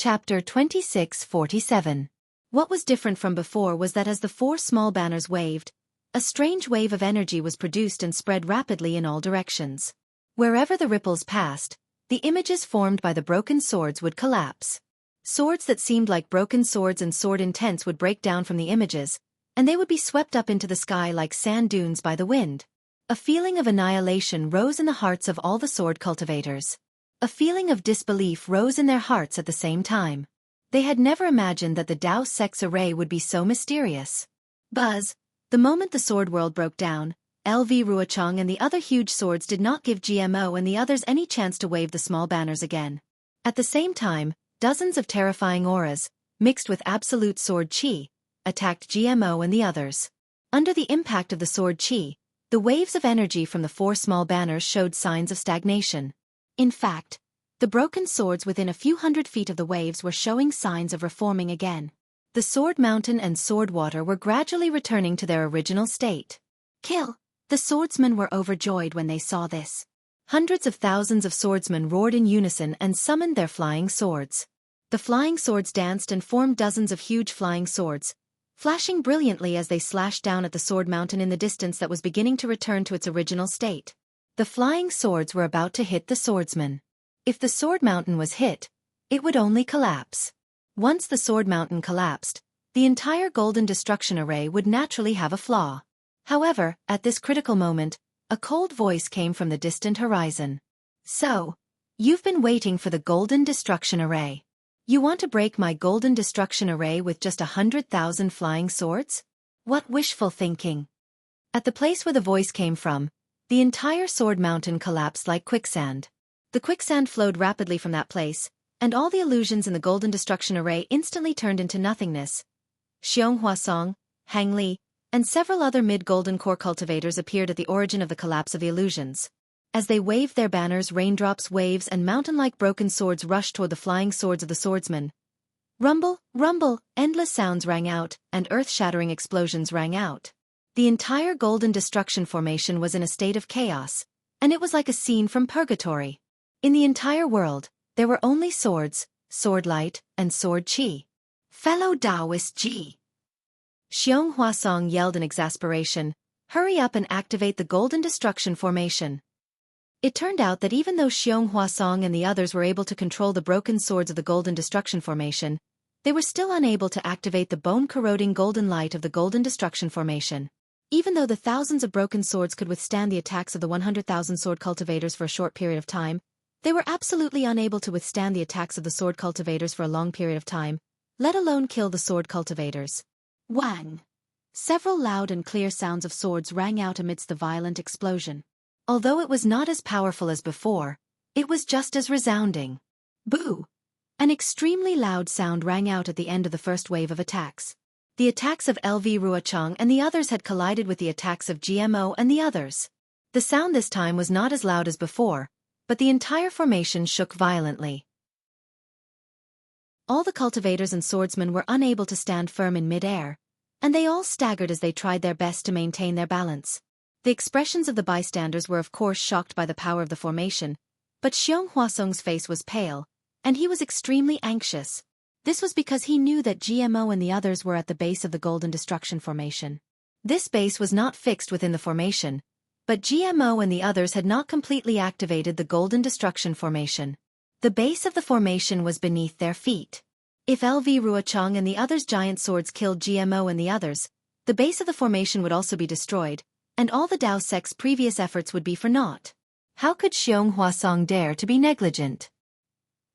Chapter 2647. What was different from before was that as the four small banners waved, a strange wave of energy was produced and spread rapidly in all directions. Wherever the ripples passed, the images formed by the broken swords would collapse. Swords that seemed like broken swords and sword intents would break down from the images, and they would be swept up into the sky like sand dunes by the wind. A feeling of annihilation rose in the hearts of all the sword cultivators. A feeling of disbelief rose in their hearts at the same time. They had never imagined that the Dao Sect's array would be so mysterious. Buzz! The moment the sword world broke down, LV Ruochang and the other huge swords did not give GMO and the others any chance to wave the small banners again. At the same time, dozens of terrifying auras, mixed with absolute sword chi, attacked GMO and the others. Under the impact of the sword chi, the waves of energy from the four small banners showed signs of stagnation. In fact, the broken swords within a few hundred feet of the waves were showing signs of reforming again. The sword mountain and sword water were gradually returning to their original state. Kill! The swordsmen were overjoyed when they saw this. Hundreds of thousands of swordsmen roared in unison and summoned their flying swords. The flying swords danced and formed dozens of huge flying swords, flashing brilliantly as they slashed down at the sword mountain in the distance that was beginning to return to its original state. The flying swords were about to hit the swordsmen. If the sword mountain was hit, it would only collapse. Once the sword mountain collapsed, the entire golden destruction array would naturally have a flaw. However, at this critical moment, a cold voice came from the distant horizon. So, you've been waiting for the golden destruction array. You want to break my golden destruction array with just 100,000 flying swords? What wishful thinking. At the place where the voice came from, the entire sword mountain collapsed like quicksand. The quicksand flowed rapidly from that place, and all the illusions in the golden destruction array instantly turned into nothingness. Xianxia Song, Hang Li, and several other mid-golden core cultivators appeared at the origin of the collapse of the illusions. As they waved their banners, raindrops, waves, and mountain-like broken swords rushed toward the flying swords of the swordsmen. Rumble, rumble, endless sounds rang out, and earth-shattering explosions rang out. The entire golden destruction formation was in a state of chaos, and it was like a scene from purgatory. In the entire world, there were only swords, sword light, and sword chi. Fellow Taoist Ji! Xianxia Song yelled in exasperation, "Hurry up and activate the golden destruction formation." It turned out that even though Xianxia Song and the others were able to control the broken swords of the golden destruction formation, they were still unable to activate the bone-corroding golden light of the golden destruction formation. Even though the thousands of broken swords could withstand the attacks of the 100,000 sword cultivators for a short period of time, they were absolutely unable to withstand the attacks of the sword cultivators for a long period of time, let alone kill the sword cultivators. Wang! Several loud and clear sounds of swords rang out amidst the violent explosion. Although it was not as powerful as before, it was just as resounding. Boo! An extremely loud sound rang out at the end of the first wave of attacks. The attacks of LV Ruochang and the others had collided with the attacks of GMO and the others. The sound this time was not as loud as before, but the entire formation shook violently. All the cultivators and swordsmen were unable to stand firm in mid-air, and they all staggered as they tried their best to maintain their balance. The expressions of the bystanders were of course shocked by the power of the formation, but Xianxia Song's face was pale, and he was extremely anxious. This was because he knew that GMO and the others were at the base of the golden destruction formation. This base was not fixed within the formation, but GMO and the others had not completely activated the golden destruction formation. The base of the formation was beneath their feet. If LV Ruochang and the others' giant swords killed GMO and the others, the base of the formation would also be destroyed, and all the Dao Sect's previous efforts would be for naught. How could Xianxia Song dare to be negligent?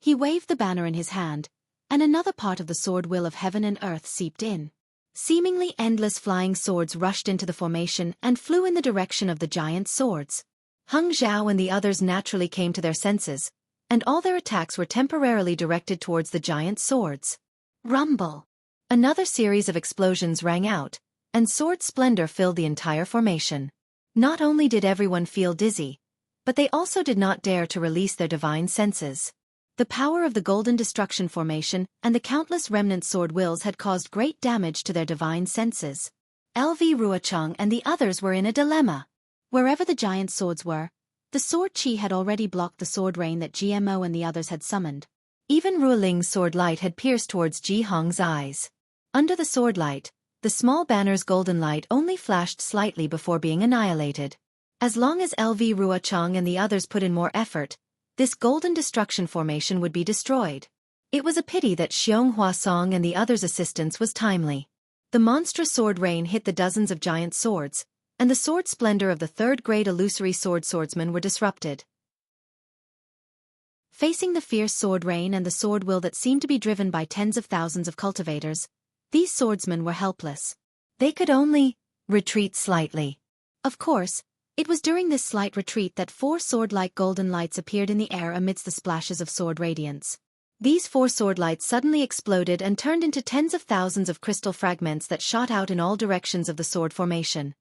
He waved the banner in his hand, and another part of the sword will of heaven and earth seeped in. Seemingly endless flying swords rushed into the formation and flew in the direction of the giant swords. Hung Zhao and the others naturally came to their senses, and all their attacks were temporarily directed towards the giant swords. Rumble! Another series of explosions rang out, and sword splendor filled the entire formation. Not only did everyone feel dizzy, but they also did not dare to release their divine senses. The power of the golden destruction formation and the countless remnant sword wills had caused great damage to their divine senses. LV Ruochang and the others were in a dilemma. Wherever the giant swords were, the sword chi had already blocked the sword rain that GMO and the others had summoned. Even Ruoling's sword light had pierced towards Ji Hong's eyes. Under the sword light, the small banner's golden light only flashed slightly before being annihilated. As long as LV Ruochang and the others put in more effort, this golden destruction formation would be destroyed. It was a pity that Xianxia Song and the others' assistance was timely. The monstrous sword rain hit the dozens of giant swords, and the sword splendor of the third-grade illusory swordsmen were disrupted. Facing the fierce sword rain and the sword will that seemed to be driven by tens of thousands of cultivators, these swordsmen were helpless. They could only retreat slightly. Of course, it was during this slight retreat that 4 sword-like golden lights appeared in the air amidst the splashes of sword radiance. These 4 sword lights suddenly exploded and turned into tens of thousands of crystal fragments that shot out in all directions of the sword formation.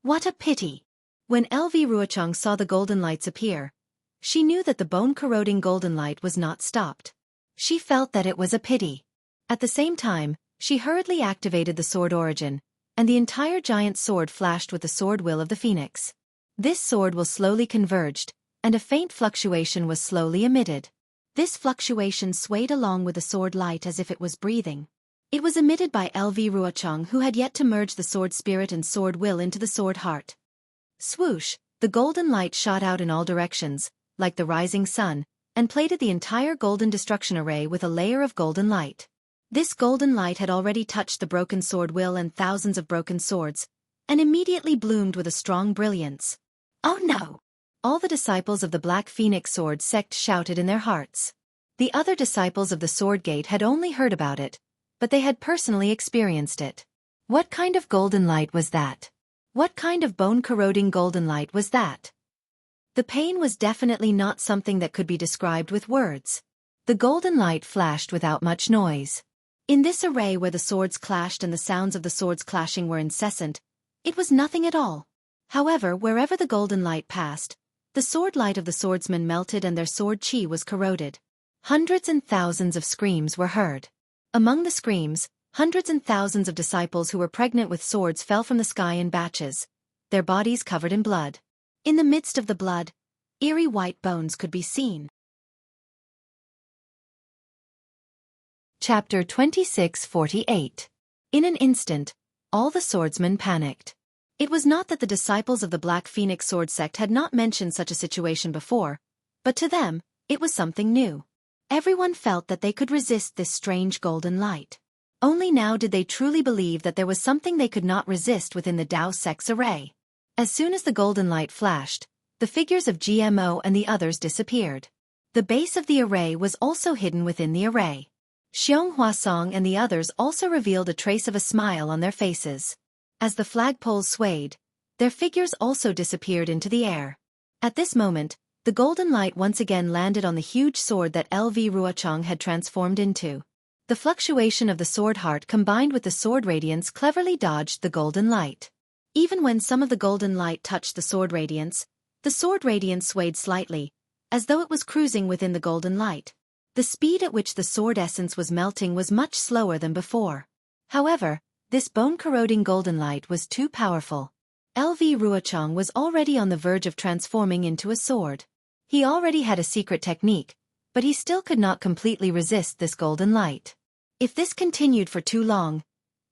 What a pity! When LV Ruochang saw the golden lights appear, she knew that the bone-corroding golden light was not stopped. She felt that it was a pity. At the same time, she hurriedly activated the sword origin, and the entire giant sword flashed with the sword will of the phoenix. This sword will slowly converged, and a faint fluctuation was slowly emitted. This fluctuation swayed along with the sword light as if it was breathing. It was emitted by LV Ruochang, who had yet to merge the sword spirit and sword will into the sword heart. Swoosh, the golden light shot out in all directions, like the rising sun, and plated the entire golden destruction array with a layer of golden light. This golden light had already touched the broken sword will and thousands of broken swords, and immediately bloomed with a strong brilliance. Oh no! All the disciples of the Black Phoenix Sword sect shouted in their hearts. The other disciples of the Sword Gate had only heard about it, but they had personally experienced it. What kind of golden light was that? What kind of bone-corroding golden light was that? The pain was definitely not something that could be described with words. The golden light flashed without much noise. In this array where the swords clashed and the sounds of the swords clashing were incessant, it was nothing at all. However, wherever the golden light passed, the sword light of the swordsmen melted and their sword chi was corroded. Hundreds and thousands of screams were heard. Among the screams, hundreds and thousands of disciples who were pregnant with swords fell from the sky in batches, their bodies covered in blood. In the midst of the blood, eerie white bones could be seen. Chapter 2648. In an instant, all the swordsmen panicked. It was not that the disciples of the Black Phoenix Sword sect had not mentioned such a situation before, but to them, it was something new. Everyone felt that they could resist this strange golden light. Only now did they truly believe that there was something they could not resist within the Dao sect's array. As soon as the golden light flashed, the figures of GMO and the others disappeared. The base of the array was also hidden within the array. Xianxia Song and the others also revealed a trace of a smile on their faces. As the flagpoles swayed, their figures also disappeared into the air. At this moment, the golden light once again landed on the huge sword that LV Ruochang had transformed into. The fluctuation of the sword heart combined with the sword radiance cleverly dodged the golden light. Even when some of the golden light touched the sword radiance swayed slightly, as though it was cruising within the golden light. The speed at which the sword essence was melting was much slower than before. However, this bone-corroding golden light was too powerful. LV Ruochang was already on the verge of transforming into a sword. He already had a secret technique, but he still could not completely resist this golden light. If this continued for too long,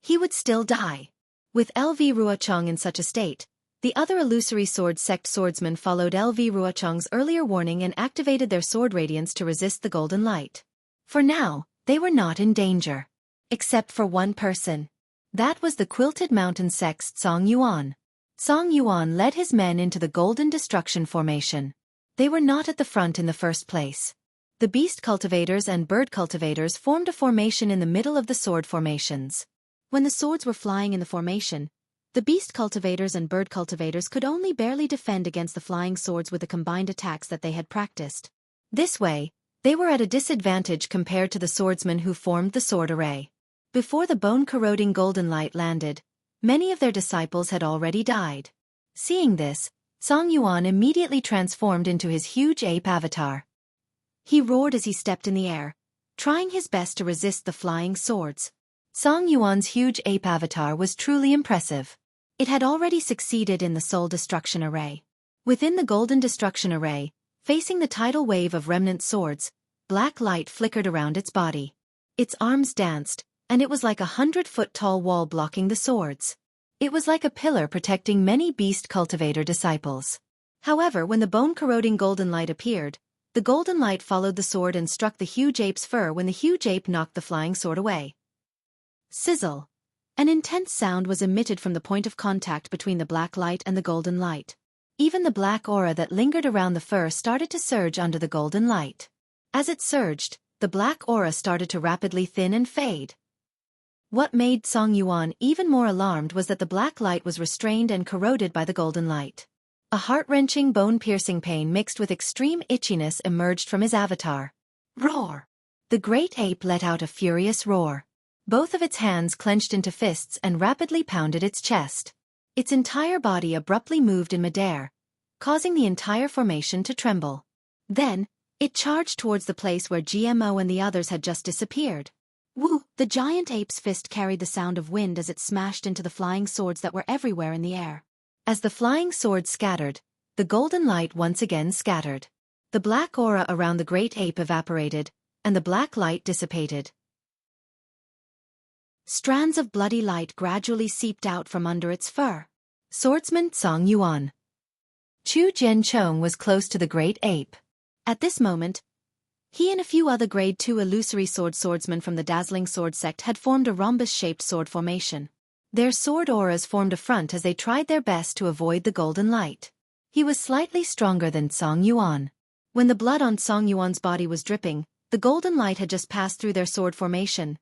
he would still die. With LV Ruochang in such a state, the other illusory sword sect swordsmen followed LV Ruochang's earlier warning and activated their sword radiance to resist the golden light. For now, they were not in danger. Except for one person. That was the Quilted Mountain sect's Song Yuan. Song Yuan led his men into the golden destruction formation. They were not at the front in the first place. The beast cultivators and bird cultivators formed a formation in the middle of the sword formations. When the swords were flying in the formation, the beast cultivators and bird cultivators could only barely defend against the flying swords with the combined attacks that they had practiced. This way, they were at a disadvantage compared to the swordsmen who formed the sword array. Before the bone-corroding golden light landed, many of their disciples had already died. Seeing this, Song Yuan immediately transformed into his huge ape avatar. He roared as he stepped in the air, trying his best to resist the flying swords. Song Yuan's huge ape avatar was truly impressive. It had already succeeded in the soul destruction array. Within the golden destruction array, facing the tidal wave of remnant swords, black light flickered around its body. Its arms danced, and it was like 100-foot-tall wall blocking the swords. It was like a pillar protecting many beast cultivator disciples. However, when the bone-corroding golden light appeared, the golden light followed the sword and struck the huge ape's fur when the huge ape knocked the flying sword away. Sizzle. An intense sound was emitted from the point of contact between the black light and the golden light. Even the black aura that lingered around the fur started to surge under the golden light. As it surged, the black aura started to rapidly thin and fade. What made Song Yuan even more alarmed was that the black light was restrained and corroded by the golden light. A heart-wrenching, bone-piercing pain mixed with extreme itchiness emerged from his avatar. Roar! The great ape let out a furious roar. Both of its hands clenched into fists and rapidly pounded its chest. Its entire body abruptly moved in midair, causing the entire formation to tremble. Then, it charged towards the place where GMO and the others had just disappeared. Woo! The giant ape's fist carried the sound of wind as it smashed into the flying swords that were everywhere in the air. As the flying swords scattered, the golden light once again scattered. The black aura around the great ape evaporated, and the black light dissipated. Strands of bloody light gradually seeped out from under its fur. Swordsman Song Yuan. Chu Jianchong was close to the great ape. At this moment, he and a few other Grade 2 illusory swordsmen from the dazzling sword sect had formed a rhombus-shaped sword formation. Their sword auras formed a front as they tried their best to avoid the golden light. He was slightly stronger than Song Yuan. When the blood on Song Yuan's body was dripping, the golden light had just passed through their sword formation.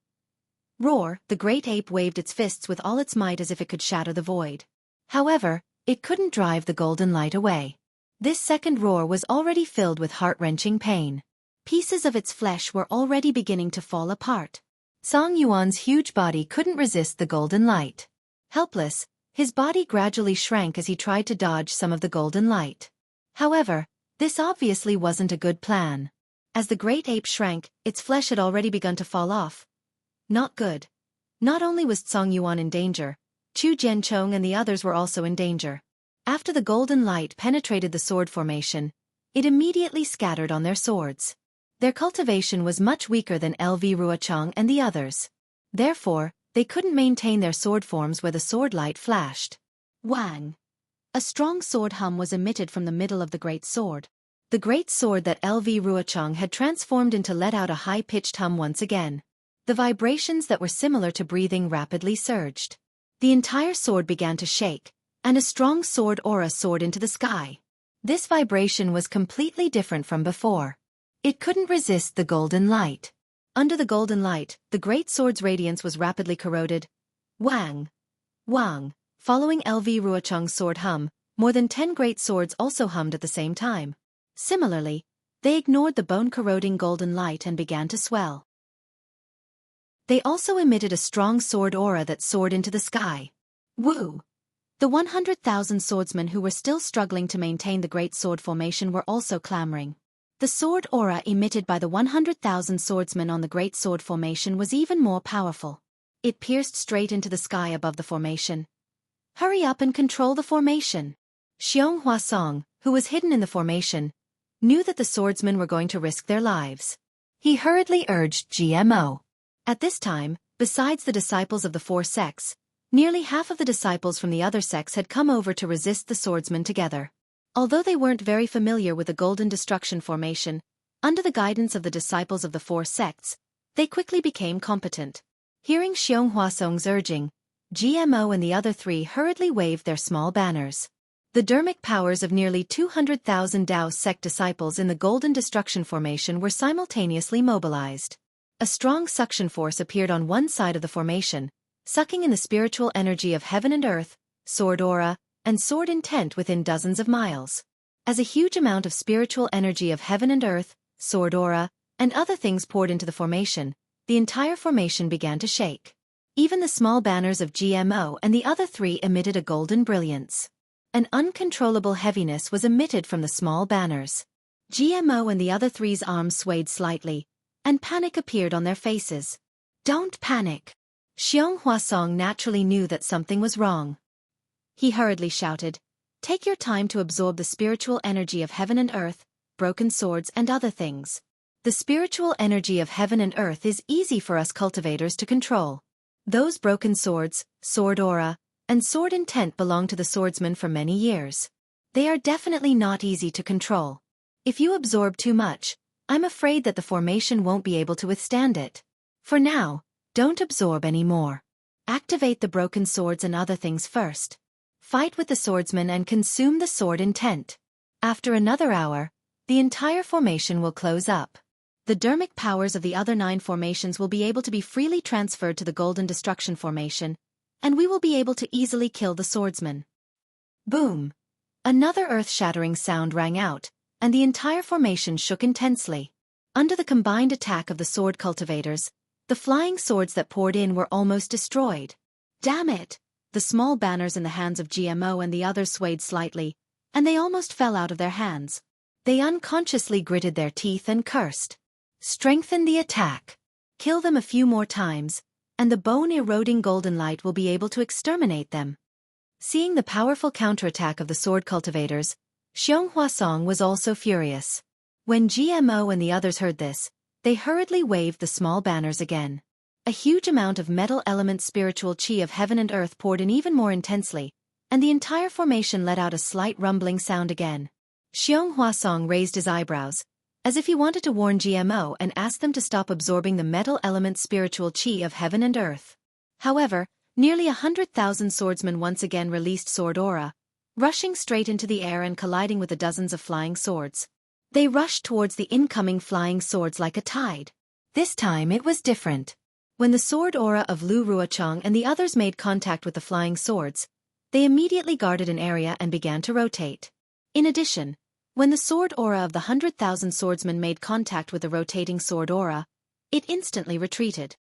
Roar! The great ape waved its fists with all its might as if it could shatter the void. However, it couldn't drive the golden light away. This second roar was already filled with heart-wrenching pain. Pieces of its flesh were already beginning to fall apart. Song Yuan's huge body couldn't resist the golden light. Helpless, his body gradually shrank as he tried to dodge some of the golden light. However, this obviously wasn't a good plan. As the great ape shrank, its flesh had already begun to fall off. Not good. Not only was Song Yuan in danger, Chu Jianchong and the others were also in danger. After the golden light penetrated the sword formation, it immediately scattered on their swords. Their cultivation was much weaker than LV Ruochang and the others. Therefore, they couldn't maintain their sword forms where the sword light flashed. Wang! A strong sword hum was emitted from the middle of the great sword. The great sword that LV Ruochang had transformed into let out a high-pitched hum once again. The vibrations that were similar to breathing rapidly surged. The entire sword began to shake, and a strong sword aura soared into the sky. This vibration was completely different from before. It couldn't resist the golden light. Under the golden light, the great sword's radiance was rapidly corroded. Wang! Wang! Following LV Ruochang's sword hum, more than 10 great swords also hummed at the same time. Similarly, they ignored the bone-corroding golden light and began to swell. They also emitted a strong sword aura that soared into the sky. Woo! The 100,000 swordsmen who were still struggling to maintain the great sword formation were also clamoring. The sword aura emitted by the 100,000 swordsmen on the great sword formation was even more powerful. It pierced straight into the sky above the formation. Hurry up and control the formation. Xianxia Song, who was hidden in the formation, knew that the swordsmen were going to risk their lives. He hurriedly urged GMO. At this time, besides the disciples of the 4 sects, nearly half of the disciples from the other sects had come over to resist the swordsmen together. Although they weren't very familiar with the Golden Destruction formation, under the guidance of the disciples of the 4 sects, they quickly became competent. Hearing Xianxia Song's urging, GMO and the other 3 hurriedly waved their small banners. The dermic powers of nearly 200,000 Dao sect disciples in the Golden Destruction formation were simultaneously mobilized. A strong suction force appeared on one side of the formation, sucking in the spiritual energy of heaven and earth, sword aura, and sword intent within dozens of miles. As a huge amount of spiritual energy of heaven and earth, sword aura, and other things poured into the formation, the entire formation began to shake. Even the small banners of GMO and the other 3 emitted a golden brilliance. An uncontrollable heaviness was emitted from the small banners. GMO and the other 3's arms swayed slightly, and panic appeared on their faces. Don't panic. Xianxia Song naturally knew that something was wrong. He hurriedly shouted, "Take your time to absorb the spiritual energy of heaven and earth, broken swords and other things. The spiritual energy of heaven and earth is easy for us cultivators to control. Those broken swords, sword aura, and sword intent belong to the swordsmen for many years. They are definitely not easy to control. If you absorb too much, I'm afraid that the formation won't be able to withstand it. For now, don't absorb any more. Activate the broken swords and other things first. Fight with the swordsman and consume the sword intent. After another hour, the entire formation will close up. The dermic powers of the other 9 formations will be able to be freely transferred to the Golden Destruction formation, and we will be able to easily kill the swordsman. Boom! Another earth-shattering sound rang out, and the entire formation shook intensely. Under the combined attack of the sword cultivators, the flying swords that poured in were almost destroyed. Damn it! The small banners in the hands of GMO and the others swayed slightly, and they almost fell out of their hands. They unconsciously gritted their teeth and cursed. Strengthen the attack. Kill them a few more times, and the bone-eroding golden light will be able to exterminate them. Seeing the powerful counterattack of the sword cultivators, Xianxia was also furious. When GMO and the others heard this, they hurriedly waved the small banners again. A huge amount of metal element spiritual chi of heaven and earth poured in even more intensely, and the entire formation let out a slight rumbling sound again. Xianxia raised his eyebrows, as if he wanted to warn GMO and ask them to stop absorbing the metal element spiritual chi of heaven and earth. However, nearly 100,000 swordsmen once again released sword aura, rushing straight into the air and colliding with the dozens of flying swords. They rushed towards the incoming flying swords like a tide. This time it was different. When the sword aura of Lu Ruochang and the others made contact with the flying swords, they immediately guarded an area and began to rotate. In addition, when the sword aura of the 100,000 swordsmen made contact with the rotating sword aura, it instantly retreated.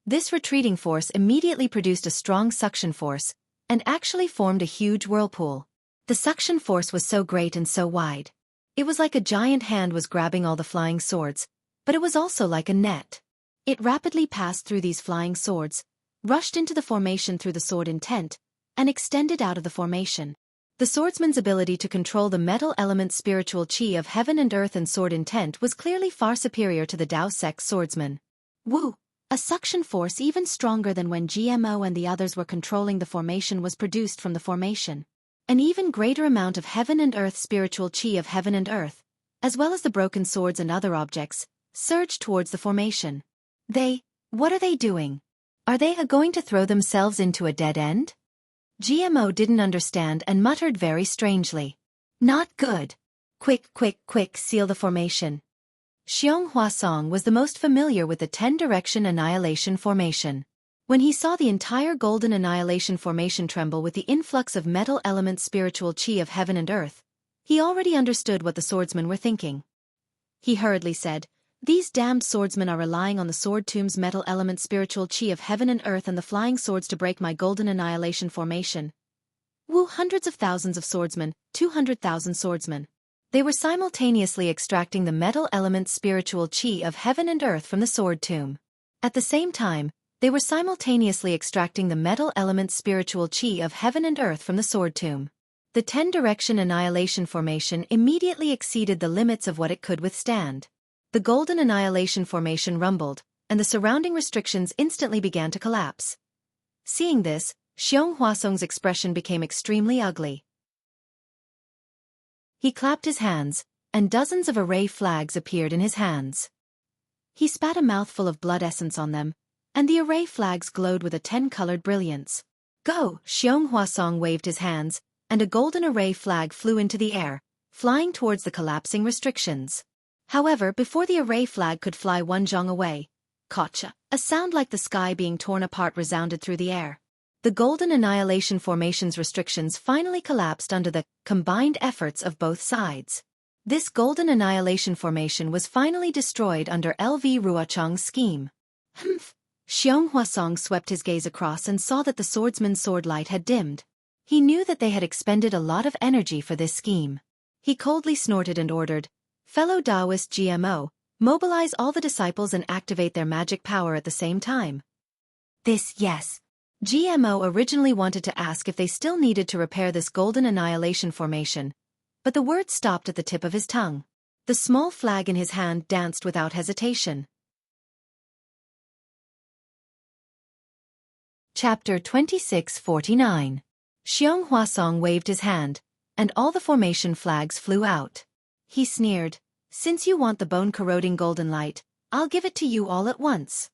This retreating force immediately produced a strong suction force, and actually formed a huge whirlpool. The suction force was so great and so wide. It was like a giant hand was grabbing all the flying swords, but it was also like a net. It rapidly passed through these flying swords, rushed into the formation through the sword intent, and extended out of the formation. The swordsman's ability to control the metal element spiritual chi of heaven and earth and sword intent was clearly far superior to the Dao Sect swordsman. Woo! A suction force even stronger than when GMO and the others were controlling the formation was produced from the formation. An even greater amount of heaven and earth spiritual chi of heaven and earth, as well as the broken swords and other objects, surged towards the formation. What are they doing? Are they going to throw themselves into a dead end? GMO didn't understand and muttered very strangely. Not good. Quick, seal the formation. Xianxia was the most familiar with the 10-direction annihilation formation. When he saw the entire golden annihilation formation tremble with the influx of metal element spiritual chi of heaven and earth, he already understood what the swordsmen were thinking. He hurriedly said, "These damned swordsmen are relying on the sword tomb's metal element spiritual chi of heaven and earth and the flying swords to break my golden annihilation formation. Woo, hundreds of thousands of swordsmen, 200,000 swordsmen." They were simultaneously extracting the metal element spiritual chi of heaven and earth from the sword tomb. At the same time, they were simultaneously extracting the metal element spiritual chi of heaven and earth from the sword tomb. The 10-direction annihilation formation immediately exceeded the limits of what it could withstand. The golden annihilation formation rumbled, and the surrounding restrictions instantly began to collapse. Seeing this, Xianxia expression became extremely ugly. He clapped his hands, and dozens of array flags appeared in his hands. He spat a mouthful of blood essence on them, and the array flags glowed with a 10-colored brilliance. Go! Xianxia waved his hands, and a golden array flag flew into the air, flying towards the collapsing restrictions. However, before the array flag could fly one zhang away, Gotcha! A sound like the sky being torn apart resounded through the air. The golden annihilation formation's restrictions finally collapsed under the combined efforts of both sides. This golden annihilation formation was finally destroyed under LV Ruochang's scheme. Humph! Xianxia swept his gaze across and saw that the swordsman's sword light had dimmed. He knew that they had expended a lot of energy for this scheme. He coldly snorted and ordered, "Fellow Taoist GMO, mobilize all the disciples and activate their magic power at the same time." Yes. GMO originally wanted to ask if they still needed to repair this golden annihilation formation, but the words stopped at the tip of his tongue. The small flag in his hand danced without hesitation. Chapter 2649. Xianxia waved his hand, and all the formation flags flew out. He sneered, "Since you want the bone-corroding golden light, I'll give it to you all at once."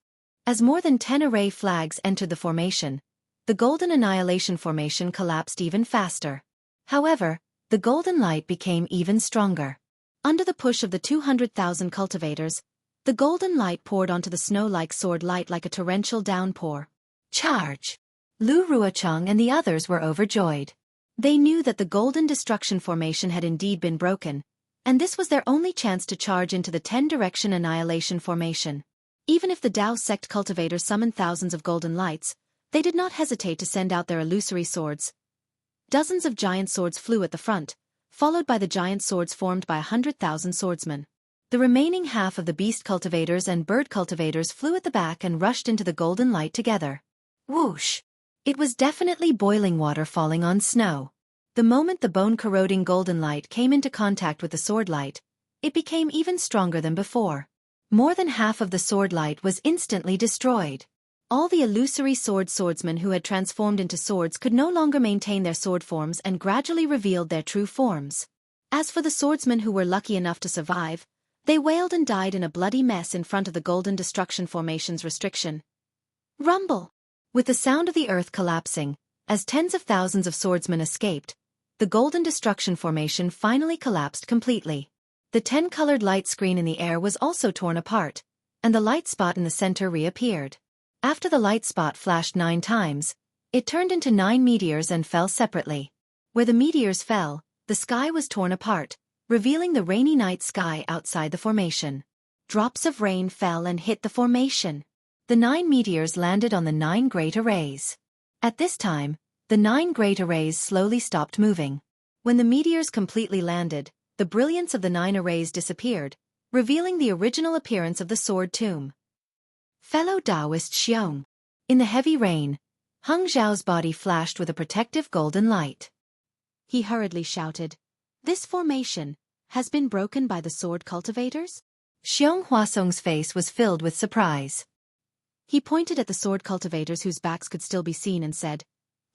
As more than 10 array flags entered the formation, the golden annihilation formation collapsed even faster. However, the golden light became even stronger. Under the push of the 200,000 cultivators, the golden light poured onto the snow-like sword light like a torrential downpour. Charge! Lu Ruochang and the others were overjoyed. They knew that the golden destruction formation had indeed been broken, and this was their only chance to charge into the 10-direction annihilation formation. Even if the Dao sect cultivators summoned thousands of golden lights, they did not hesitate to send out their illusory swords. Dozens of giant swords flew at the front, followed by the giant swords formed by 100,000 swordsmen. The remaining half of the beast cultivators and bird cultivators flew at the back and rushed into the golden light together. Whoosh! It was definitely boiling water falling on snow. The moment the bone-corroding golden light came into contact with the sword light, it became even stronger than before. More than half of the sword light was instantly destroyed. All the illusory swordsmen who had transformed into swords could no longer maintain their sword forms and gradually revealed their true forms. As for the swordsmen who were lucky enough to survive, they wailed and died in a bloody mess in front of the golden destruction formation's restriction. Rumble! With the sound of the earth collapsing, as tens of thousands of swordsmen escaped, the golden destruction formation finally collapsed completely. The 10-colored light screen in the air was also torn apart, and the light spot in the center reappeared. After the light spot flashed 9 times, it turned into 9 meteors and fell separately. Where the meteors fell, the sky was torn apart, revealing the rainy night sky outside the formation. Drops of rain fell and hit the formation. The 9 meteors landed on the 9 great arrays. At this time, the 9 great arrays slowly stopped moving. When the meteors completely landed, the brilliance of the 9 arrays disappeared, revealing the original appearance of the sword tomb. Fellow Taoist Xiong. In the heavy rain, Heng Zhao's body flashed with a protective golden light. He hurriedly shouted, "This formation has been broken by the sword cultivators?" Xiong Huasong's face was filled with surprise. He pointed at the sword cultivators whose backs could still be seen and said,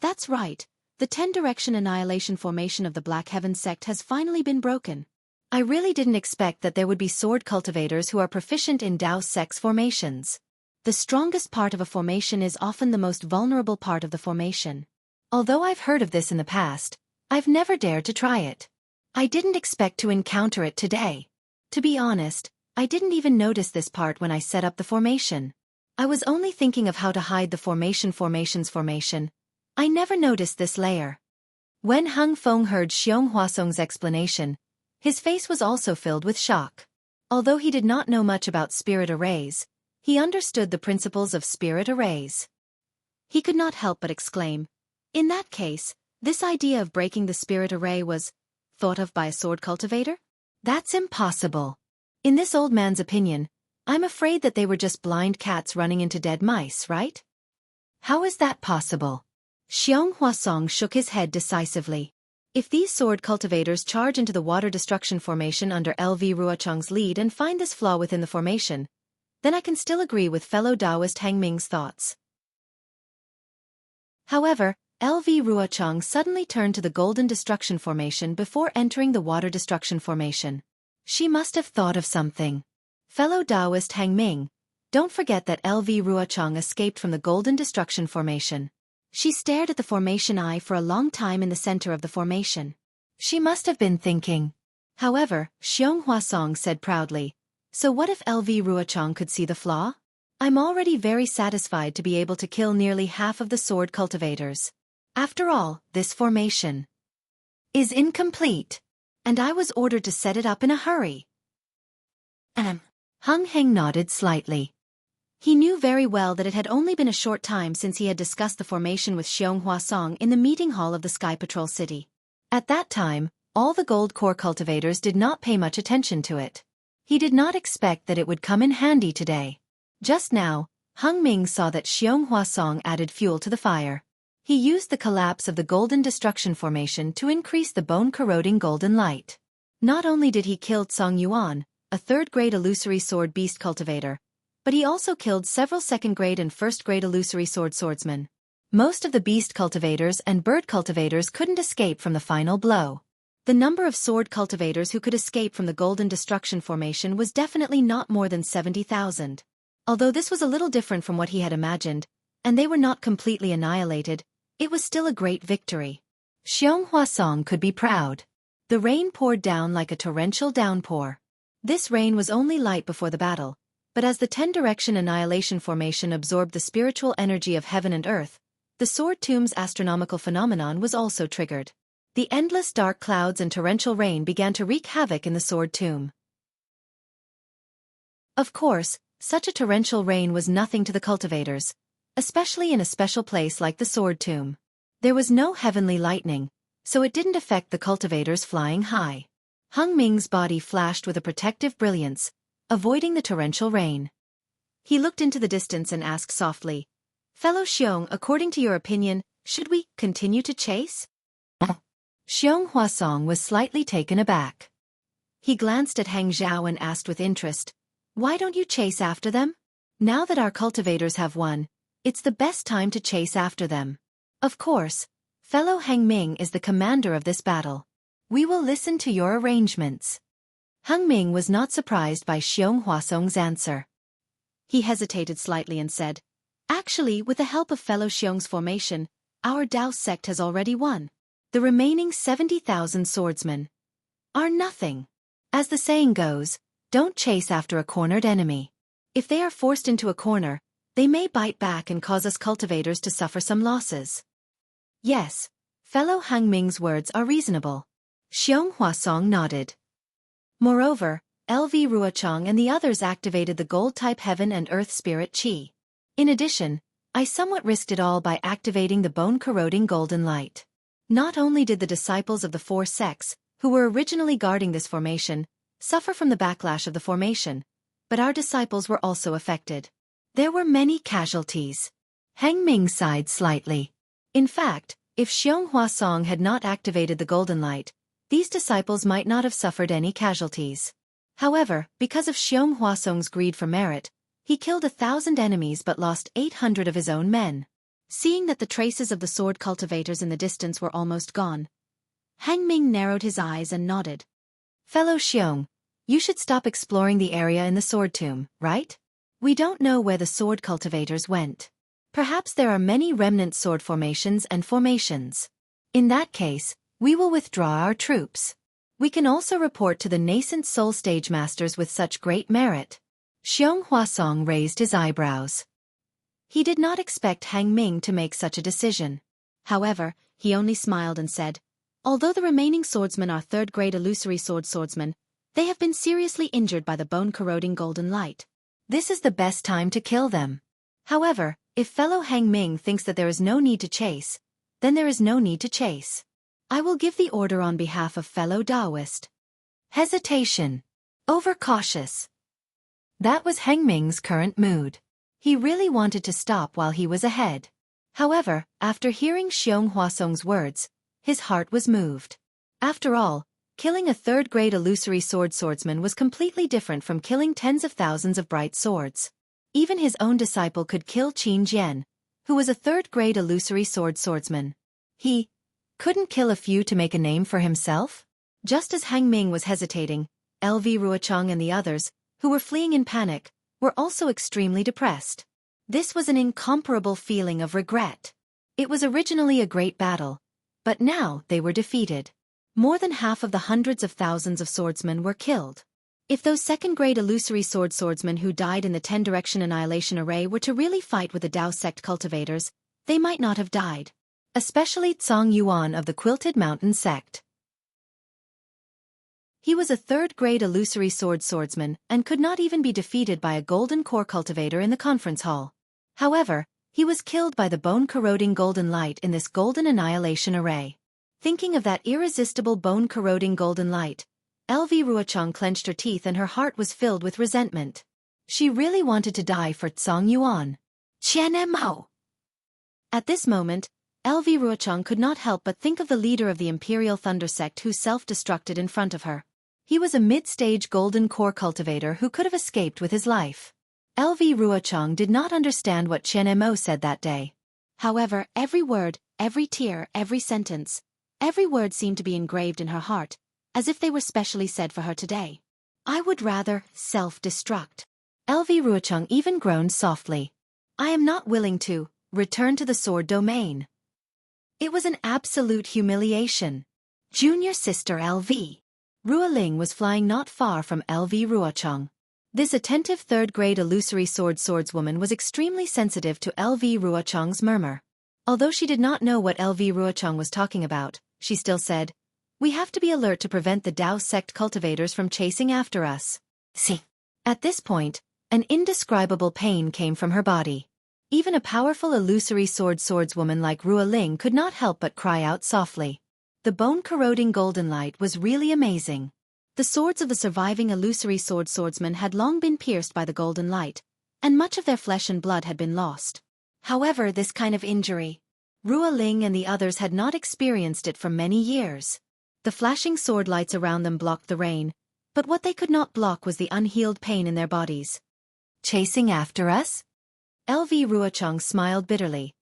"That's right, the 10-direction annihilation formation of the Black Heaven sect has finally been broken. I really didn't expect that there would be sword cultivators who are proficient in Dao sect's formations. The strongest part of a formation is often the most vulnerable part of the formation. Although I've heard of this in the past, I've never dared to try it. I didn't expect to encounter it today. To be honest, I didn't even notice this part when I set up the formation. I was only thinking of how to hide the formation's formation. I never noticed this layer." When Heng Feng heard Xiong Huasong's explanation, his face was also filled with shock. Although he did not know much about spirit arrays, he understood the principles of spirit arrays. He could not help but exclaim, "In that case, this idea of breaking the spirit array was thought of by a sword cultivator? That's impossible. In this old man's opinion, I'm afraid that they were just blind cats running into dead mice, right? How is that possible?" Xiong Huasong shook his head decisively. "If these sword cultivators charge into the water destruction formation under LV Ruochang's lead and find this flaw within the formation, then I can still agree with fellow Taoist Hang Ming's thoughts." However, LV Ruochang suddenly turned to the golden destruction formation before entering the water destruction formation. She must have thought of something. Fellow Taoist Hang Ming, don't forget that LV Ruochang escaped from the golden destruction formation. She stared at the formation eye for a long time in the center of the formation. She must have been thinking. However, Xiong Huasong said proudly, "So what if LV Ruochang could see the flaw? I'm already very satisfied to be able to kill nearly half of the sword cultivators. After all, this formation is incomplete, and I was ordered to set it up in a hurry." Heng Heng nodded slightly. He knew very well that it had only been a short time since he had discussed the formation with Xiong Huasong in the meeting hall of the Sky Patrol City. At that time, all the gold core cultivators did not pay much attention to it. He did not expect that it would come in handy today. Just now, Heng Ming saw that Xiong Huasong added fuel to the fire. He used the collapse of the golden destruction formation to increase the bone-corroding golden light. Not only did he kill Song Yuan, a third-grade illusory sword beast cultivator, but he also killed several second-grade and first-grade illusory swordsmen. Most of the beast cultivators and bird cultivators couldn't escape from the final blow. The number of sword cultivators who could escape from the Golden Destruction formation was definitely not more than 70,000. Although this was a little different from what he had imagined, and they were not completely annihilated, it was still a great victory. Xianxia Song could be proud. The rain poured down like a torrential downpour. This rain was only light before the battle, but as the 10-direction annihilation formation absorbed the spiritual energy of heaven and earth, the Sword Tomb's astronomical phenomenon was also triggered. The endless dark clouds and torrential rain began to wreak havoc in the Sword Tomb. Of course, such a torrential rain was nothing to the cultivators, especially in a special place like the Sword Tomb. There was no heavenly lightning, so it didn't affect the cultivators flying high. Hung Ming's body flashed with a protective brilliance, avoiding the torrential rain. He looked into the distance and asked softly, "Fellow Xiong, according to your opinion, should we continue to chase?" Xiong Huasong was slightly taken aback. He glanced at Hang Zhao and asked with interest, "Why don't you chase after them? Now that our cultivators have won, it's the best time to chase after them. Of course, fellow Hang Ming is the commander of this battle. We will listen to your arrangements." Hang Ming was not surprised by Xiong Huasong's answer. He hesitated slightly and said, "Actually, with the help of fellow Xiong's formation, our Dao sect has already won. The remaining 70,000 swordsmen are nothing. As the saying goes, don't chase after a cornered enemy. If they are forced into a corner, they may bite back and cause us cultivators to suffer some losses." Yes, fellow Hang Ming's words are reasonable. Xiong Huasong nodded. Moreover, LV Ruochang and the others activated the gold-type heaven and earth spirit qi. In addition, I somewhat risked it all by activating the bone-corroding golden light. Not only did the disciples of the four sects, who were originally guarding this formation, suffer from the backlash of the formation, but our disciples were also affected. There were many casualties. Hang Ming sighed slightly. In fact, if Xiong Huasong had not activated the golden light, these disciples might not have suffered any casualties. However, because of Xiong Huasong's greed for merit, he killed 1,000 enemies but lost 800 of his own men. Seeing that the traces of the sword cultivators in the distance were almost gone, Hang Ming narrowed his eyes and nodded. "Fellow Xiong, you should stop exploring the area in the sword tomb, right? We don't know where the sword cultivators went. Perhaps there are many remnant sword formations and formations. In that case, we will withdraw our troops. We can also report to the nascent soul stage masters with such great merit." Xiong Huasong raised his eyebrows. He did not expect Hang Ming to make such a decision. However, he only smiled and said, "Although the remaining swordsmen are third-grade illusory swordsmen, they have been seriously injured by the bone-corroding golden light. This is the best time to kill them. However, if fellow Hang Ming thinks that there is no need to chase, then there is no need to chase. I will give the order on behalf of fellow Taoist." Hesitation. Overcautious. That was Hang Ming's current mood. He really wanted to stop while he was ahead. However, after hearing Xiong Huasong's words, his heart was moved. After all, killing a third-grade illusory swordsman was completely different from killing tens of thousands of bright swords. Even his own disciple could kill Qin Jian, who was a third-grade illusory swordsman. He couldn't kill a few to make a name for himself? Just as Hang Ming was hesitating, LV Ruochang and the others, who were fleeing in panic, were also extremely depressed. This was an incomparable feeling of regret. It was originally a great battle, but now they were defeated. More than half of the hundreds of thousands of swordsmen were killed. If those second-grade illusory swordsmen who died in the 10-direction annihilation array were to really fight with the Dao sect cultivators, they might not have died. Especially Zhang Yuan of the Quilted Mountain sect. He was a third-grade illusory swordsman and could not even be defeated by a golden core cultivator in the conference hall. However, he was killed by the bone-corroding golden light in this golden annihilation array. Thinking of that irresistible bone-corroding golden light, LV Ruochang clenched her teeth and her heart was filled with resentment. She really wanted to die for Zhang Yuan. Qianmao. At this moment, LV Ruochang could not help but think of the leader of the Imperial Thunder sect who self-destructed in front of her. He was a mid-stage golden core cultivator who could have escaped with his life. LV Ruochang did not understand what Chen Mo said that day. However, every word, every tear, every sentence, every word seemed to be engraved in her heart, as if they were specially said for her today. I would rather self-destruct. LV Ruochang even groaned softly. I am not willing to return to the sword domain. It was an absolute humiliation. Junior sister LV Ruoling was flying not far from LV Ruochang. This attentive third-grade illusory swordswoman was extremely sensitive to LV Ruochang's murmur. Although she did not know what LV Ruochang was talking about, she still said, "We have to be alert to prevent the Dao sect cultivators from chasing after us." See. At this point, an indescribable pain came from her body. Even a powerful illusory swordswoman like Ruoling could not help but cry out softly. The bone-corroding golden light was really amazing. The swords of the surviving illusory swordsmen had long been pierced by the golden light, and much of their flesh and blood had been lost. However, this kind of injury, Ruoling and the others had not experienced it for many years. The flashing sword lights around them blocked the rain, but what they could not block was the unhealed pain in their bodies. Chasing after us? LV Ruochang smiled bitterly,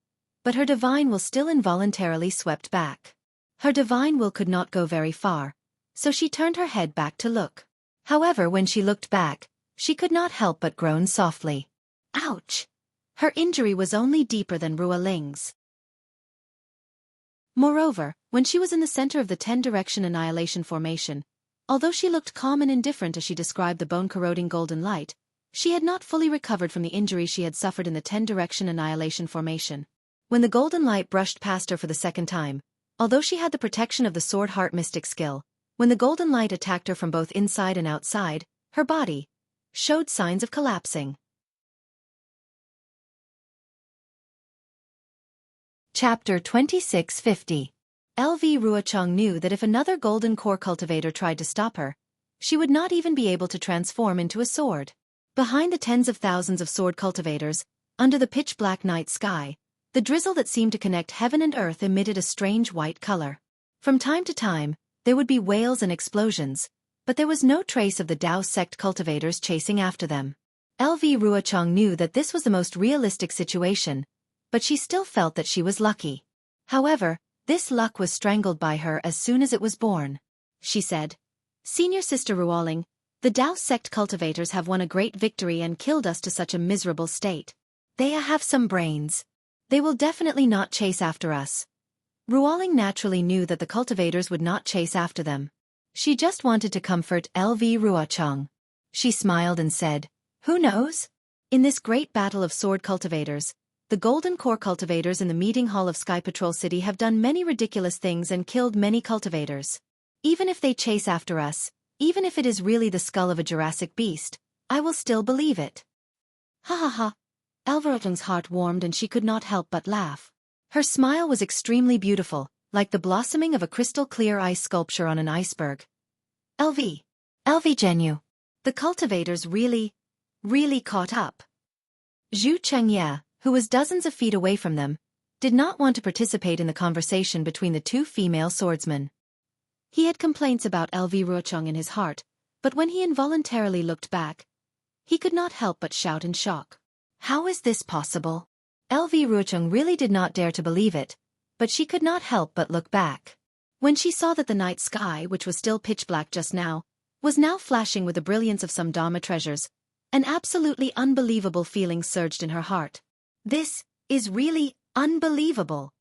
but her divine will still involuntarily swept back. Her divine will could not go very far, so she turned her head back to look. However, when she looked back, she could not help but groan softly. Ouch! Her injury was only deeper than Ruoling's. Moreover, when she was in the center of the 10-direction annihilation formation, although she looked calm and indifferent as she described the bone-corroding golden light, she had not fully recovered from the injury she had suffered in the 10-direction annihilation formation. When the golden light brushed past her for the second time, although she had the protection of the sword heart mystic skill, when the golden light attacked her from both inside and outside, her body showed signs of collapsing. Chapter 2650. LV Ruochang knew that if another golden core cultivator tried to stop her, she would not even be able to transform into a sword. Behind the tens of thousands of sword cultivators, under the pitch-black night sky, the drizzle that seemed to connect heaven and earth emitted a strange white color. From time to time, there would be wails and explosions, but there was no trace of the Dao sect cultivators chasing after them. LV Ruochang knew that this was the most realistic situation, but she still felt that she was lucky. However, this luck was strangled by her as soon as it was born. She said, "Senior Sister Ruoling, the Dao sect cultivators have won a great victory and killed us to such a miserable state. They have some brains. They will definitely not chase after us." Ruoling naturally knew that the cultivators would not chase after them. She just wanted to comfort LV Ruochang. She smiled and said, "Who knows? In this great battle of sword cultivators, the Golden Core cultivators in the meeting hall of Sky Patrol City have done many ridiculous things and killed many cultivators. Even if they chase after us, even if it is really the skull of a Jurassic beast, I will still believe it." Ha ha ha. Elveroting's heart warmed and she could not help but laugh. Her smile was extremely beautiful, like the blossoming of a crystal-clear ice sculpture on an iceberg. LV Jianghu. The cultivators really caught up. Xianxia, who was dozens of feet away from them, did not want to participate in the conversation between the two female swordsmen. He had complaints about LV Ruochang in his heart, but when he involuntarily looked back, he could not help but shout in shock. How is this possible? LV Ruochang really did not dare to believe it, but she could not help but look back. When she saw that the night sky, which was still pitch-black just now, was now flashing with the brilliance of some Dharma treasures, an absolutely unbelievable feeling surged in her heart. This is really unbelievable.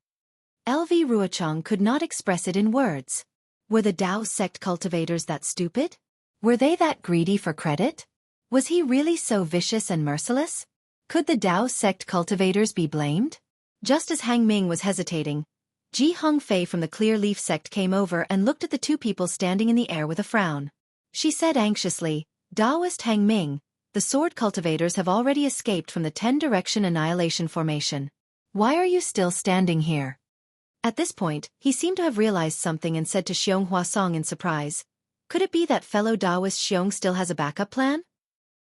LV Ruochang could not express it in words. Were the Dao sect cultivators that stupid? Were they that greedy for credit? Was he really so vicious and merciless? Could the Dao sect cultivators be blamed? Just as Han Ming was hesitating, Ji Hongfei from the Clear Leaf sect came over and looked at the two people standing in the air with a frown. She said anxiously, "Daoist Han Ming, the sword cultivators have already escaped from the 10-direction annihilation formation. Why are you still standing here?" At this point, he seemed to have realized something and said to Xiong Huasong in surprise, "Could it be that fellow Daoist Xiong still has a backup plan?"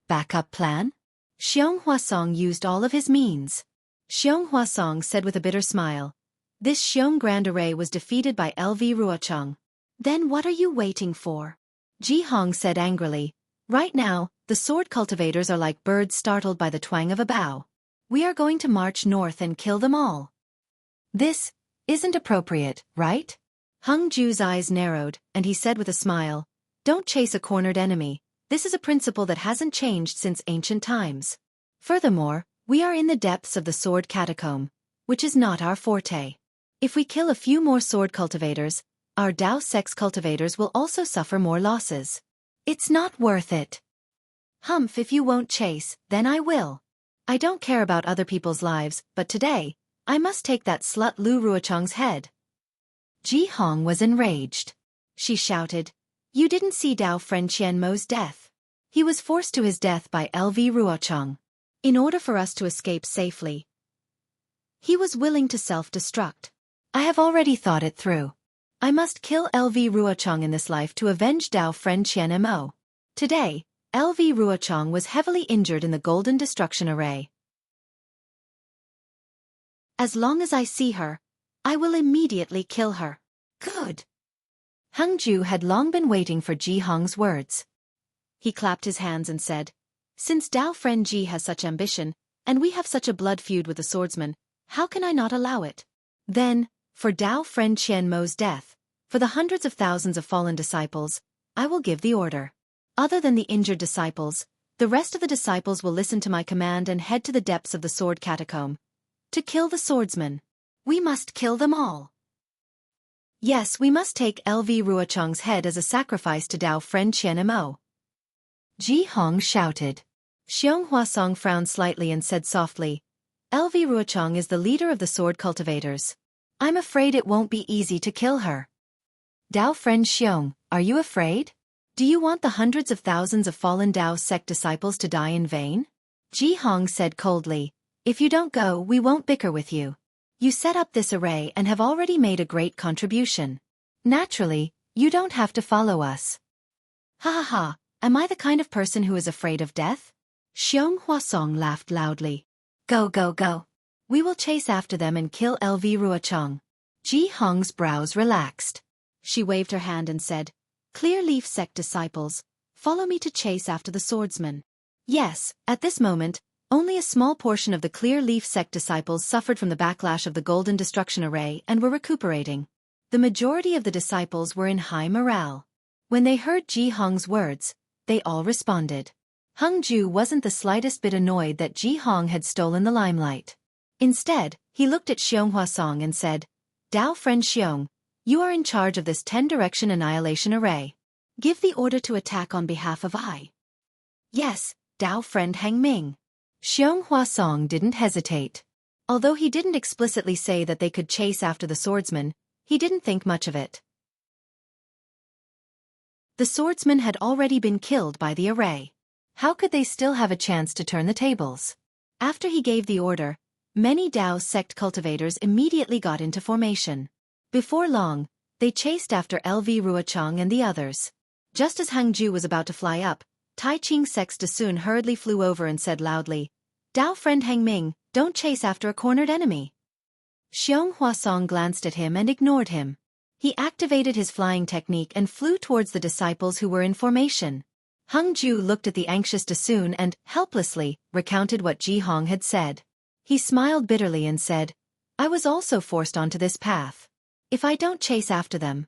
Backup plan? Xiong Huasong used all of his means. Xiong Huasong said with a bitter smile, "This Xiong Grand Array was defeated by LV Ruochang. Then what are you waiting for?" Jianghu said angrily. Right now, the sword cultivators are like birds startled by the twang of a bow. We are going to march north and kill them all. This isn't appropriate, right? Hung Ju's eyes narrowed, and he said with a smile, don't chase a cornered enemy. This is a principle that hasn't changed since ancient times. Furthermore, we are in the depths of the sword catacomb, which is not our forte. If we kill a few more sword cultivators, our Dao sex cultivators will also suffer more losses. It's not worth it. Humph, if you won't chase, then I will. I don't care about other people's lives, but today, I must take that slut Lu Ruochang's head. Jianghu was enraged. She shouted, you didn't see Dao friend Qianmo's death. He was forced to his death by LV Ruochang. In order for us to escape safely, he was willing to self-destruct. I have already thought it through. I must kill LV Ruochang in this life to avenge Dao friend Qianmo. Today, LV Ruochang was heavily injured in the Golden Destruction Array. As long as I see her, I will immediately kill her. Good. Hung Ju had long been waiting for Jianghu's words. He clapped his hands and said, since Dao friend Ji has such ambition, and we have such a blood feud with the swordsmen, how can I not allow it? Then, for Dao friend Qianmo's death, for the hundreds of thousands of fallen disciples, I will give the order. Other than the injured disciples, the rest of the disciples will listen to my command and head to the depths of the sword catacomb. To kill the swordsmen. We must kill them all. Yes, we must take LV Ruochang's head as a sacrifice to Dao friend Qianmo. Jianghu shouted. Xianxia frowned slightly and said softly, LV Ruochang is the leader of the sword cultivators. I'm afraid it won't be easy to kill her. Dao friend Xiong, are you afraid? Do you want the hundreds of thousands of fallen Dao sect disciples to die in vain? Jianghu said coldly, if you don't go, we won't bicker with you. You set up this array and have already made a great contribution. Naturally, you don't have to follow us. Ha ha ha, am I the kind of person who is afraid of death? Xianxia laughed loudly. Go go go. We will chase after them and kill LV Ruochang. Jianghu's brows relaxed. She waved her hand and said, Clear Leaf sect disciples, follow me to chase after the swordsmen. Yes, at this moment, only a small portion of the Clear Leaf sect disciples suffered from the backlash of the Golden Destruction Array and were recuperating. The majority of the disciples were in high morale. When they heard Jianghu's words, they all responded. Hung Ju wasn't the slightest bit annoyed that Jianghu had stolen the limelight. Instead, he looked at Xianxia and said, Dao friend Xiong, you are in charge of this 10-direction annihilation array. Give the order to attack on behalf of I. Yes, Dao friend Hang Ming. Xianxia didn't hesitate. Although he didn't explicitly say that they could chase after the swordsmen, he didn't think much of it. The swordsmen had already been killed by the array. How could they still have a chance to turn the tables? After he gave the order, many Dao sect cultivators immediately got into formation. Before long, they chased after LV Ruochang and the others. Just as Hang Ju was about to fly up, Tai Ching Sec's Dasun hurriedly flew over and said loudly, Dao friend Hang Ming, don't chase after a cornered enemy. Xianxia glanced at him and ignored him. He activated his flying technique and flew towards the disciples who were in formation. Hung Ju looked at the anxious Dasun and, helplessly, recounted what Jianghu had said. He smiled bitterly and said, I was also forced onto this path. If I don't chase after them,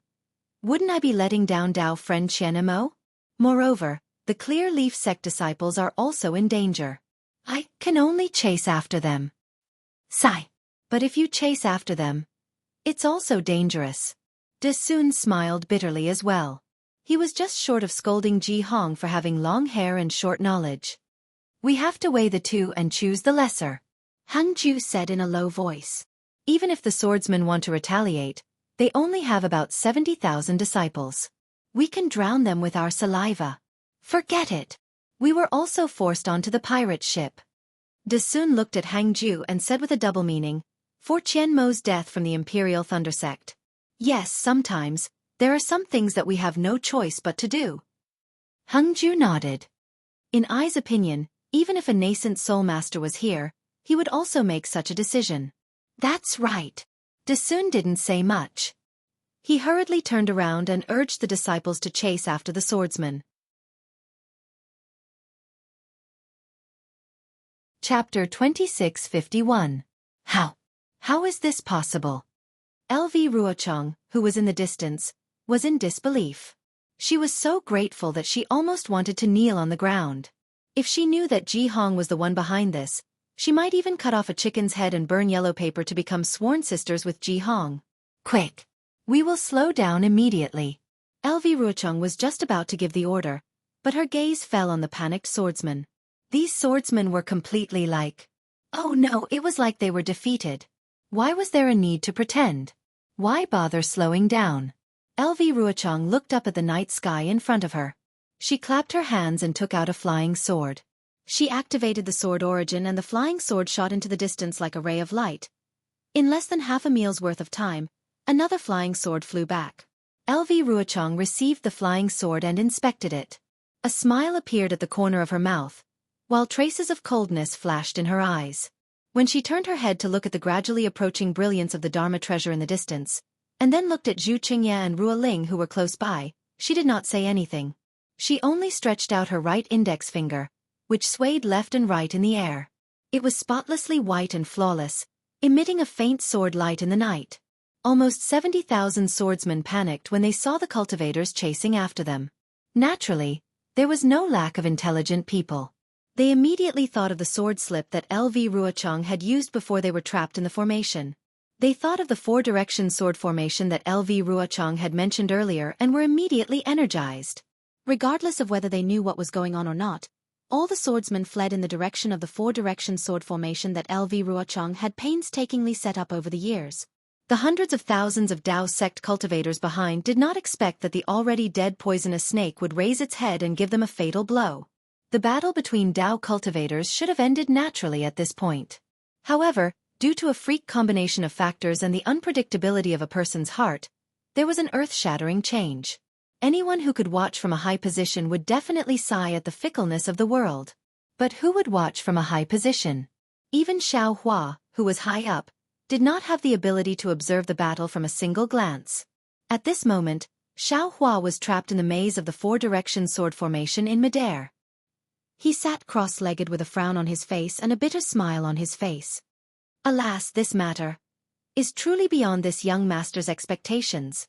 wouldn't I be letting down Dao friend Qianmo? Moreover, the Clear Leaf sect disciples are also in danger. I can only chase after them. Sigh. But if you chase after them, it's also dangerous. Dasun smiled bitterly as well. He was just short of scolding Jianghu for having long hair and short knowledge. We have to weigh the two and choose the lesser. Hung Ju said in a low voice. Even if the swordsmen want to retaliate, they only have about 70,000 disciples. We can drown them with our saliva. Forget it. We were also forced onto the pirate ship. Dasun looked at Hang Ju and said with a double meaning, for Qianmo's death from the Imperial Thunder Sect. Yes, sometimes, there are some things that we have no choice but to do. Hung Ju nodded. In Ai's opinion, even if a nascent soul master was here, he would also make such a decision. That's right. Dasun didn't say much. He hurriedly turned around and urged the disciples to chase after the swordsman. Chapter 26:51. How is this possible? LV Ruochang, who was in the distance, was in disbelief. She was so grateful that she almost wanted to kneel on the ground. If she knew that Ji Hong was the one behind this, she might even cut off a chicken's head and burn yellow paper to become sworn sisters with Ji Hong. Quick! We will slow down immediately. LV Ruochang was just about to give the order, but her gaze fell on the panicked swordsmen. These swordsmen were completely like... Oh no, it was like they were defeated. Why was there a need to pretend? Why bother slowing down? LV Ruochang looked up at the night sky in front of her. She clapped her hands and took out a flying sword. She activated the sword origin and the flying sword shot into the distance like a ray of light. In less than half a meal's worth of time, another flying sword flew back. LV Ruochang received the flying sword and inspected it. A smile appeared at the corner of her mouth, while traces of coldness flashed in her eyes. When she turned her head to look at the gradually approaching brilliance of the Dharma treasure in the distance, and then looked at Zhu Qingya and Rua Ling who were close by, she did not say anything. She only stretched out her right index finger, which swayed left and right in the air. It was spotlessly white and flawless, emitting a faint sword light in the night. Almost 70,000 swordsmen panicked when they saw the cultivators chasing after them. Naturally, there was no lack of intelligent people. They immediately thought of the sword slip that LV Ruochang had used before they were trapped in the formation. They thought of the four-direction sword formation that LV Ruochang had mentioned earlier and were immediately energized. Regardless of whether they knew what was going on or not, all the swordsmen fled in the direction of the four-direction sword formation that LV Ruochang had painstakingly set up over the years. The hundreds of thousands of Dao sect cultivators behind did not expect that the already dead poisonous snake would raise its head and give them a fatal blow. The battle between Dao cultivators should have ended naturally at this point. However, due to a freak combination of factors and the unpredictability of a person's heart, there was an earth-shattering change. Anyone who could watch from a high position would definitely sigh at the fickleness of the world. But who would watch from a high position? Even Xiao Hua, who was high up, did not have the ability to observe the battle from a single glance. At this moment, Xiao Hua was trapped in the maze of the four-direction sword formation in midair. He sat cross-legged with a frown on his face and a bitter smile on his face. Alas, this matter is truly beyond this young master's expectations.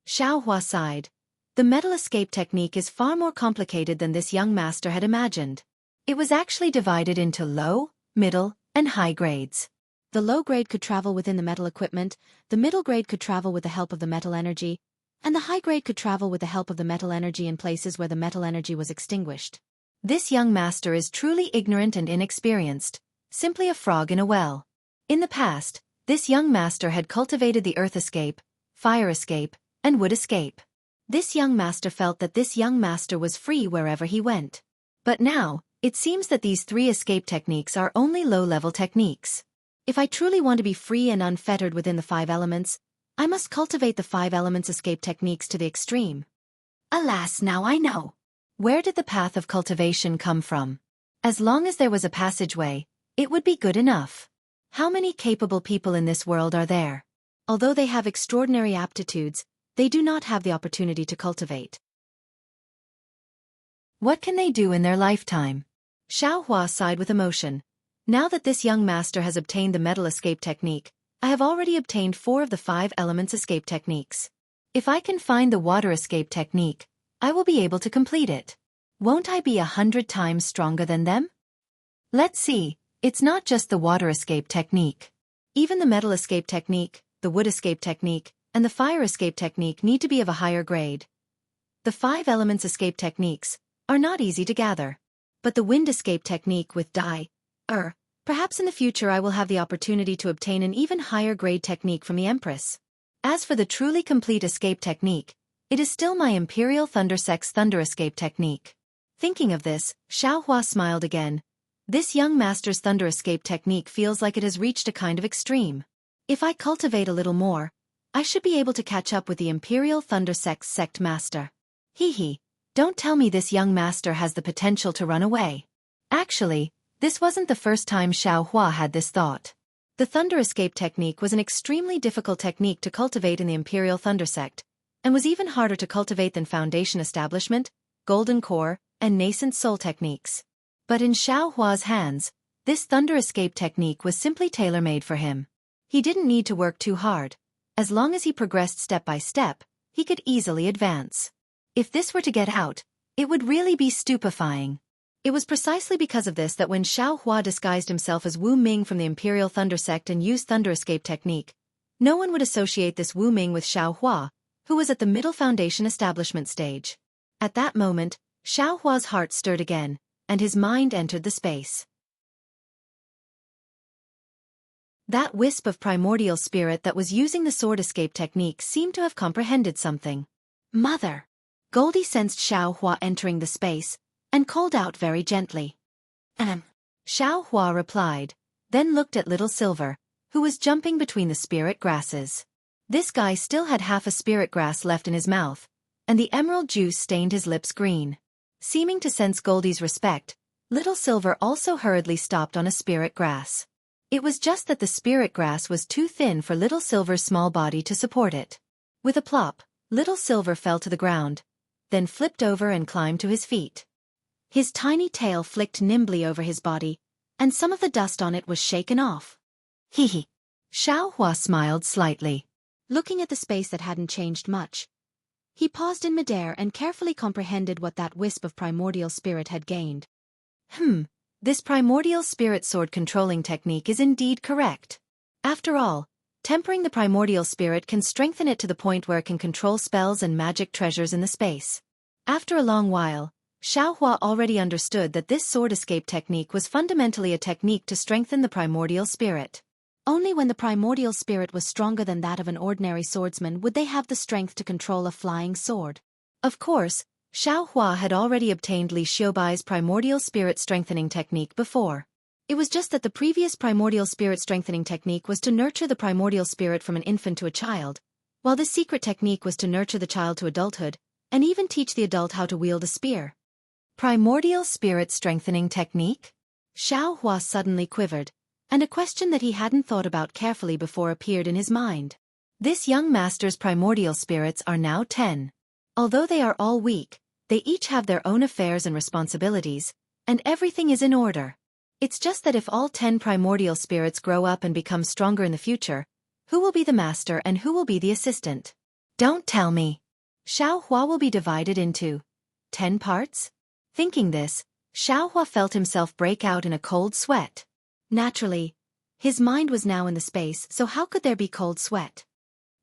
Xiao Hua sighed. The metal escape technique is far more complicated than this young master had imagined. It was actually divided into low, middle, and high grades. The low grade could travel within the metal equipment, the middle grade could travel with the help of the metal energy, and the high grade could travel with the help of the metal energy in places where the metal energy was extinguished. This young master is truly ignorant and inexperienced, simply a frog in a well. In the past, this young master had cultivated the earth escape, fire escape, and wood escape. This young master felt that this young master was free wherever he went. But now, it seems that these three escape techniques are only low-level techniques. If I truly want to be free and unfettered within the five elements, I must cultivate the five elements escape techniques to the extreme. Alas, now I know. Where did the path of cultivation come from? As long as there was a passageway, it would be good enough. How many capable people in this world are there? Although they have extraordinary aptitudes, they do not have the opportunity to cultivate. What can they do in their lifetime? Xiao Hua sighed with emotion. Now that this young master has obtained the metal escape technique, I have already obtained 4 of the 5 elements escape techniques. If I can find the water escape technique, I will be able to complete it. Won't I be 100 times stronger than them? Let's see, it's not just the water escape technique. Even the metal escape technique, the wood escape technique, and the fire escape technique need to be of a higher grade. The 5 elements escape techniques are not easy to gather. But the wind escape technique with perhaps in the future I will have the opportunity to obtain an even higher grade technique from the Empress. As for the truly complete escape technique, it is still my Imperial Thundersex Thunder Escape technique. Thinking of this, Xiao Hua smiled again. This young master's Thunder Escape technique feels like it has reached a kind of extreme. If I cultivate a little more, I should be able to catch up with the Imperial Thundersex Sect Master. Don't tell me this young master has the potential to run away. Actually, this wasn't the first time Xiao Hua had this thought. The Thunder Escape technique was an extremely difficult technique to cultivate in the Imperial Thunder sect, and was even harder to cultivate than Foundation Establishment, Golden Core, and Nascent Soul techniques. But in Xiao Hua's hands, this Thunder Escape technique was simply tailor-made for him. He didn't need to work too hard. As long as he progressed step by step, he could easily advance. If this were to get out, it would really be stupefying. It was precisely because of this that when Xiao Hua disguised himself as Wu Ming from the Imperial Thunder sect and used Thunder Escape technique, no one would associate this Wu Ming with Xiao Hua, who was at the middle Foundation establishment stage. At that moment, Xiao Hua's heart stirred again, and his mind entered the space. That wisp of primordial spirit that was using the sword escape technique seemed to have comprehended something. Mother! Goldie sensed Xiao Hua entering the space, and called out very gently. Xiao Hua replied, then looked at Little Silver, who was jumping between the spirit grasses. This guy still had half a spirit grass left in his mouth, and the emerald juice stained his lips green. Seeming to sense Goldie's respect, Little Silver also hurriedly stopped on a spirit grass. It was just that the spirit grass was too thin for Little Silver's small body to support it. With a plop, Little Silver fell to the ground, then flipped over and climbed to his feet. His tiny tail flicked nimbly over his body, and some of the dust on it was shaken off. Hee. Xiao Hua smiled slightly, looking at the space that hadn't changed much. He paused in midair and carefully comprehended what that wisp of primordial spirit had gained. This primordial spirit sword controlling technique is indeed correct. After all, tempering the primordial spirit can strengthen it to the point where it can control spells and magic treasures in the space. After a long while, Xiao Hua already understood that this sword escape technique was fundamentally a technique to strengthen the primordial spirit. Only when the primordial spirit was stronger than that of an ordinary swordsman would they have the strength to control a flying sword. Of course, Xiao Hua had already obtained Li Xiubai's primordial spirit strengthening technique before. It was just that the previous primordial spirit strengthening technique was to nurture the primordial spirit from an infant to a child, while this secret technique was to nurture the child to adulthood, and even teach the adult how to wield a spear. Primordial spirit strengthening technique? Xiao Hua suddenly quivered, and a question that he hadn't thought about carefully before appeared in his mind. This young master's primordial spirits are now 10. Although they are all weak, they each have their own affairs and responsibilities, and everything is in order. It's just that if all 10 primordial spirits grow up and become stronger in the future, who will be the master and who will be the assistant? Don't tell me. Xiao Hua will be divided into 10 parts? Thinking this, Xiao Hua felt himself break out in a cold sweat. Naturally, his mind was now in the space, so how could there be cold sweat?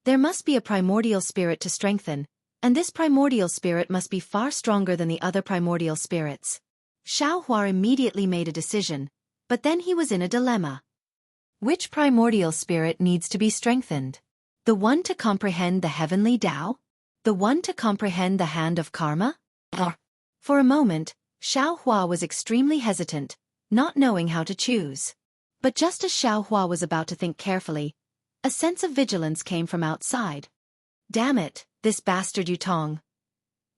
There must be a primordial spirit to strengthen, and this primordial spirit must be far stronger than the other primordial spirits. Xiao Hua immediately made a decision, but then he was in a dilemma. Which primordial spirit needs to be strengthened? The one to comprehend the heavenly Tao? The one to comprehend the hand of karma? For a moment, Xiao Hua was extremely hesitant, not knowing how to choose. But just as Xiao Hua was about to think carefully, a sense of vigilance came from outside. Damn it, this bastard Yutong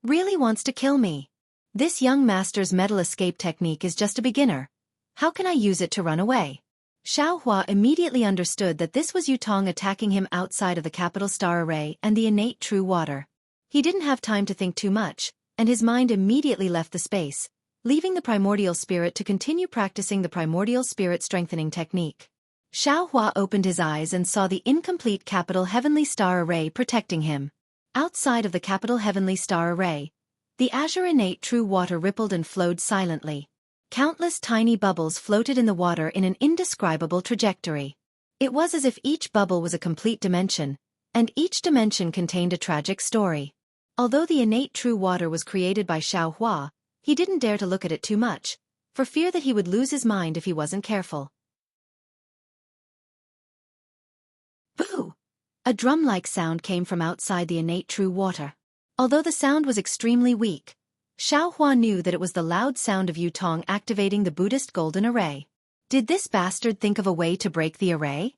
really wants to kill me. This young master's metal escape technique is just a beginner. How can I use it to run away? Xiao Hua immediately understood that this was Yutong attacking him outside of the capital star array and the innate true water. He didn't have time to think too much, and his mind immediately left the space, leaving the primordial spirit to continue practicing the primordial spirit strengthening technique. Xiao Hua opened his eyes and saw the incomplete capital heavenly star array protecting him. Outside of the capital heavenly star array, the azure innate true water rippled and flowed silently. Countless tiny bubbles floated in the water in an indescribable trajectory. It was as if each bubble was a complete dimension, and each dimension contained a tragic story. Although the innate true water was created by Xiao Hua, he didn't dare to look at it too much, for fear that he would lose his mind if he wasn't careful. Boo! A drum-like sound came from outside the innate true water. Although the sound was extremely weak, Xiao Hua knew that it was the loud sound of Yutong activating the Buddhist golden array. Did this bastard think of a way to break the array?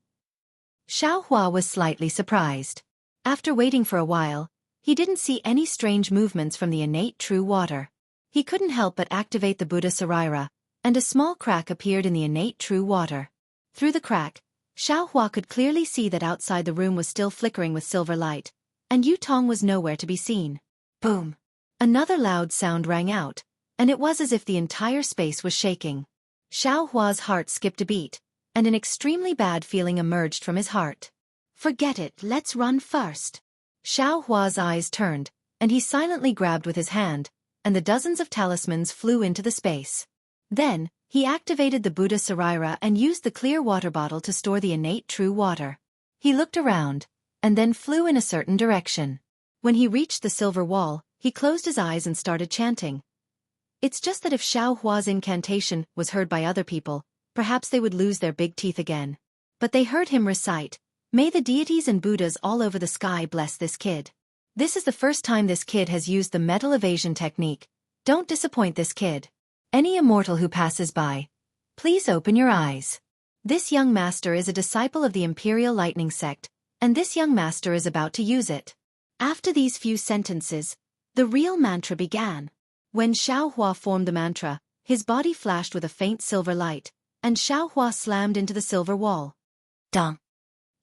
Xiao Hua was slightly surprised. After waiting for a while, he didn't see any strange movements from the innate true water. He couldn't help but activate the Buddha Saraira, and a small crack appeared in the innate true water. Through the crack, Xiaohua could clearly see that outside the room was still flickering with silver light, and Yutong was nowhere to be seen. Boom! Another loud sound rang out, and it was as if the entire space was shaking. Xiaohua's heart skipped a beat, and an extremely bad feeling emerged from his heart. Forget it, let's run first. Xiaohua's eyes turned, and he silently grabbed with his hand, and the dozens of talismans flew into the space. Then, he activated the Buddha Saraira and used the clear water bottle to store the innate true water. He looked around, and then flew in a certain direction. When he reached the silver wall, he closed his eyes and started chanting. It's just that if Xiaohua's incantation was heard by other people, perhaps they would lose their big teeth again. But they heard him recite, "May the deities and Buddhas all over the sky bless this kid. This is the first time this kid has used the metal evasion technique. Don't disappoint this kid. Any immortal who passes by, please open your eyes. This young master is a disciple of the Imperial Lightning Sect, and this young master is about to use it." After these few sentences, the real mantra began. When Xiaohua formed the mantra, his body flashed with a faint silver light, and Xiaohua slammed into the silver wall. Dong!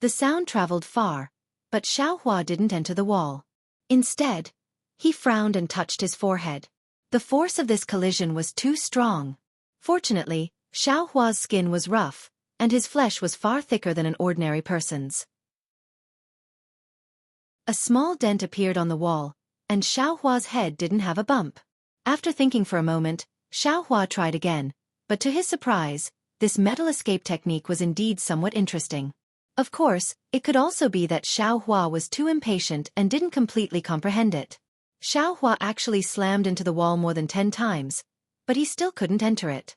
The sound traveled far, but Xiaohua didn't enter the wall. Instead, he frowned and touched his forehead. The force of this collision was too strong. Fortunately, Xiaohua's skin was rough, and his flesh was far thicker than an ordinary person's. A small dent appeared on the wall, and Xiaohua's head didn't have a bump. After thinking for a moment, Xiaohua tried again, but to his surprise, this metal escape technique was indeed somewhat interesting. Of course, it could also be that Xiaohua was too impatient and didn't completely comprehend it. Xiaohua actually slammed into the wall more than 10 times, but he still couldn't enter it.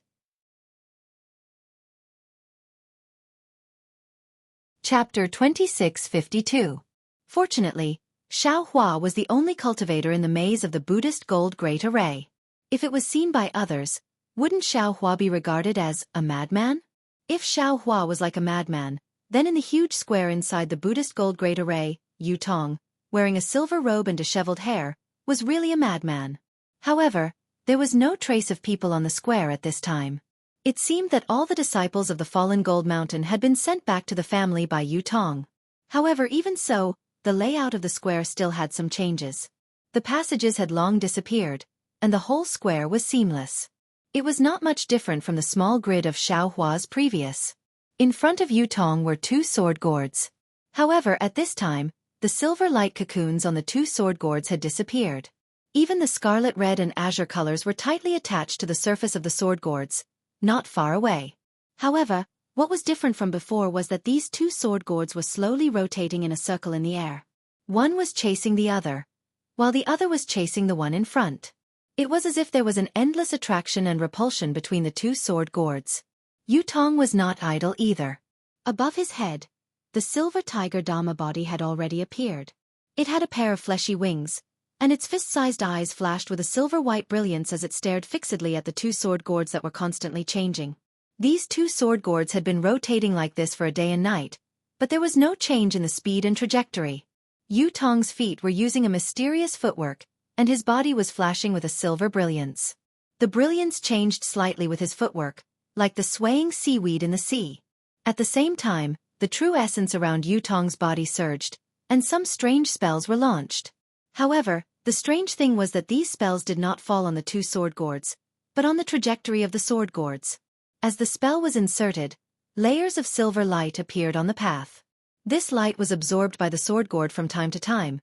Chapter 2652. Fortunately, Xiaohua was the only cultivator in the maze of the Buddhist Gold Great Array. If it was seen by others, wouldn't Xiaohua be regarded as a madman? If Xiaohua was like a madman, then in the huge square inside the Buddhist Gold Great Array, Yutong, wearing a silver robe and disheveled hair, was really a madman. However, there was no trace of people on the square at this time. It seemed that all the disciples of the fallen Gold Mountain had been sent back to the family by Yutong. However, even so, the layout of the square still had some changes. The passages had long disappeared, and the whole square was seamless. It was not much different from the small grid of Xiaohua's previous. In front of Yutong were 2 sword gourds. However, at this time, the silver light cocoons on the 2 sword gourds had disappeared. Even the scarlet, red and azure colors were tightly attached to the surface of the sword gourds, not far away. However, what was different from before was that these 2 sword gourds were slowly rotating in a circle in the air. One was chasing the other, while the other was chasing the one in front. It was as if there was an endless attraction and repulsion between the 2 sword gourds. Yutong was not idle either. Above his head, the silver tiger Dharma body had already appeared. It had a pair of fleshy wings, and its fist-sized eyes flashed with a silver-white brilliance as it stared fixedly at the 2 sword gourds that were constantly changing. These 2 sword gourds had been rotating like this for a day and night, but there was no change in the speed and trajectory. Yutong's feet were using a mysterious footwork, and his body was flashing with a silver brilliance. The brilliance changed slightly with his footwork, like the swaying seaweed in the sea. At the same time, the true essence around Yutong's body surged, and some strange spells were launched. However, the strange thing was that these spells did not fall on the 2 sword gourds, but on the trajectory of the sword gourds. As the spell was inserted, layers of silver light appeared on the path. This light was absorbed by the sword gourd from time to time,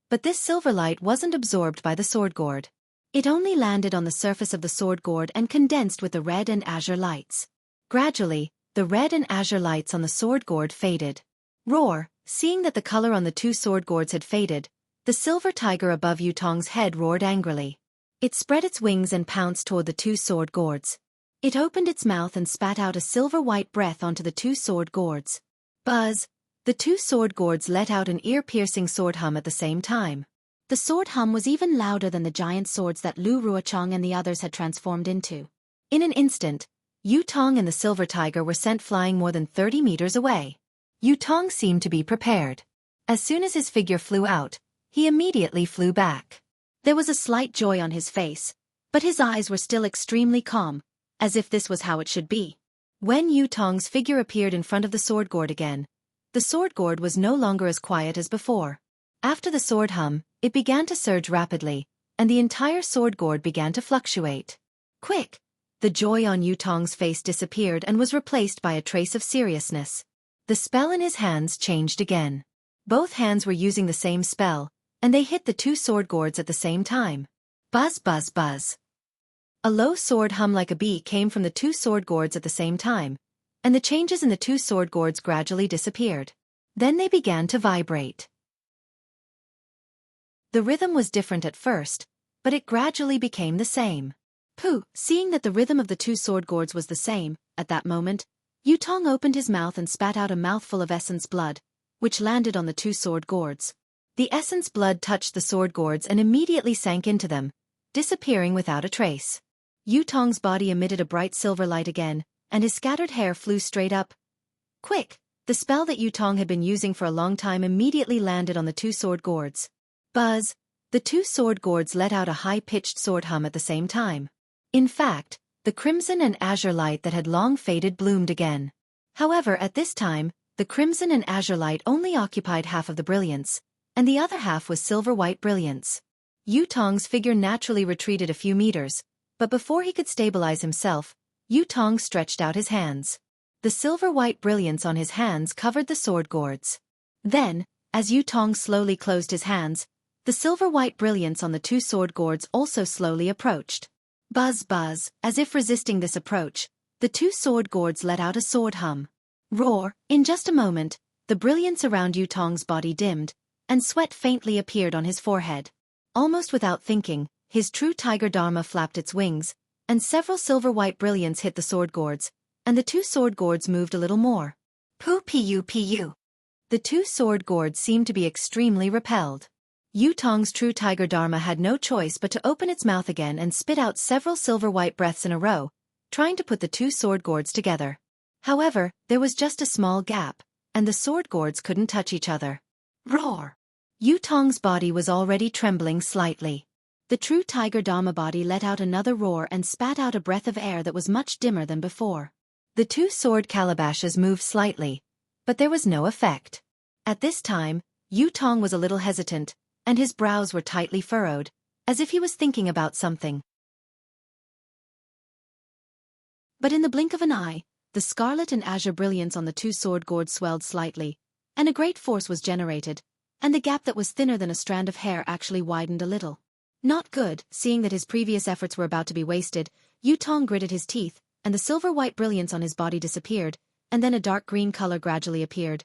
but this silver light wasn't absorbed by the sword gourd. It only landed on the surface of the sword gourd and condensed with the red and azure lights. Gradually, the red and azure lights on the sword gourd faded. Roar! Seeing that the color on the 2 sword gourds had faded, the silver tiger above Yutong's head roared angrily. It spread its wings and pounced toward the 2 sword gourds. It opened its mouth and spat out a silver-white breath onto the 2 sword gourds. Buzz! The 2 sword gourds let out an ear-piercing sword hum at the same time. The sword hum was even louder than the giant swords that Lu Ruochong and the others had transformed into. In an instant, Yutong and the silver tiger were sent flying more than 30 meters away. Yutong seemed to be prepared. As soon as his figure flew out, he immediately flew back. There was a slight joy on his face, but his eyes were still extremely calm, as if this was how it should be. When Yu Tong's figure appeared in front of the sword gourd again, the sword gourd was no longer as quiet as before. After the sword hum, it began to surge rapidly, and the entire sword gourd began to fluctuate. Quick! The joy on Yu Tong's face disappeared and was replaced by a trace of seriousness. The spell in his hands changed again. Both hands were using the same spell, and they hit the two sword gourds at the same time. Buzz buzz buzz. A low sword hum like a bee came from the two sword gourds at the same time, and the changes in the two sword gourds gradually disappeared. Then they began to vibrate. The rhythm was different at first, but it gradually became the same. Pooh, seeing that the rhythm of the two sword gourds was the same, at that moment, Yu Tong opened his mouth and spat out a mouthful of essence blood, which landed on the two sword gourds. The essence blood touched the sword gourds and immediately sank into them, disappearing without a trace. Yu Tong's body emitted a bright silver light again, and his scattered hair flew straight up. Quick! The spell that Yu Tong had been using for a long time immediately landed on the two sword gourds. Buzz! The two sword gourds let out a high-pitched sword hum at the same time. In fact, the crimson and azure light that had long faded bloomed again. However, at this time, the crimson and azure light only occupied half of the brilliance, and the other half was silver-white brilliance. Yu Tong's figure naturally retreated a few meters, but before he could stabilize himself, Yu Tong stretched out his hands. The silver-white brilliance on his hands covered the sword gourds. Then, as Yu Tong slowly closed his hands, the silver-white brilliance on the two sword gourds also slowly approached. Buzz buzz, as if resisting this approach, the two sword gourds let out a sword hum. Roar! In just a moment, the brilliance around Yu Tong's body dimmed, and sweat faintly appeared on his forehead. Almost without thinking, his true tiger dharma flapped its wings, and several silver-white brilliance hit the sword gourds, and the two sword gourds moved a little more. Pu. The two sword gourds seemed to be extremely repelled. Yu Tong's true tiger dharma had no choice but to open its mouth again and spit out several silver-white breaths in a row, trying to put the two sword gourds together. However, there was just a small gap, and the sword gourds couldn't touch each other. Roar! Yu Tong's body was already trembling slightly. The true tiger dharma body let out another roar and spat out a breath of air that was much dimmer than before. The two sword calabashes moved slightly, but there was no effect. At this time, Yu Tong was a little hesitant, and his brows were tightly furrowed, as if he was thinking about something. But in the blink of an eye, the scarlet and azure brilliance on the two sword gourds swelled slightly, and a great force was generated, and the gap that was thinner than a strand of hair actually widened a little. Not good, seeing that his previous efforts were about to be wasted, Yu Tong gritted his teeth, and the silver-white brilliance on his body disappeared, and then a dark green color gradually appeared.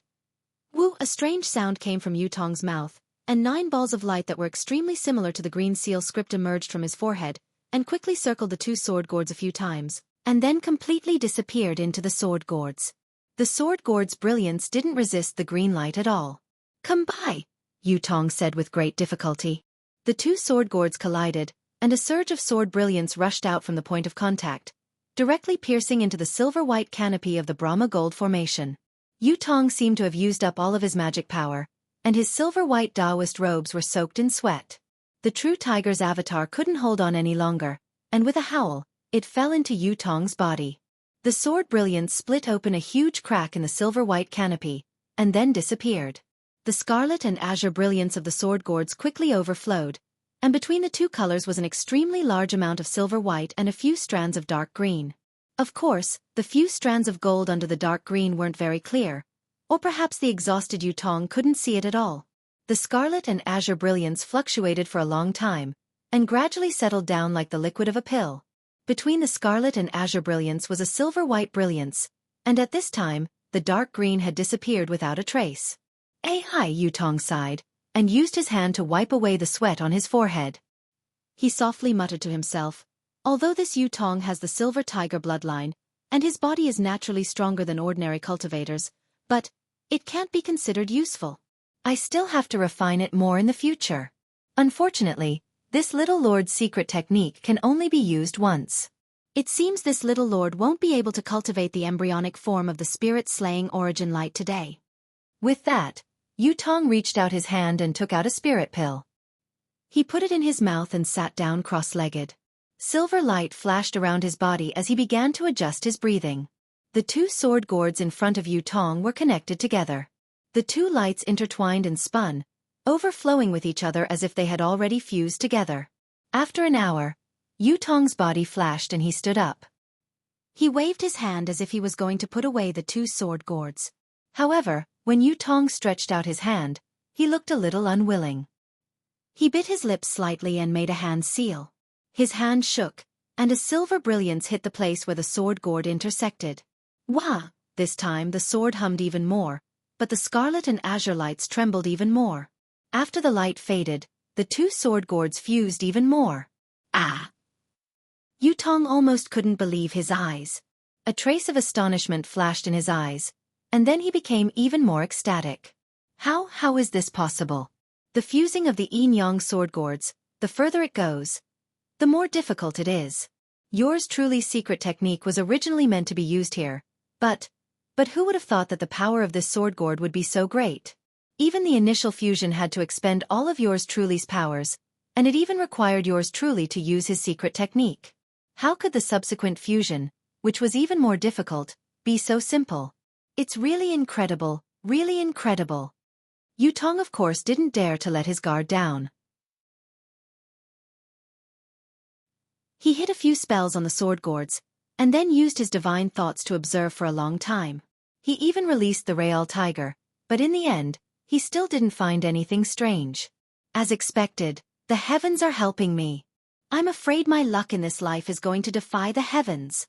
Woo! A strange sound came from Yu Tong's mouth, and 9 balls of light that were extremely similar to the green seal script emerged from his forehead, and quickly circled the two sword gourds a few times, and then completely disappeared into the sword gourds. The sword gourds' brilliance didn't resist the green light at all. Come by, Yu Tong said with great difficulty. The two sword gourds collided, and a surge of sword brilliance rushed out from the point of contact, directly piercing into the silver-white canopy of the Brahma Gold Formation. Yu Tong seemed to have used up all of his magic power, and his silver-white Taoist robes were soaked in sweat. The true tiger's avatar couldn't hold on any longer, and with a howl, it fell into Yu Tong's body. The sword brilliance split open a huge crack in the silver-white canopy, and then disappeared. The scarlet and azure brilliance of the sword gourds quickly overflowed, and between the two colors was an extremely large amount of silver-white and a few strands of dark green. Of course, the few strands of gold under the dark green weren't very clear, or perhaps the exhausted Yu Tong couldn't see it at all. The scarlet and azure brilliance fluctuated for a long time, and gradually settled down like the liquid of a pill. Between the scarlet and azure brilliance was a silver-white brilliance, and at this time, the dark green had disappeared without a trace. Hi, Yu Tong sighed, and used his hand to wipe away the sweat on his forehead. He softly muttered to himself, although this Yu Tong has the silver tiger bloodline, and his body is naturally stronger than ordinary cultivators, but it can't be considered useful. I still have to refine it more in the future. Unfortunately, this little lord's secret technique can only be used once. It seems this little lord won't be able to cultivate the embryonic form of the spirit-slaying origin light today. With that, Yu Tong reached out his hand and took out a spirit pill. He put it in his mouth and sat down cross-legged. Silver light flashed around his body as he began to adjust his breathing. The two sword gourds in front of Yu Tong were connected together. The two lights intertwined and spun, overflowing with each other as if they had already fused together. After an hour, Yu Tong's body flashed and he stood up. He waved his hand as if he was going to put away the two sword gourds. However, when Yu Tong stretched out his hand, he looked a little unwilling. He bit his lips slightly and made a hand seal. His hand shook, and a silver brilliance hit the place where the sword gourd intersected. Wah! This time the sword hummed even more, but the scarlet and azure lights trembled even more. After the light faded, the two sword gourds fused even more. Ah! Yu Tong almost couldn't believe his eyes. A trace of astonishment flashed in his eyes, and then he became even more ecstatic. How is this possible? The fusing of the yin-yang sword gourds, the further it goes, the more difficult it is. Yours truly's secret technique was originally meant to be used here, but who would have thought that the power of this sword gourd would be so great? Even the initial fusion had to expend all of yours truly's powers, and it even required yours truly to use his secret technique. How could the subsequent fusion, which was even more difficult, be so simple? It's really incredible, really incredible. Yu Tong of course didn't dare to let his guard down. He hit a few spells on the sword gourds, and then used his divine thoughts to observe for a long time. He even released the Real Tiger, but in the end, he still didn't find anything strange. As expected, the heavens are helping me. I'm afraid my luck in this life is going to defy the heavens.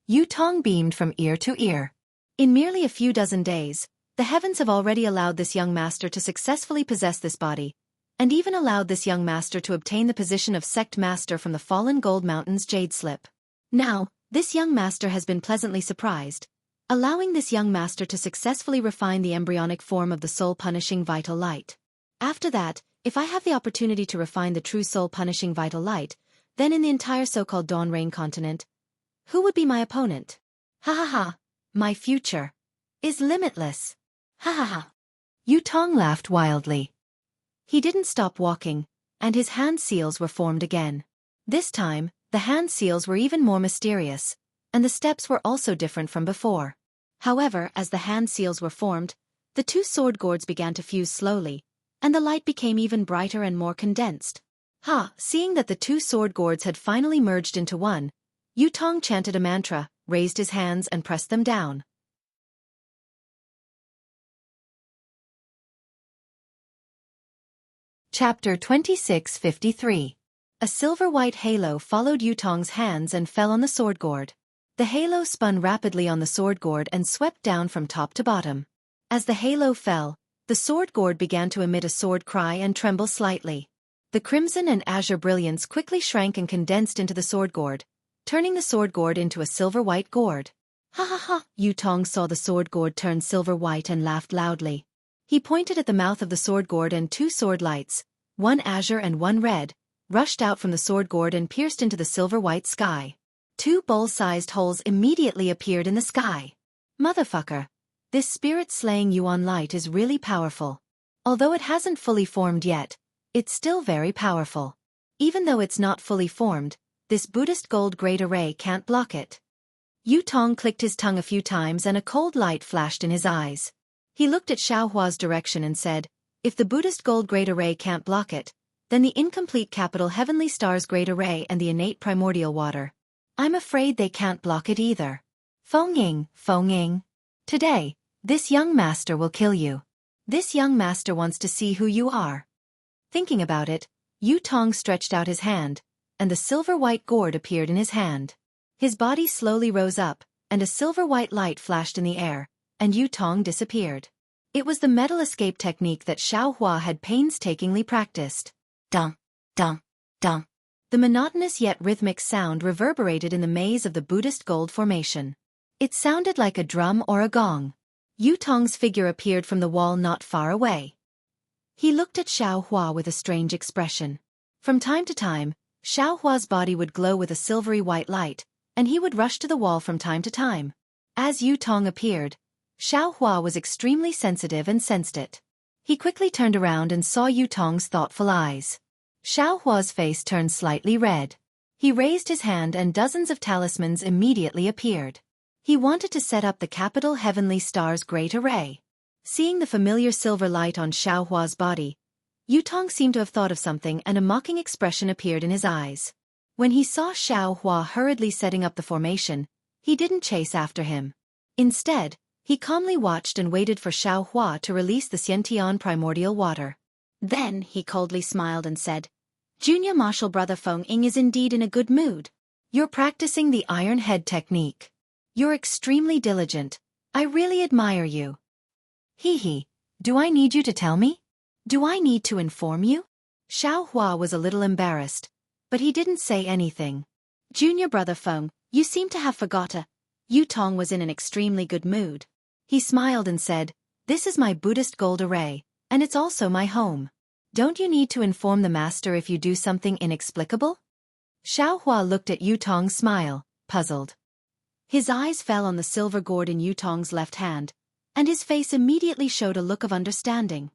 Yu Tong beamed from ear to ear. In merely a few dozen days, the heavens have already allowed this young master to successfully possess this body, and even allowed this young master to obtain the position of sect master from the fallen Gold Mountain's Jade Slip. Now, this young master has been pleasantly surprised, allowing this young master to successfully refine the embryonic form of the soul-punishing vital light. After that, if I have the opportunity to refine the true soul-punishing vital light, then in the entire so-called Dawn Rain continent, who would be my opponent? Ha ha ha, my future is limitless. Ha ha ha. Yu Tong laughed wildly. He didn't stop walking, and his hand seals were formed again. This time, the hand seals were even more mysterious, and the steps were also different from before. However, as the hand seals were formed, the two sword gourds began to fuse slowly, and the light became even brighter and more condensed. Seeing that the two sword gourds had finally merged into one, Yu Tong chanted a mantra, raised his hands and pressed them down. Chapter 2653. A silver-white halo followed Yu Tong's hands and fell on the sword gourd. The halo spun rapidly on the sword gourd and swept down from top to bottom. As the halo fell, the sword gourd began to emit a sword cry and tremble slightly. The crimson and azure brilliance quickly shrank and condensed into the sword gourd, turning the sword gourd into a silver-white gourd. Ha ha ha! Yu Tong saw the sword gourd turn silver-white and laughed loudly. He pointed at the mouth of the sword gourd and two sword lights, one azure and one red, rushed out from the sword gourd and pierced into the silver-white sky. Two bowl-sized holes immediately appeared in the sky. Motherfucker! This spirit-slaying Yuan light is really powerful. Although it hasn't fully formed yet, it's still very powerful. Even though it's not fully formed, this Buddhist gold great array can't block it. Yu Tong clicked his tongue a few times and a cold light flashed in his eyes. He looked at Xiaohua's direction and said, if the Buddhist gold great array can't block it, then the incomplete capital heavenly star's great array and the innate primordial water. I'm afraid they can't block it either. Feng-ying. Today, this young master will kill you. This young master wants to see who you are. Thinking about it, Yu Tong stretched out his hand, and the silver-white gourd appeared in his hand. His body slowly rose up, and a silver-white light flashed in the air, and Yu Tong disappeared. It was the metal escape technique that Xiaohua had painstakingly practiced. Dun, dun, dun. The monotonous yet rhythmic sound reverberated in the maze of the Buddhist gold formation. It sounded like a drum or a gong. Yu Tong's figure appeared from the wall not far away. He looked at Xiaohua with a strange expression. From time to time, Xiaohua's body would glow with a silvery white light, and he would rush to the wall from time to time. As Yu Tong appeared, Xiaohua was extremely sensitive and sensed it. He quickly turned around and saw Yu Tong's thoughtful eyes. Xiaohua's face turned slightly red. He raised his hand and dozens of talismans immediately appeared. He wanted to set up the capital Heavenly Star's great array. Seeing the familiar silver light on Xiao Hua's body, Yutong seemed to have thought of something, and a mocking expression appeared in his eyes. When he saw Xiao Hua hurriedly setting up the formation, he didn't chase after him. Instead, he calmly watched and waited for Xiao Hua to release the Xiantian primordial water. Then, he coldly smiled and said, "Junior Martial Brother Feng Ying is indeed in a good mood. You're practicing the Iron Head technique. You're extremely diligent. I really admire you." "Hee. Do I need you to tell me? Do I need to inform you?" Xiao Hua was a little embarrassed, but he didn't say anything. "Junior Brother Feng, you seem to have forgotten." Yutong was in an extremely good mood. He smiled and said, "This is my Buddhist gold array, and it's also my home. Don't you need to inform the master if you do something inexplicable?" Xiao Hua looked at Yutong's smile, puzzled. His eyes fell on the silver gourd in Yutong's left hand, and his face immediately showed a look of understanding.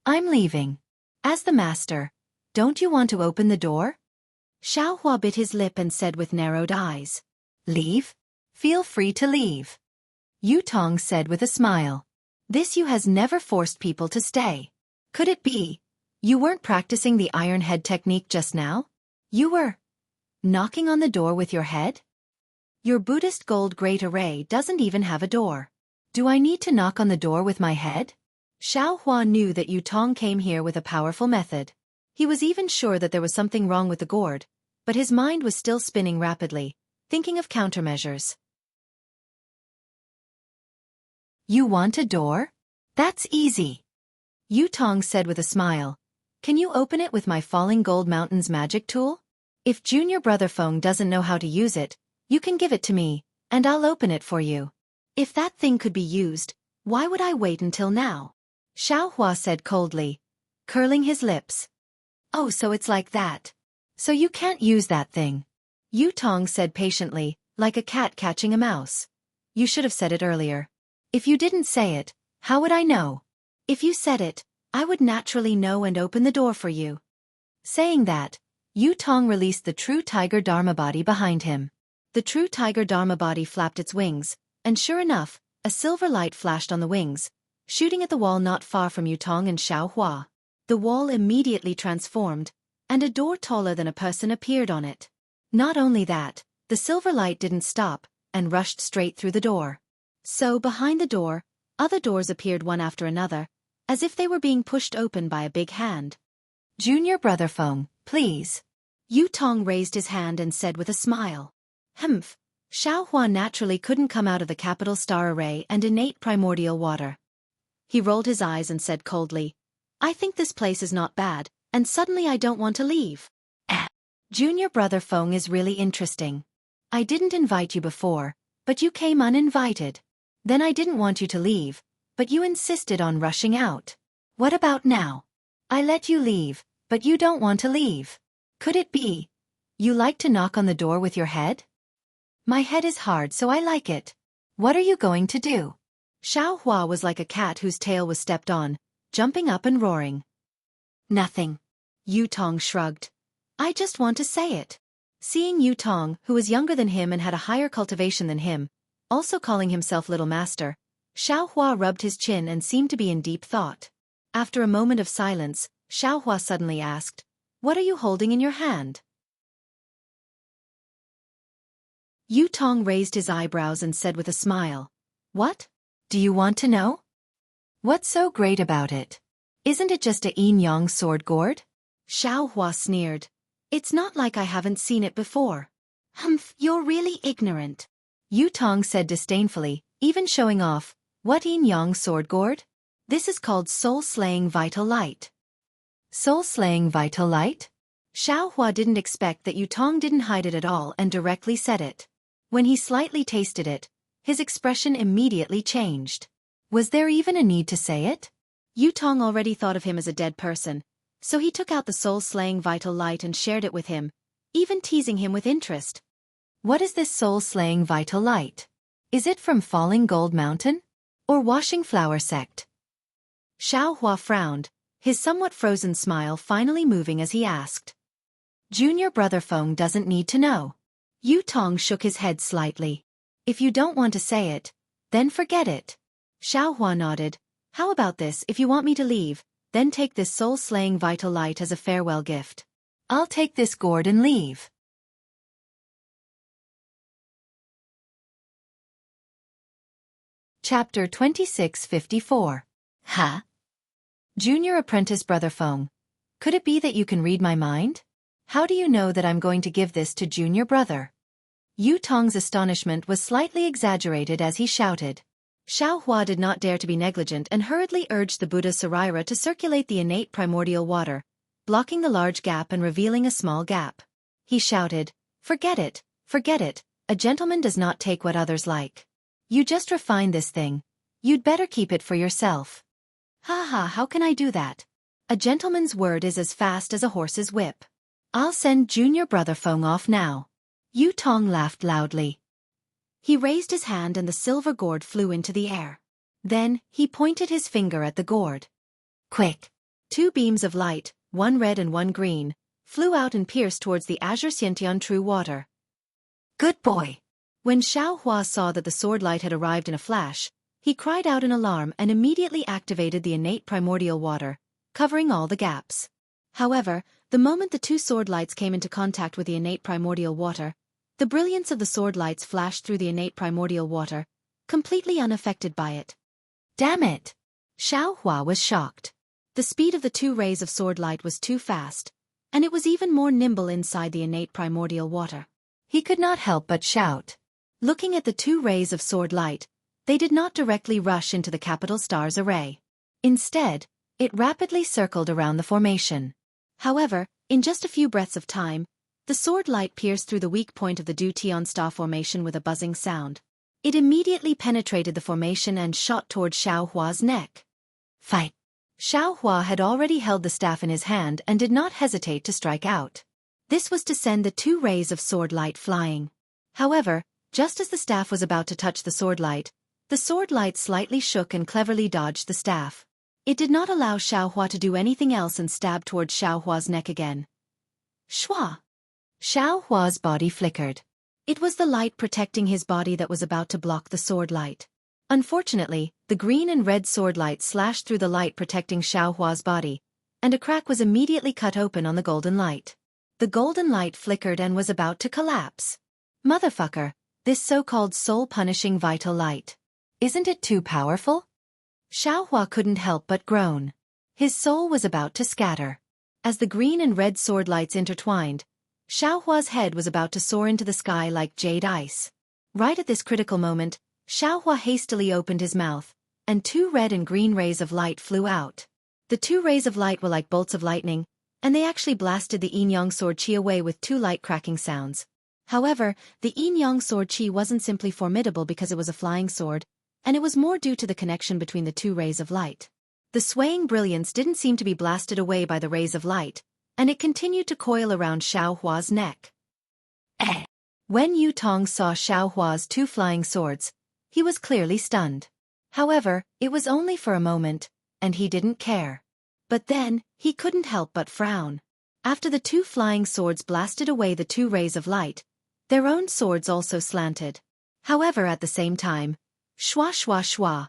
I'm leaving. As the master, don't you want to open the door?" Xiao Hua bit his lip and said with narrowed eyes, "Leave? Feel free to leave." Yutong said with a smile, "This you has never forced people to stay. Could it be you weren't practicing the Iron Head technique just now? You were knocking on the door with your head? Your Buddhist gold great array doesn't even have a door. Do I need to knock on the door with my head?" Xiao Hua knew that Yutong came here with a powerful method. He was even sure that there was something wrong with the gourd, but his mind was still spinning rapidly, thinking of countermeasures. "You want a door? That's easy," Yutong said with a smile. "Can you open it with my Falling Gold Mountain's magic tool? If Junior Brother Feng doesn't know how to use it, you can give it to me, and I'll open it for you. If that thing could be used, why would I wait until now?" Xiao Hua said coldly, curling his lips. "Oh, so it's like that. So you can't use that thing." Yutong said patiently, like a cat catching a mouse. "You should have said it earlier. If you didn't say it, how would I know? If you said it, I would naturally know and open the door for you." Saying that, Yutong released the true tiger Dharma body behind him. The true tiger Dharma body flapped its wings, and sure enough, a silver light flashed on the wings, shooting at the wall not far from Yutong and Xiao Hua. The wall immediately transformed, and a door taller than a person appeared on it. Not only that, the silver light didn't stop, and rushed straight through the door. So behind the door, other doors appeared one after another, as if they were being pushed open by a big hand. "Junior Brother Feng, please." Yutong raised his hand and said with a smile. "Humph." Xiao Hua naturally couldn't come out of the capital star array and innate primordial water. He rolled his eyes and said coldly, "I think this place is not bad, and suddenly I don't want to leave." Junior Brother Feng is really interesting. I didn't invite you before, but you came uninvited. Then I didn't want you to leave, but you insisted on rushing out. What about now? I let you leave, but you don't want to leave. Could it be you like to knock on the door with your head? My head is hard, so I like it. What are you going to do?" Xiao Hua was like a cat whose tail was stepped on, jumping up and roaring. "Nothing." Yutong shrugged. "I just want to say it." Seeing Yutong, who was younger than him and had a higher cultivation than him, also calling himself Little Master, Xiao Hua rubbed his chin and seemed to be in deep thought. After a moment of silence, Xiao Hua suddenly asked, "What are you holding in your hand?" Yutong raised his eyebrows and said with a smile, "What? Do you want to know? What's so great about it? Isn't it just a yin-yang sword gourd?" Xiao Hua sneered. "It's not like I haven't seen it before." "Humph, you're really ignorant," Yutong said disdainfully, even showing off. "What yin-yang sword gourd? This is called soul-slaying vital light." "Soul-slaying vital light?" Xiao Hua didn't expect that Yutong didn't hide it at all and directly said it. When he slightly tasted it, his expression immediately changed. Was there even a need to say it? Yutong already thought of him as a dead person, so he took out the soul-slaying vital light and shared it with him, even teasing him with interest. "What is this soul-slaying vital light? Is it from Falling Gold Mountain? Or Washing Flower Sect?" Xiao Hua frowned, his somewhat frozen smile finally moving as he asked. "Junior Brother Feng doesn't need to know." Yutong shook his head slightly. If you don't want to say it, then forget it. Xiaohua nodded. How about this? If you want me to leave, then take this soul-slaying vital light as a farewell gift. I'll take this gourd and leave. Chapter 2654. Huh? Junior Apprentice Brother Feng. Could it be that you can read my mind? How do you know that I'm going to give this to Junior Brother? Yu Tong's astonishment was slightly exaggerated as he shouted. Xiaohua did not dare to be negligent and hurriedly urged the Buddha Saraira to circulate the innate primordial water, blocking the large gap and revealing a small gap. He shouted, forget it, a gentleman does not take what others like. You just refine this thing. You'd better keep it for yourself. How can I do that? A gentleman's word is as fast as a horse's whip. I'll send Junior Brother Feng off now. Yu Tong laughed loudly. He raised his hand and the silver gourd flew into the air. Then, he pointed his finger at the gourd. Quick! 2 beams of light, one red and one green, flew out and pierced towards the azure Xiantian true water. Good boy! When Xiaohua saw that the sword light had arrived in a flash, he cried out in alarm and immediately activated the innate primordial water, covering all the gaps. However, the moment the 2 sword lights came into contact with the innate primordial water, the brilliance of the sword lights flashed through the innate primordial water, completely unaffected by it. Damn it! Xiaohua was shocked. The speed of the 2 rays of sword light was too fast, and it was even more nimble inside the innate primordial water. He could not help but shout. Looking at the 2 rays of sword light, they did not directly rush into the capital star's array. Instead, it rapidly circled around the formation. However, in just a few breaths of time, the sword light pierced through the weak point of the Du Tian star formation with a buzzing sound. It immediately penetrated the formation and shot toward Xiaohua's neck. Fight! Xiaohua had already held the staff in his hand and did not hesitate to strike out. This was to send the 2 rays of sword light flying. However, just as the staff was about to touch the sword light slightly shook and cleverly dodged the staff. It did not allow Xiaohua to do anything else and stabbed towards Xiaohua's neck again. Shua! Xiaohua's body flickered. It was the light protecting his body that was about to block the sword light. Unfortunately, the green and red sword light slashed through the light protecting Xiaohua's body, and a crack was immediately cut open on the golden light. The golden light flickered and was about to collapse. Motherfucker, this so-called soul-punishing vital light. Isn't it too powerful? Xiaohua couldn't help but groan. His soul was about to scatter. As the green and red sword lights intertwined, Xiaohua's head was about to soar into the sky like jade ice. Right at this critical moment, Xiaohua hastily opened his mouth, and 2 red and green rays of light flew out. The 2 rays of light were like bolts of lightning, and they actually blasted the yin-yang sword qi away with 2 light cracking sounds. However, the yin-yang sword qi wasn't simply formidable because it was a flying sword, and it was more due to the connection between the 2 rays of light. The swaying brilliance didn't seem to be blasted away by the rays of light, and it continued to coil around Xiaohua's neck. When Yu Tong saw Xiaohua's 2 flying swords, he was clearly stunned. However, it was only for a moment, and he didn't care. But then, he couldn't help but frown. After the 2 flying swords blasted away the 2 rays of light, their own swords also slanted. However, at the same time, shwa shwa shwa,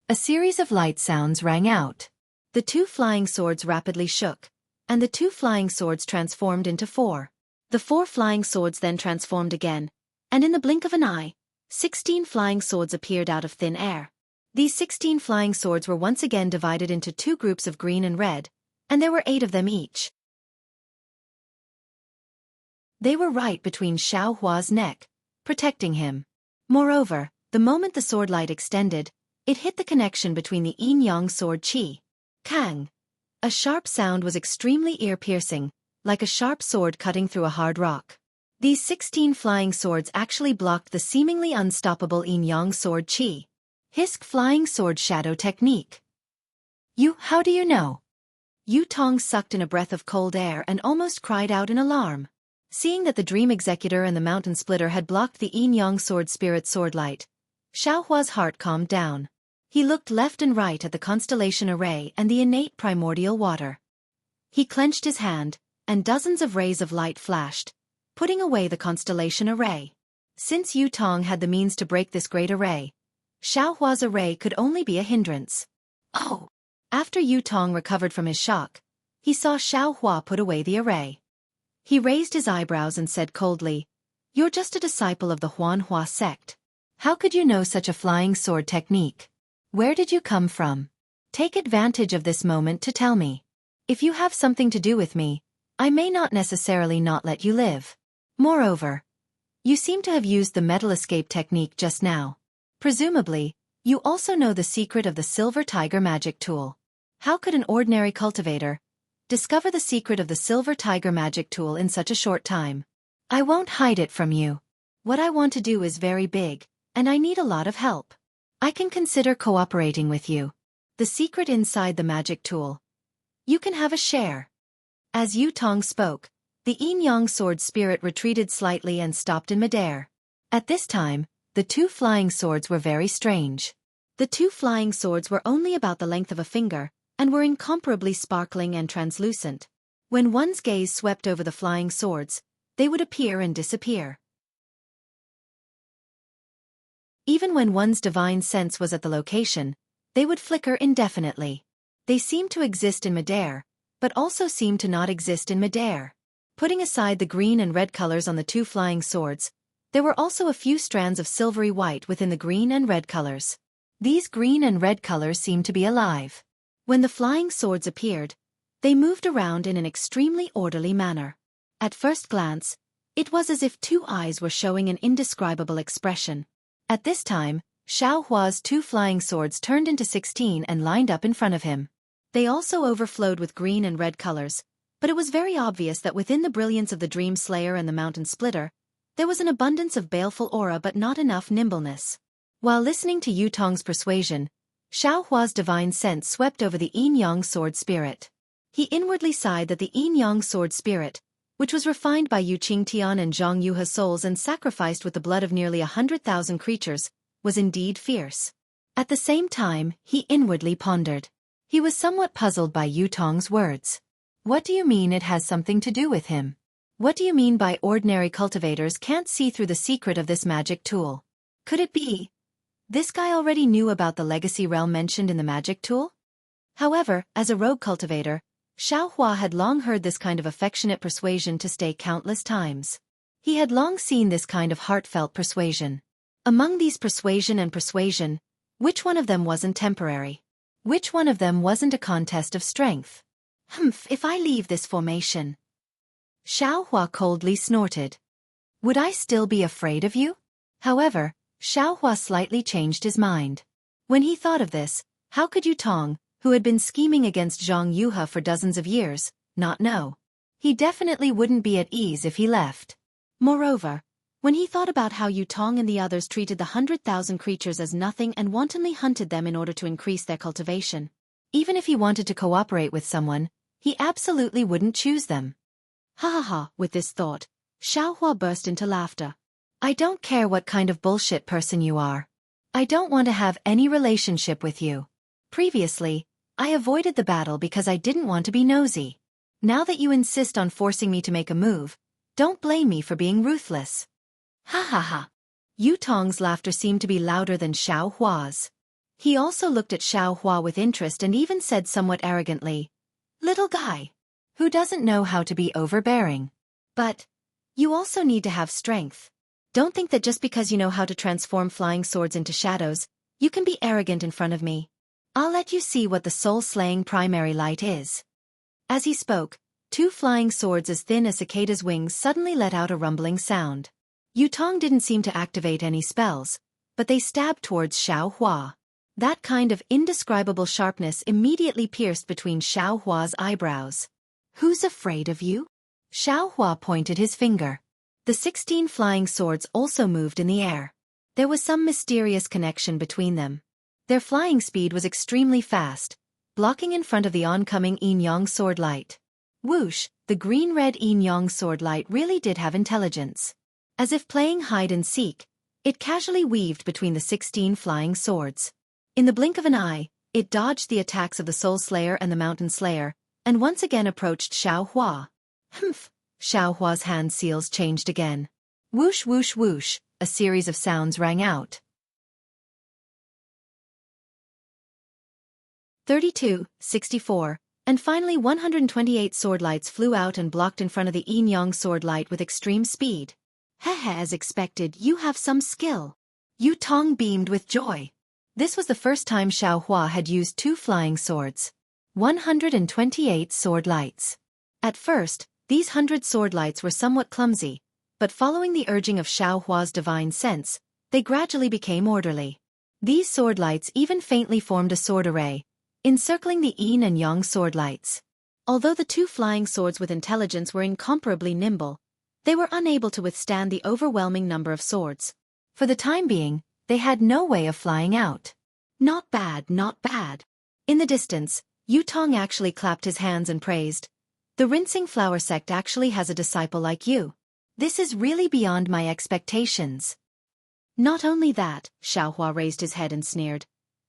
a series of light sounds rang out. The 2 flying swords rapidly shook, and the 2 flying swords transformed into 4. The 4 flying swords then transformed again, and in the blink of an eye, 16 flying swords appeared out of thin air. These 16 flying swords were once again divided into 2 groups of green and red, and there were 8 of them each. They were right between Xiaohua's neck, protecting him. Moreover, the moment the sword light extended, it hit the connection between the yin-yang sword qi. Kang! A sharp sound was extremely ear-piercing, like a sharp sword cutting through a hard rock. These 16 flying swords actually blocked the seemingly unstoppable yin-yang sword qi. Hisk flying sword shadow technique. How do you know? Yu Tong sucked in a breath of cold air and almost cried out in alarm. Seeing that the Dream Executor and the Mountain Splitter had blocked the yin-yang sword spirit sword light, Xiaohua's heart calmed down. He looked left and right at the constellation array and the innate primordial water. He clenched his hand, and dozens of rays of light flashed, putting away the constellation array. Since Yu Tong had the means to break this great array, Xiao Hua's array could only be a hindrance. Oh! After Yu Tong recovered from his shock, he saw Xiao Hua put away the array. He raised his eyebrows and said coldly, "You're just a disciple of the Huan Hua sect. How could you know such a flying sword technique? Where did you come from? Take advantage of this moment to tell me. If you have something to do with me, I may not necessarily not let you live. Moreover, you seem to have used the metal escape technique just now. Presumably, you also know the secret of the Silver Tiger magic tool. How could an ordinary cultivator discover the secret of the Silver Tiger magic tool in such a short time? I won't hide it from you. What I want to do is very big, and I need a lot of help. I can consider cooperating with you. The secret inside the magic tool. You can have a share." As Yu Tong spoke, the yin-yang sword spirit retreated slightly and stopped in midair. At this time, the two flying swords were very strange. The two flying swords were only about the length of a finger, and were incomparably sparkling and translucent. When one's gaze swept over the flying swords, they would appear and disappear. Even when one's divine sense was at the location, they would flicker indefinitely. They seemed to exist in midair, but also seemed to not exist in midair. Putting aside the green and red colors on the two flying swords, there were also a few strands of silvery white within the green and red colors. These green and red colors seemed to be alive. When the flying swords appeared, they moved around in an extremely orderly manner. At first glance, it was as if two eyes were showing an indescribable expression. At this time, Xiao Hua's two flying swords turned into 16 and lined up in front of him. They also overflowed with green and red colors, but it was very obvious that within the brilliance of the Dream Slayer and the Mountain Splitter, there was an abundance of baleful aura but not enough nimbleness. While listening to Yu Tong's persuasion, Xiao Hua's divine sense swept over the yin-yang sword spirit. He inwardly sighed that the yin-yang sword spirit, which was refined by Yu Qingtian and Jianghu souls and sacrificed with the blood of nearly 100,000 creatures, was indeed fierce. At the same time, he inwardly pondered. He was somewhat puzzled by Yu Tong's words. What do you mean it has something to do with him? What do you mean by ordinary cultivators can't see through the secret of this magic tool? Could it be this guy already knew about the legacy realm mentioned in the magic tool? However, as a rogue cultivator, Xiao Hua had long heard this kind of affectionate persuasion to stay countless times. He had long seen this kind of heartfelt persuasion. Among these persuasion, which one of them wasn't temporary? Which one of them wasn't a contest of strength? If I leave this formation. Xiao Hua coldly snorted. Would I still be afraid of you? However, Xiao Hua slightly changed his mind. When he thought of this, how could Yu Tong, who had been scheming against Jianghu for dozens of years, not know? He definitely wouldn't be at ease if he left. Moreover, when he thought about how Yu Tong and the others treated the 100,000 creatures as nothing and wantonly hunted them in order to increase their cultivation, even if he wanted to cooperate with someone, he absolutely wouldn't choose them. Ha ha ha, with this thought, Xiao Hua burst into laughter. I don't care what kind of bullshit person you are. I don't want to have any relationship with you. Previously, I avoided the battle because I didn't want to be nosy. Now that you insist on forcing me to make a move, don't blame me for being ruthless. Ha ha ha. Yu Tong's laughter seemed to be louder than Xiao Hua's. He also looked at Xiao Hua with interest and even said somewhat arrogantly, "Little guy, who doesn't know how to be overbearing. But you also need to have strength. Don't think that just because you know how to transform flying swords into shadows, you can be arrogant in front of me. I'll let you see what the soul-slaying primary light is." As he spoke, two flying swords as thin as cicada's wings suddenly let out a rumbling sound. Yu Tong didn't seem to activate any spells, but they stabbed towards Xiao Hua. That kind of indescribable sharpness immediately pierced between Xiao Hua's eyebrows. Who's afraid of you? Xiao Hua pointed his finger. The 16 flying swords also moved in the air. There was some mysterious connection between them. Their flying speed was extremely fast, blocking in front of the oncoming yin-yang sword light. Whoosh, the green-red yin-yang sword light really did have intelligence. As if playing hide-and-seek, it casually weaved between the 16 flying swords. In the blink of an eye, it dodged the attacks of the Soul Slayer and the Mountain Slayer, and once again approached Xiao Hua. Xiao Hua's hand seals changed again. Whoosh whoosh whoosh, a series of sounds rang out. 32, 64, and finally 128 sword lights flew out and blocked in front of the yin yang sword light with extreme speed. Hehe, as expected, you have some skill. Yu Tong beamed with joy. This was the first time Xiao Hua had used 2 flying swords. 128 sword lights. At first, these 100 sword lights were somewhat clumsy, but following the urging of Xiao Hua's divine sense, they gradually became orderly. These sword lights even faintly formed a sword array, encircling the yin and yang sword lights. Although the 2 flying swords with intelligence were incomparably nimble, they were unable to withstand the overwhelming number of swords. For the time being, they had no way of flying out. Not bad, not bad. In the distance, Yu Tong actually clapped his hands and praised. The rinsing flower sect actually has a disciple like you. This is really beyond my expectations. Not only that, Xiao Hua raised his head and sneered.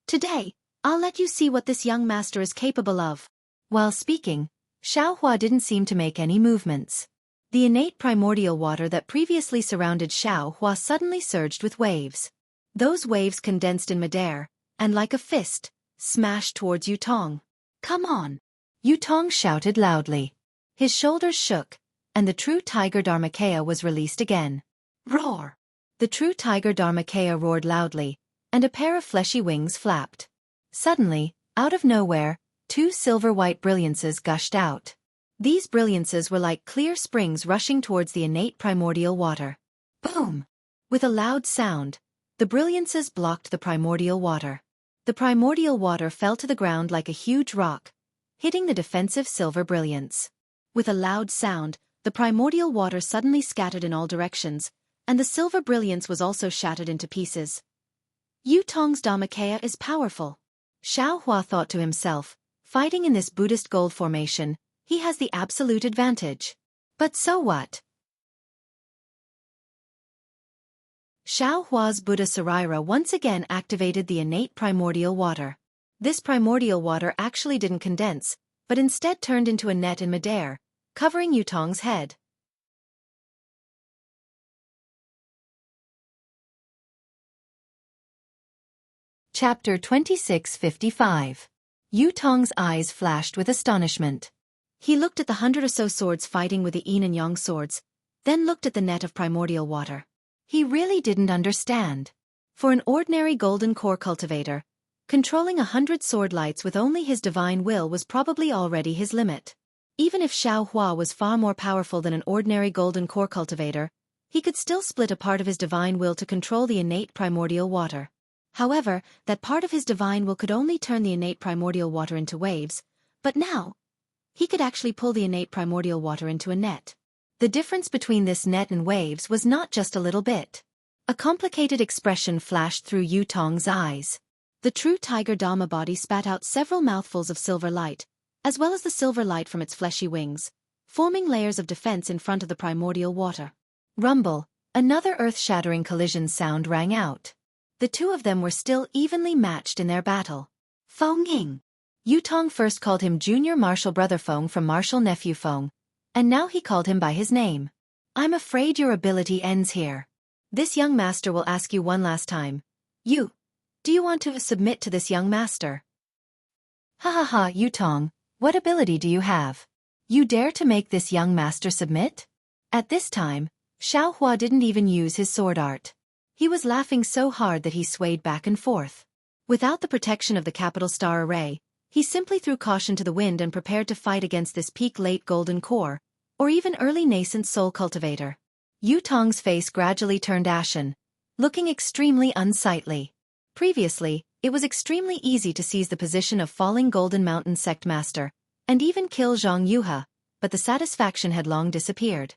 Today, I'll let you see what this young master is capable of. While speaking, Xiao Hua didn't seem to make any movements. The innate primordial water that previously surrounded Xiao Hua suddenly surged with waves. Those waves condensed in midair, and like a fist, smashed towards Yu Tong. Come on! Yu Tong shouted loudly. His shoulders shook, and the true tiger Dharmakaya was released again. Roar! The true tiger Dharmakaya roared loudly, and a pair of fleshy wings flapped. Suddenly, out of nowhere, 2 silver-white brilliances gushed out. These brilliances were like clear springs rushing towards the innate primordial water. Boom! With a loud sound, the brilliances blocked the primordial water. The primordial water fell to the ground like a huge rock, hitting the defensive silver brilliance. With a loud sound, the primordial water suddenly scattered in all directions, and the silver brilliance was also shattered into pieces. Yu Tong's Dharmakaya is powerful. Xiao Hua thought to himself, fighting in this Buddhist gold formation, he has the absolute advantage. But so what? Xiao Hua's Buddha Sarira once again activated the innate primordial water. This primordial water actually didn't condense, but instead turned into a net in midair, covering Yu Tong's head. Chapter 2655. Yu Tong's eyes flashed with astonishment. He looked at the 100 or so swords fighting with the yin and yang swords, then looked at the net of primordial water. He really didn't understand. For an ordinary golden core cultivator, controlling 100 sword lights with only his divine will was probably already his limit. Even if Xiao Hua was far more powerful than an ordinary golden core cultivator, he could still split a part of his divine will to control the innate primordial water. However, that part of his divine will could only turn the innate primordial water into waves, but now, he could actually pull the innate primordial water into a net. The difference between this net and waves was not just a little bit. A complicated expression flashed through Yu Tong's eyes. The true tiger Dharma body spat out several mouthfuls of silver light, as well as the silver light from its fleshy wings, forming layers of defense in front of the primordial water. Rumble, another earth-shattering collision sound rang out. The 2 of them were still evenly matched in their battle. Feng Ying. Yu Tong first called him Junior Martial Brother Feng from Martial Nephew Feng, and now he called him by his name. I'm afraid your ability ends here. This young master will ask you one last time. Do you want to submit to this young master? Ha ha ha, Yu Tong, what ability do you have? You dare to make this young master submit? At this time, Xiao Hua didn't even use his sword art. He was laughing so hard that he swayed back and forth. Without the protection of the capital star array, he simply threw caution to the wind and prepared to fight against this peak late golden core, or even early nascent soul cultivator. Yu Tong's face gradually turned ashen, looking extremely unsightly. Previously, it was extremely easy to seize the position of falling Golden Mountain sect master, and even kill Jianghu, but the satisfaction had long disappeared.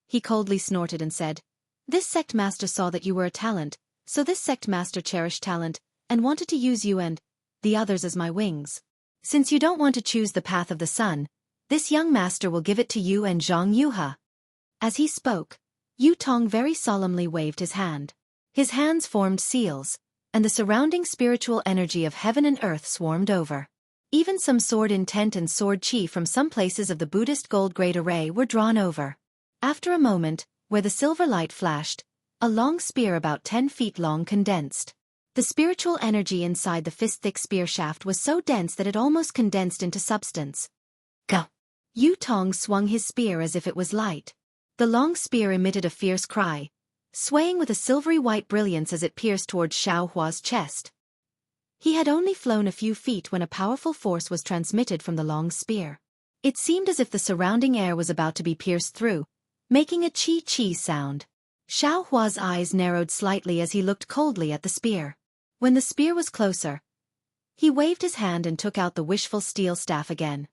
He coldly snorted and said, "This sect master saw that you were a talent, so this sect master cherished talent, and wanted to use you and the others as my wings. Since you don't want to choose the path of the sun, this young master will give it to you and Jianghu." As he spoke, Yu Tong very solemnly waved his hand. His hands formed seals, and the surrounding spiritual energy of heaven and earth swarmed over. Even some sword intent and sword chi from some places of the Buddhist gold grade array were drawn over. After a moment, where the silver light flashed, A long spear about 10 feet long condensed. The spiritual energy inside the fist-thick spear shaft was so dense that it almost condensed into substance. Go! Yu Tong swung his spear as if it was light. The long spear emitted a fierce cry, swaying with a silvery white brilliance as it pierced towards Xiao Hua's chest. He had only flown a few feet when a powerful force was transmitted from the long spear. It seemed as if the surrounding air was about to be pierced through, making a chi-chi sound. Xiao Hua's eyes narrowed slightly as he looked coldly at the spear. When the spear was closer, he waved his hand and took out the wishful steel staff again.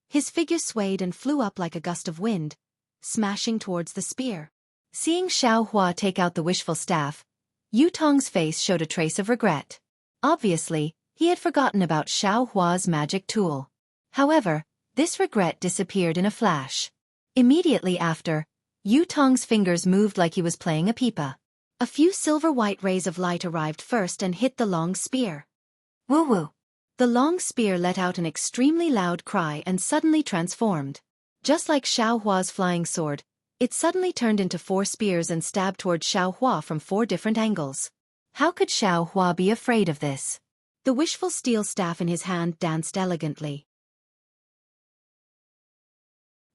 His figure swayed and flew up like a gust of wind, smashing towards the spear. Seeing Xiao Hua take out the wishful staff, Yu Tong's face showed a trace of regret. Obviously, he had forgotten about Xiao Hua's magic tool. However, this regret disappeared in a flash. Immediately after, Yu Tong's fingers moved like he was playing a pipa. A few silver-white rays of light arrived first and hit the long spear. Woo-woo! The long spear let out an extremely loud cry and suddenly transformed. Just like Xiao Hua's flying sword, it suddenly turned into 4 spears and stabbed towards Xiao Hua from 4 different angles. How could Xiao Hua be afraid of this? The wishful steel staff in his hand danced elegantly.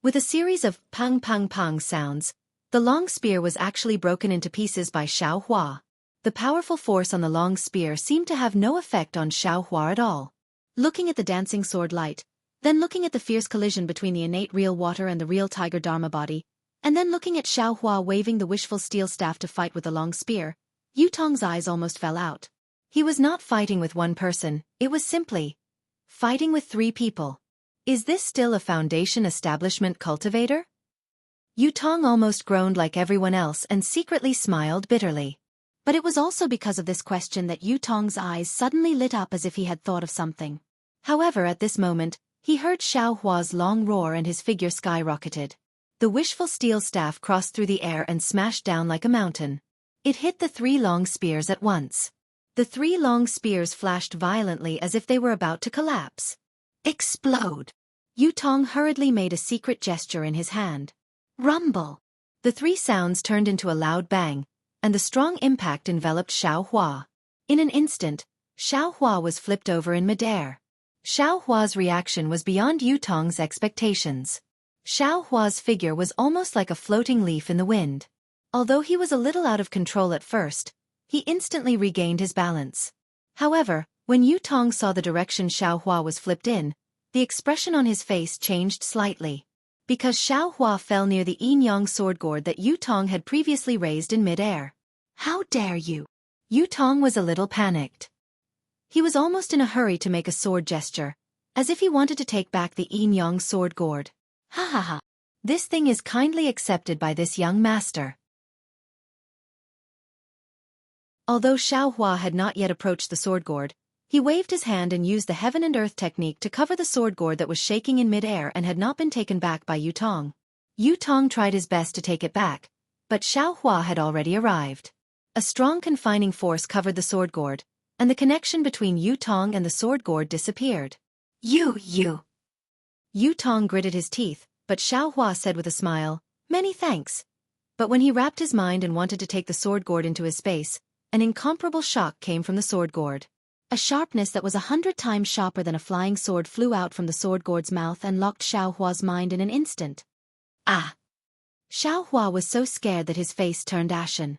With a series of pang-pang-pang sounds, the long spear was actually broken into pieces by Xiao Hua. The powerful force on the long spear seemed to have no effect on Xiao Hua at all. Looking at the dancing sword light, then looking at the fierce collision between the innate real water and the real tiger Dharma body, and then looking at Xiao Hua waving the wishful steel staff to fight with the long spear, Yu Tong's eyes almost fell out. He was not fighting with one person, it was simply fighting with 3 people. Is this still a Foundation establishment cultivator? Yu Tong almost groaned like everyone else and secretly smiled bitterly. But it was also because of this question that Yu Tong's eyes suddenly lit up as if he had thought of something. However, at this moment, he heard Xiao Hua's long roar and his figure skyrocketed. The wishful steel staff crossed through the air and smashed down like a mountain. It hit the 3 long spears at once. The 3 long spears flashed violently as if they were about to collapse. Explode! Yu Tong hurriedly made a secret gesture in his hand. Rumble! The 3 sounds turned into a loud bang, and the strong impact enveloped Xiao Hua. In an instant, Xiao Hua was flipped over in midair. Xiao Hua's reaction was beyond Yu Tong's expectations. Xiao Hua's figure was almost like a floating leaf in the wind. Although he was a little out of control at first, he instantly regained his balance. However, when Yu Tong saw the direction Xiao Hua was flipped in, the expression on his face changed slightly. Because Xiao Hua fell near the yin-yang sword gourd that Yu Tong had previously raised in mid-air. How dare you! Yu Tong was a little panicked. He was almost in a hurry to make a sword gesture, as if he wanted to take back the yin-yang sword gourd. Ha ha ha! This thing is kindly accepted by this young master. Although Xiao Hua had not yet approached the sword gourd, he waved his hand and used the heaven and earth technique to cover the sword gourd that was shaking in mid-air and had not been taken back by Yu Tong. Yu Tong tried his best to take it back, but Xiao Hua had already arrived. A strong confining force covered the sword gourd, and the connection between Yu Tong and the sword gourd disappeared. You! Yu Tong gritted his teeth, but Xiao Hua said with a smile, "Many thanks." But when he wrapped his mind and wanted to take the sword gourd into his space, an incomparable shock came from the sword gourd. A sharpness that was 100 times sharper than a flying sword flew out from the sword gourd's mouth and locked Xiao Hua's mind in an instant. Ah! Xiao Hua was so scared that his face turned ashen.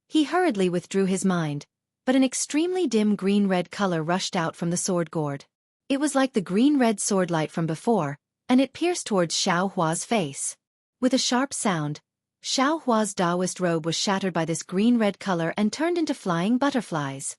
He hurriedly withdrew his mind, but an extremely dim green-red color rushed out from the sword gourd. It was like the green-red sword light from before, and it pierced towards Xiao Hua's face. With a sharp sound, Xiao Hua's Taoist robe was shattered by this green-red color and turned into flying butterflies.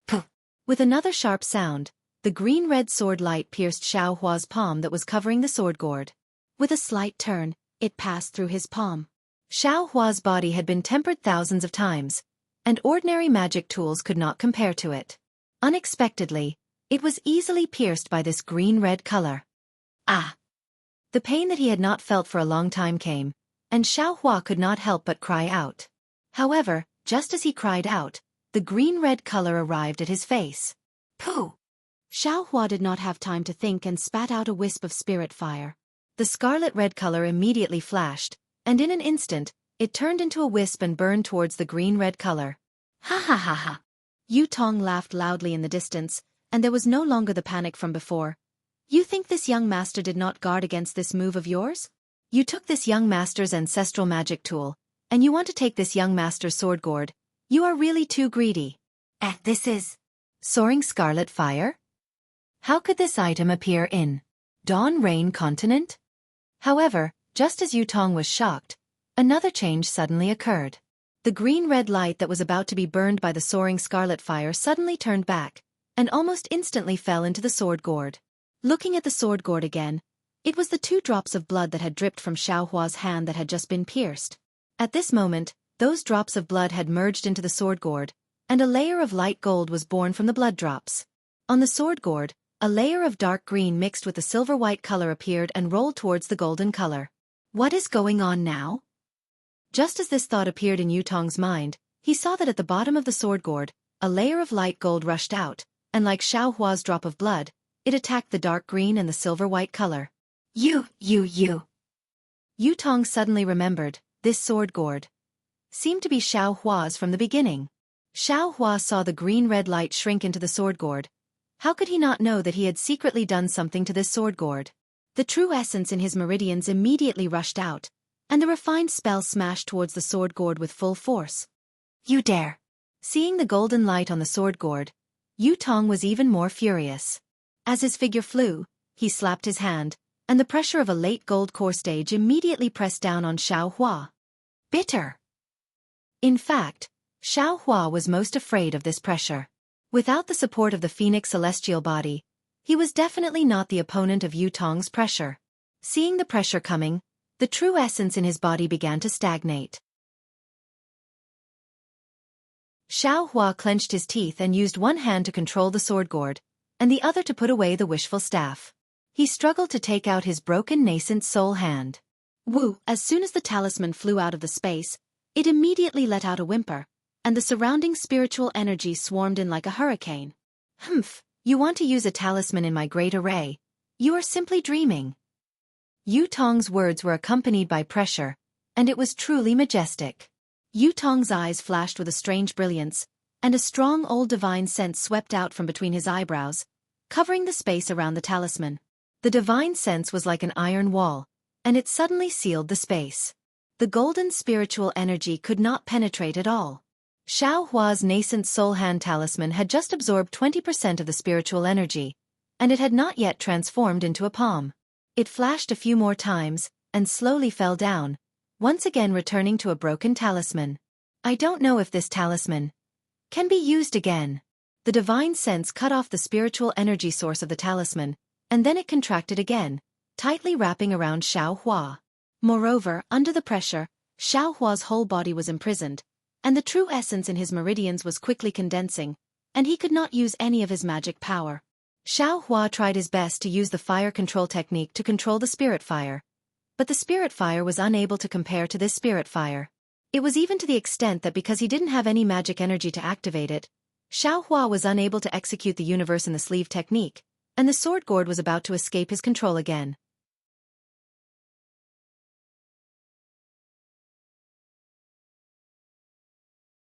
Puh! With another sharp sound, the green-red sword light pierced Xiao Hua's palm that was covering the sword gourd. With a slight turn, it passed through his palm. Xiao Hua's body had been tempered thousands of times, and ordinary magic tools could not compare to it. Unexpectedly, it was easily pierced by this green-red color. Ah! The pain that he had not felt for a long time came, and Xiao Hua could not help but cry out. However, just as he cried out, the green-red color arrived at his face. Pooh! Xiao Hua did not have time to think and spat out a wisp of spirit fire. The scarlet-red color immediately flashed, and in an instant, it turned into a wisp and burned towards the green-red color. Ha ha ha ha. Yu Tong laughed loudly in the distance, and there was no longer the panic from before. You think this young master did not guard against this move of yours? You took this young master's ancestral magic tool, and you want to take this young master's sword gourd. You are really too greedy. This is soaring scarlet fire? How could this item appear in Dawn Rain Continent? However, just as Yu Tong was shocked, another change suddenly occurred. The green-red light that was about to be burned by the soaring scarlet fire suddenly turned back, and almost instantly fell into the sword gourd. Looking at the sword gourd again, it was the 2 drops of blood that had dripped from Xiaohua's hand that had just been pierced. At this moment, those drops of blood had merged into the sword gourd, and a layer of light gold was born from the blood drops. On the sword gourd, a layer of dark green mixed with the silver-white color appeared and rolled towards the golden color. What is going on now? Just as this thought appeared in Yu Tong's mind, he saw that at the bottom of the sword gourd, a layer of light gold rushed out, and like Xiaohua's drop of blood, it attacked the dark green and the silver-white color. Yu Tong suddenly remembered, this sword gourd seemed to be Xiaohua's from the beginning. Xiaohua saw the green-red light shrink into the sword gourd. How could he not know that he had secretly done something to this sword gourd? The true essence in his meridians immediately rushed out, and the refined spell smashed towards the sword gourd with full force. You dare! Seeing the golden light on the sword gourd, Yu Tong was even more furious. As his figure flew, he slapped his hand, and the pressure of a late gold core stage immediately pressed down on Xiaohua. Bitter! In fact, Xiaohua was most afraid of this pressure. Without the support of the Phoenix celestial body, he was definitely not the opponent of Yu Tong's pressure. Seeing the pressure coming, the true essence in his body began to stagnate. Xiaohua clenched his teeth and used one hand to control the sword gourd, and the other to put away the wishful staff. He struggled to take out his broken nascent soul hand. Woo! As soon as the talisman flew out of the space, it immediately let out a whimper, and the surrounding spiritual energy swarmed in like a hurricane. Humph! You want to use a talisman in my great array? You are simply dreaming. Yu Tong's words were accompanied by pressure, and it was truly majestic. Yu Tong's eyes flashed with a strange brilliance, and a strong old divine sense swept out from between his eyebrows, covering the space around the talisman. The divine sense was like an iron wall, and it suddenly sealed the space. The golden spiritual energy could not penetrate at all. Xiaohua's nascent soul hand talisman had just absorbed 20% of the spiritual energy, and it had not yet transformed into a palm. It flashed a few more times, and slowly fell down, once again returning to a broken talisman. I don't know if this talisman can be used again. The divine sense cut off the spiritual energy source of the talisman, and then it contracted again, tightly wrapping around Xiaohua. Moreover, under the pressure, Xiaohua's whole body was imprisoned, and the true essence in his meridians was quickly condensing, and he could not use any of his magic power. Xiaohua tried his best to use the fire control technique to control the spirit fire, but the spirit fire was unable to compare to this spirit fire. It was even to the extent that because he didn't have any magic energy to activate it, Xiaohua was unable to execute the universe in the sleeve technique, and the sword gourd was about to escape his control again.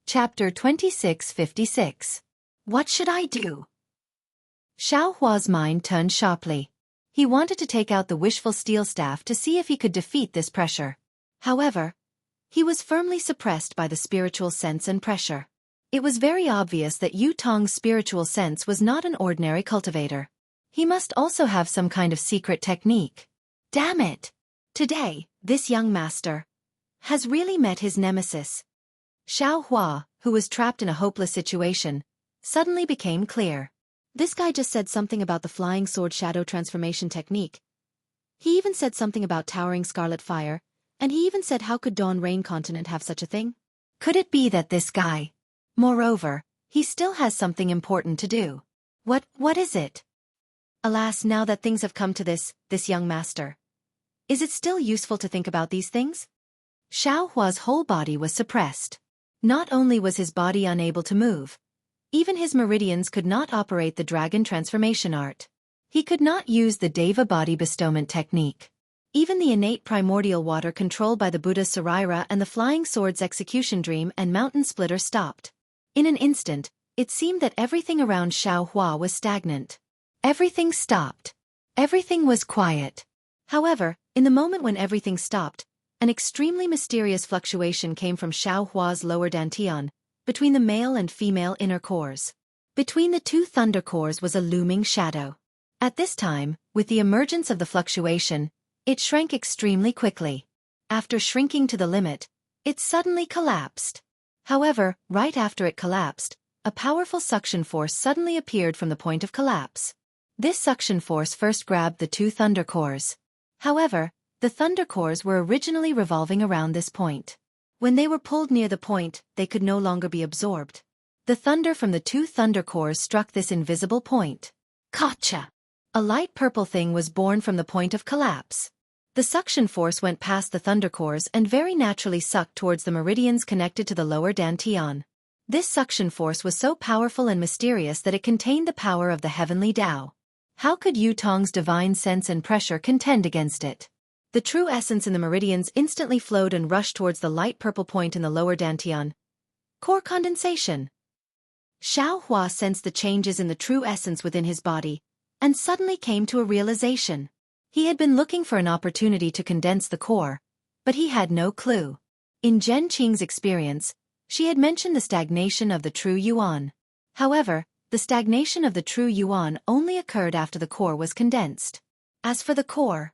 Chapter 2656. What should I do? Xiaohua's mind turned sharply. He wanted to take out the wishful steel staff to see if he could defeat this pressure. However, he was firmly suppressed by the spiritual sense and pressure. It was very obvious that Yu Tong's spiritual sense was not an ordinary cultivator. He must also have some kind of secret technique. Damn it! Today, this young master has really met his nemesis. Xiaohua, who was trapped in a hopeless situation, suddenly became clear. This guy just said something about the flying sword shadow transformation technique. He even said something about towering scarlet fire, and he even said how could Dawn Rain Continent have such a thing? Could it be that this guy? Moreover, he still has something important to do. What is it? Alas, now that things have come to this young master. Is it still useful to think about these things? Xiaohua's whole body was suppressed. Not only was his body unable to move, even his meridians could not operate the dragon transformation art. He could not use the Deva body bestowment technique. Even the innate primordial water controlled by the Buddha's Saraira and the flying sword's execution dream and mountain splitter stopped. In an instant, it seemed that everything around Xiaohua was stagnant. Everything stopped. Everything was quiet. However, in the moment when everything stopped, an extremely mysterious fluctuation came from Xiaohua's lower dantian, between the male and female inner cores. Between the two thunder cores was a looming shadow. At this time, with the emergence of the fluctuation, it shrank extremely quickly. After shrinking to the limit, it suddenly collapsed. However, right after it collapsed, a powerful suction force suddenly appeared from the point of collapse. This suction force first grabbed the two thunder cores. However, the thunder cores were originally revolving around this point. When they were pulled near the point, they could no longer be absorbed. The thunder from the two thunder cores struck this invisible point. Gotcha! A light purple thing was born from the point of collapse. The suction force went past the thunder cores and very naturally sucked towards the meridians connected to the lower dantian. This suction force was so powerful and mysterious that it contained the power of the heavenly Tao. How could Yu Tong's divine sense and pressure contend against it? The true essence in the meridians instantly flowed and rushed towards the light purple point in the lower dantian. Core condensation. Xiaohua sensed the changes in the true essence within his body, and suddenly came to a realization. He had been looking for an opportunity to condense the core, but he had no clue. In Zhen Qing's experience, she had mentioned the stagnation of the true yuan. However, the stagnation of the true yuan only occurred after the core was condensed. As for the core,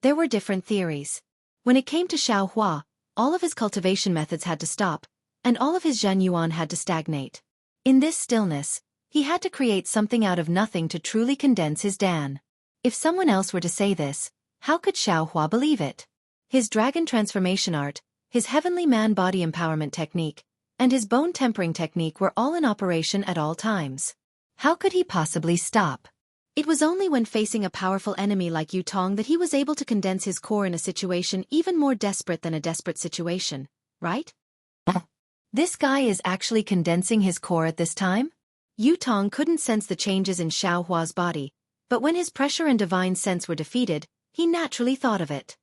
there were different theories. When it came to Xiaohua, all of his cultivation methods had to stop, and all of his Zhen yuan had to stagnate. In this stillness, he had to create something out of nothing to truly condense his Dan. If someone else were to say this, how could Xiaohua believe it? His dragon transformation art, his heavenly man-body empowerment technique, and his bone tempering technique were all in operation at all times. How could he possibly stop? It was only when facing a powerful enemy like Yu Tong that he was able to condense his core in a situation even more desperate than a desperate situation, right? This guy is actually condensing his core at this time? Yu Tong couldn't sense the changes in Xiaohua's body, but when his pressure and divine sense were defeated, he naturally thought of it.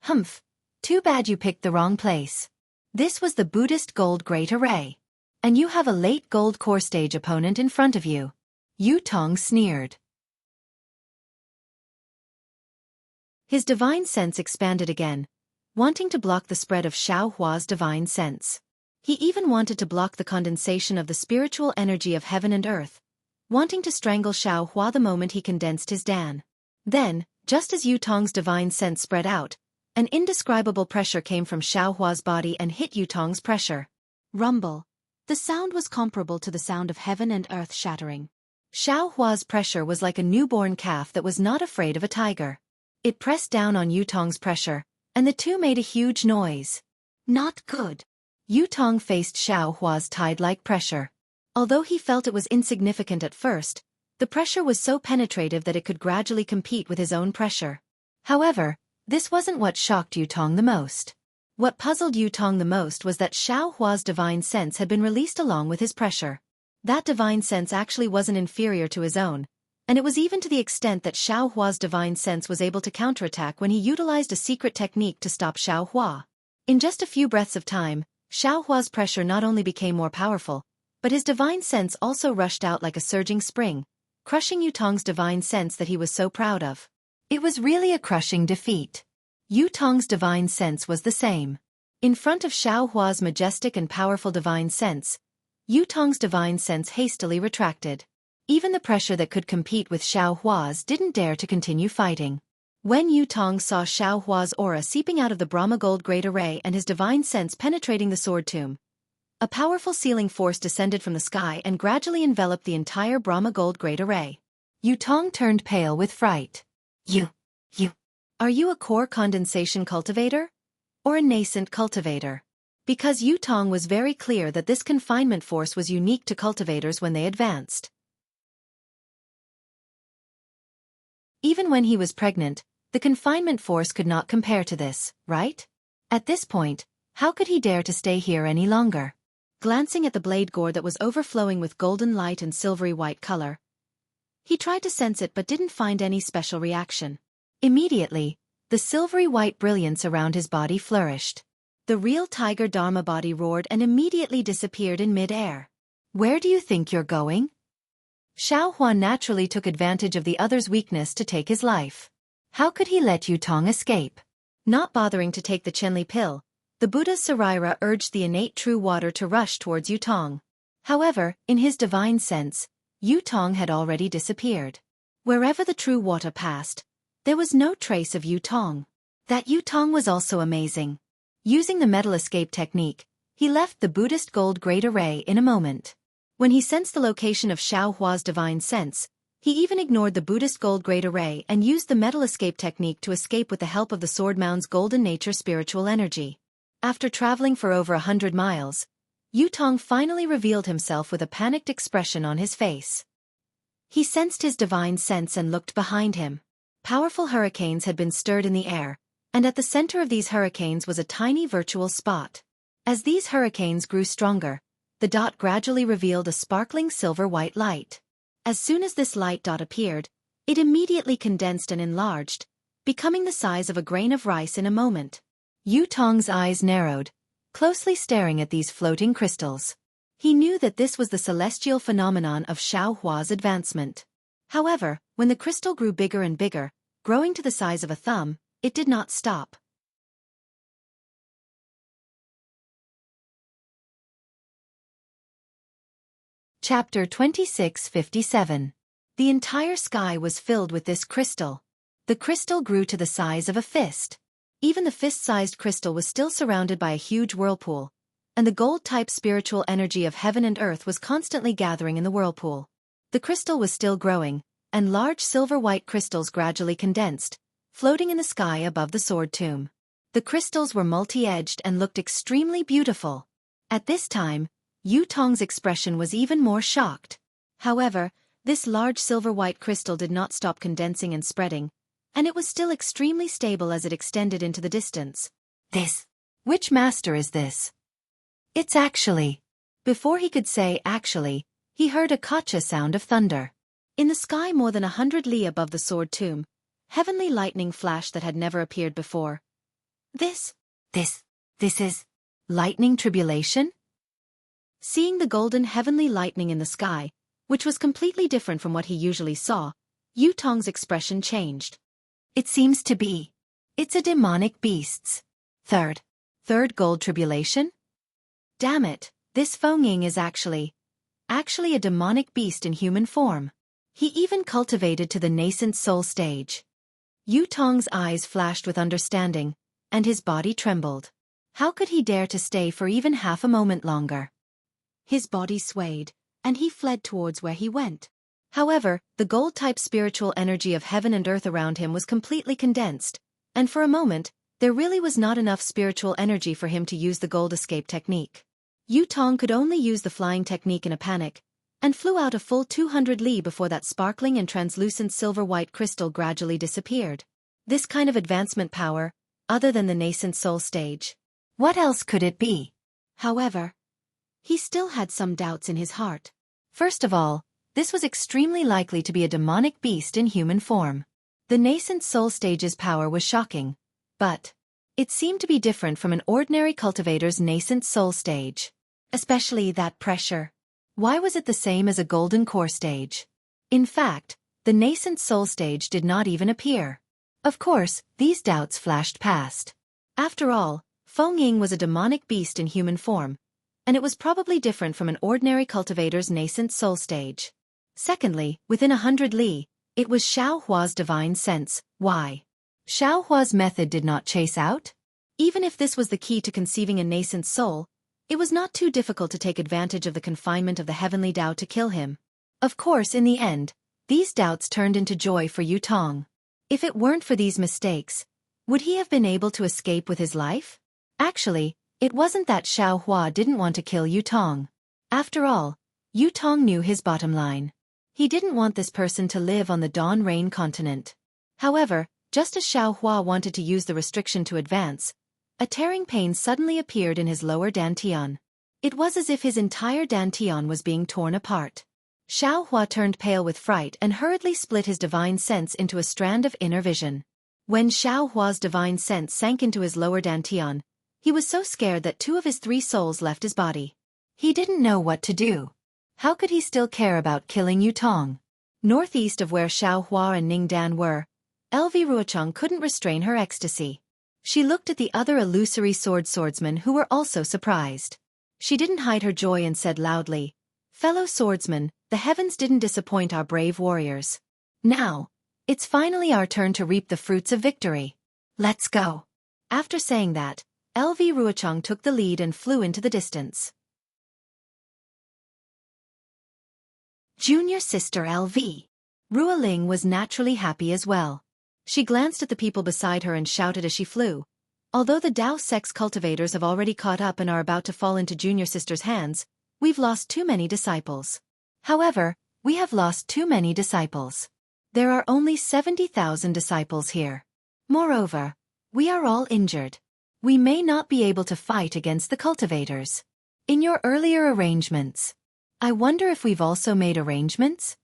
Humph. Too bad you picked the wrong place. This was the Buddhist Gold Great Array. And you have a late Gold Core Stage opponent in front of you. Yu Tong sneered. His divine sense expanded again, wanting to block the spread of Xiaohua's divine sense. He even wanted to block the condensation of the spiritual energy of heaven and earth, wanting to strangle Xiaohua the moment he condensed his Dan. Then, just as Yu Tong's divine sense spread out, an indescribable pressure came from Xiaohua's body and hit Yu Tong's pressure. Rumble. The sound was comparable to the sound of heaven and earth shattering. Xiaohua's pressure was like a newborn calf that was not afraid of a tiger. It pressed down on Yu Tong's pressure, and the two made a huge noise. Not good. Yu Tong faced Xiaohua's tide-like pressure. Although he felt it was insignificant at first, the pressure was so penetrative that it could gradually compete with his own pressure. However, this wasn't what shocked Yu Tong the most. What puzzled Yu Tong the most was that Xiaohua's divine sense had been released along with his pressure. That divine sense actually wasn't inferior to his own, and it was even to the extent that Xiaohua's divine sense was able to counterattack when he utilized a secret technique to stop Xiaohua. In just a few breaths of time, Xiaohua's pressure not only became more powerful, but his divine sense also rushed out like a surging spring, crushing Yu Tong's divine sense that he was so proud of. It was really a crushing defeat. Yu Tong's divine sense was the same. In front of Xiaohua's majestic and powerful divine sense, Yu Tong's divine sense hastily retracted. Even the pressure that could compete with Xiaohua's didn't dare to continue fighting. When Yu Tong saw Xiaohua's aura seeping out of the Brahma Gold Great Array and his divine sense penetrating the sword tomb, a powerful sealing force descended from the sky and gradually enveloped the entire Brahma Gold Great Array. Yu Tong turned pale with fright. You. Are you a core condensation cultivator? Or a nascent cultivator? Because Yu Tong was very clear that this confinement force was unique to cultivators when they advanced. Even when he was pregnant, the confinement force could not compare to this, right? At this point, how could he dare to stay here any longer? Glancing at the blade gore that was overflowing with golden light and silvery white color, he tried to sense it but didn't find any special reaction. Immediately, The silvery white brilliance around his body flourished. The real tiger Dharma body roared and immediately disappeared in mid-air. Where do you think you're going? Xiao Hua naturally took advantage of the other's weakness to take his life. How could he let Yu Tong escape? Not bothering to take the Chenli pill, the Buddha's Saraira urged the innate true water to rush towards Yu Tong. However, in his divine sense, Yu Tong had already disappeared. Wherever the true water passed, there was no trace of Yu Tong. That Yu Tong was also amazing. Using the metal escape technique, he left the Buddhist gold great array in a moment. When he sensed the location of Xiao Hua's divine sense, he even ignored the Buddhist gold great array and used the metal escape technique to escape with the help of the sword mound's golden nature spiritual energy. After traveling for over 100 miles, Yu Tong finally revealed himself with a panicked expression on his face. He sensed his divine sense and looked behind him. Powerful hurricanes had been stirred in the air, and at the center of these hurricanes was a tiny virtual spot. As these hurricanes grew stronger, the dot gradually revealed a sparkling silver-white light. As soon as this light dot appeared, it immediately condensed and enlarged, becoming the size of a grain of rice in a moment. Yu Tong's eyes narrowed, closely staring at these floating crystals. He knew that this was the celestial phenomenon of Xiao Hua's advancement. However, when the crystal grew bigger and bigger, growing to the size of a thumb, it did not stop. Chapter 2657. The entire sky was filled with this crystal. The crystal grew to the size of a fist. Even the fist-sized crystal was still surrounded by a huge whirlpool, and the gold-type spiritual energy of heaven and earth was constantly gathering in the whirlpool. The crystal was still growing, and large silver-white crystals gradually condensed, floating in the sky above the sword tomb. The crystals were multi-edged and looked extremely beautiful. At this time, Yu Tong's expression was even more shocked. However, this large silver-white crystal did not stop condensing and spreading, and it was still extremely stable as it extended into the distance. Which master is this? It's actually. Before he could say actually, he heard a kacha sound of thunder. In the sky more than 100 li above the sword tomb, heavenly lightning flashed that had never appeared before. This is lightning tribulation? Seeing the golden heavenly lightning in the sky, which was completely different from what he usually saw, Yu Tong's expression changed. It seems to be. It's a demonic beast's. Third gold tribulation? Damn it, this Feng is actually a demonic beast in human form. He even cultivated to the nascent soul stage. Yu Tong's eyes flashed with understanding, and his body trembled. How could he dare to stay for even half a moment longer? His body swayed, and he fled towards where he went. However, the gold-type spiritual energy of heaven and earth around him was completely condensed, and for a moment, there really was not enough spiritual energy for him to use the gold escape technique. Yu Tong could only use the flying technique in a panic, and flew out a full 200 li before that sparkling and translucent silver-white crystal gradually disappeared. This kind of advancement power, other than the nascent soul stage. What else could it be? However, he still had some doubts in his heart. First of all, this was extremely likely to be a demonic beast in human form. The nascent soul stage's power was shocking, but it seemed to be different from an ordinary cultivator's nascent soul stage. Especially that pressure. Why was it the same as a golden core stage? In fact, the nascent soul stage did not even appear. Of course, these doubts flashed past. After all, Feng Ying was a demonic beast in human form, and it was probably different from an ordinary cultivator's nascent soul stage. Secondly, within 100 li, it was Xiao Hua's divine sense. Why? Xiao Hua's method did not chase out? Even if this was the key to conceiving a nascent soul, it was not too difficult to take advantage of the confinement of the heavenly Tao to kill him. Of course, in the end, these doubts turned into joy for Yu Tong. If it weren't for these mistakes, would he have been able to escape with his life? Actually, it wasn't that Xiao Hua didn't want to kill Yu Tong. After all, Yu Tong knew his bottom line. He didn't want this person to live on the Dawn Rain continent. However, just as Xiao Hua wanted to use the restriction to advance, a tearing pain suddenly appeared in his lower dantian. It was as if his entire dantian was being torn apart. Xiao Hua turned pale with fright and hurriedly split his divine sense into a strand of inner vision. When Xiao Hua's divine sense sank into his lower dantian, he was so scared that 2 of his 3 souls left his body. He didn't know what to do. How could he still care about killing Yutong? Northeast of where Xiao Hua and Ning Dan were, LV Ruochang couldn't restrain her ecstasy. She looked at the other illusory swordsmen who were also surprised. She didn't hide her joy and said loudly, "Fellow swordsmen, the heavens didn't disappoint our brave warriors. Now, it's finally our turn to reap the fruits of victory. Let's go." After saying that, LV Ruochang took the lead and flew into the distance. Junior sister LV. Ruoling was naturally happy as well. She glanced at the people beside her and shouted as she flew. Although the Dao sex cultivators have already caught up and are about to fall into Junior sister's hands, we've lost too many disciples. However, we have lost too many disciples. There are only 70,000 disciples here. Moreover, we are all injured. We may not be able to fight against the cultivators. In your earlier arrangements, I wonder if we've also made arrangements?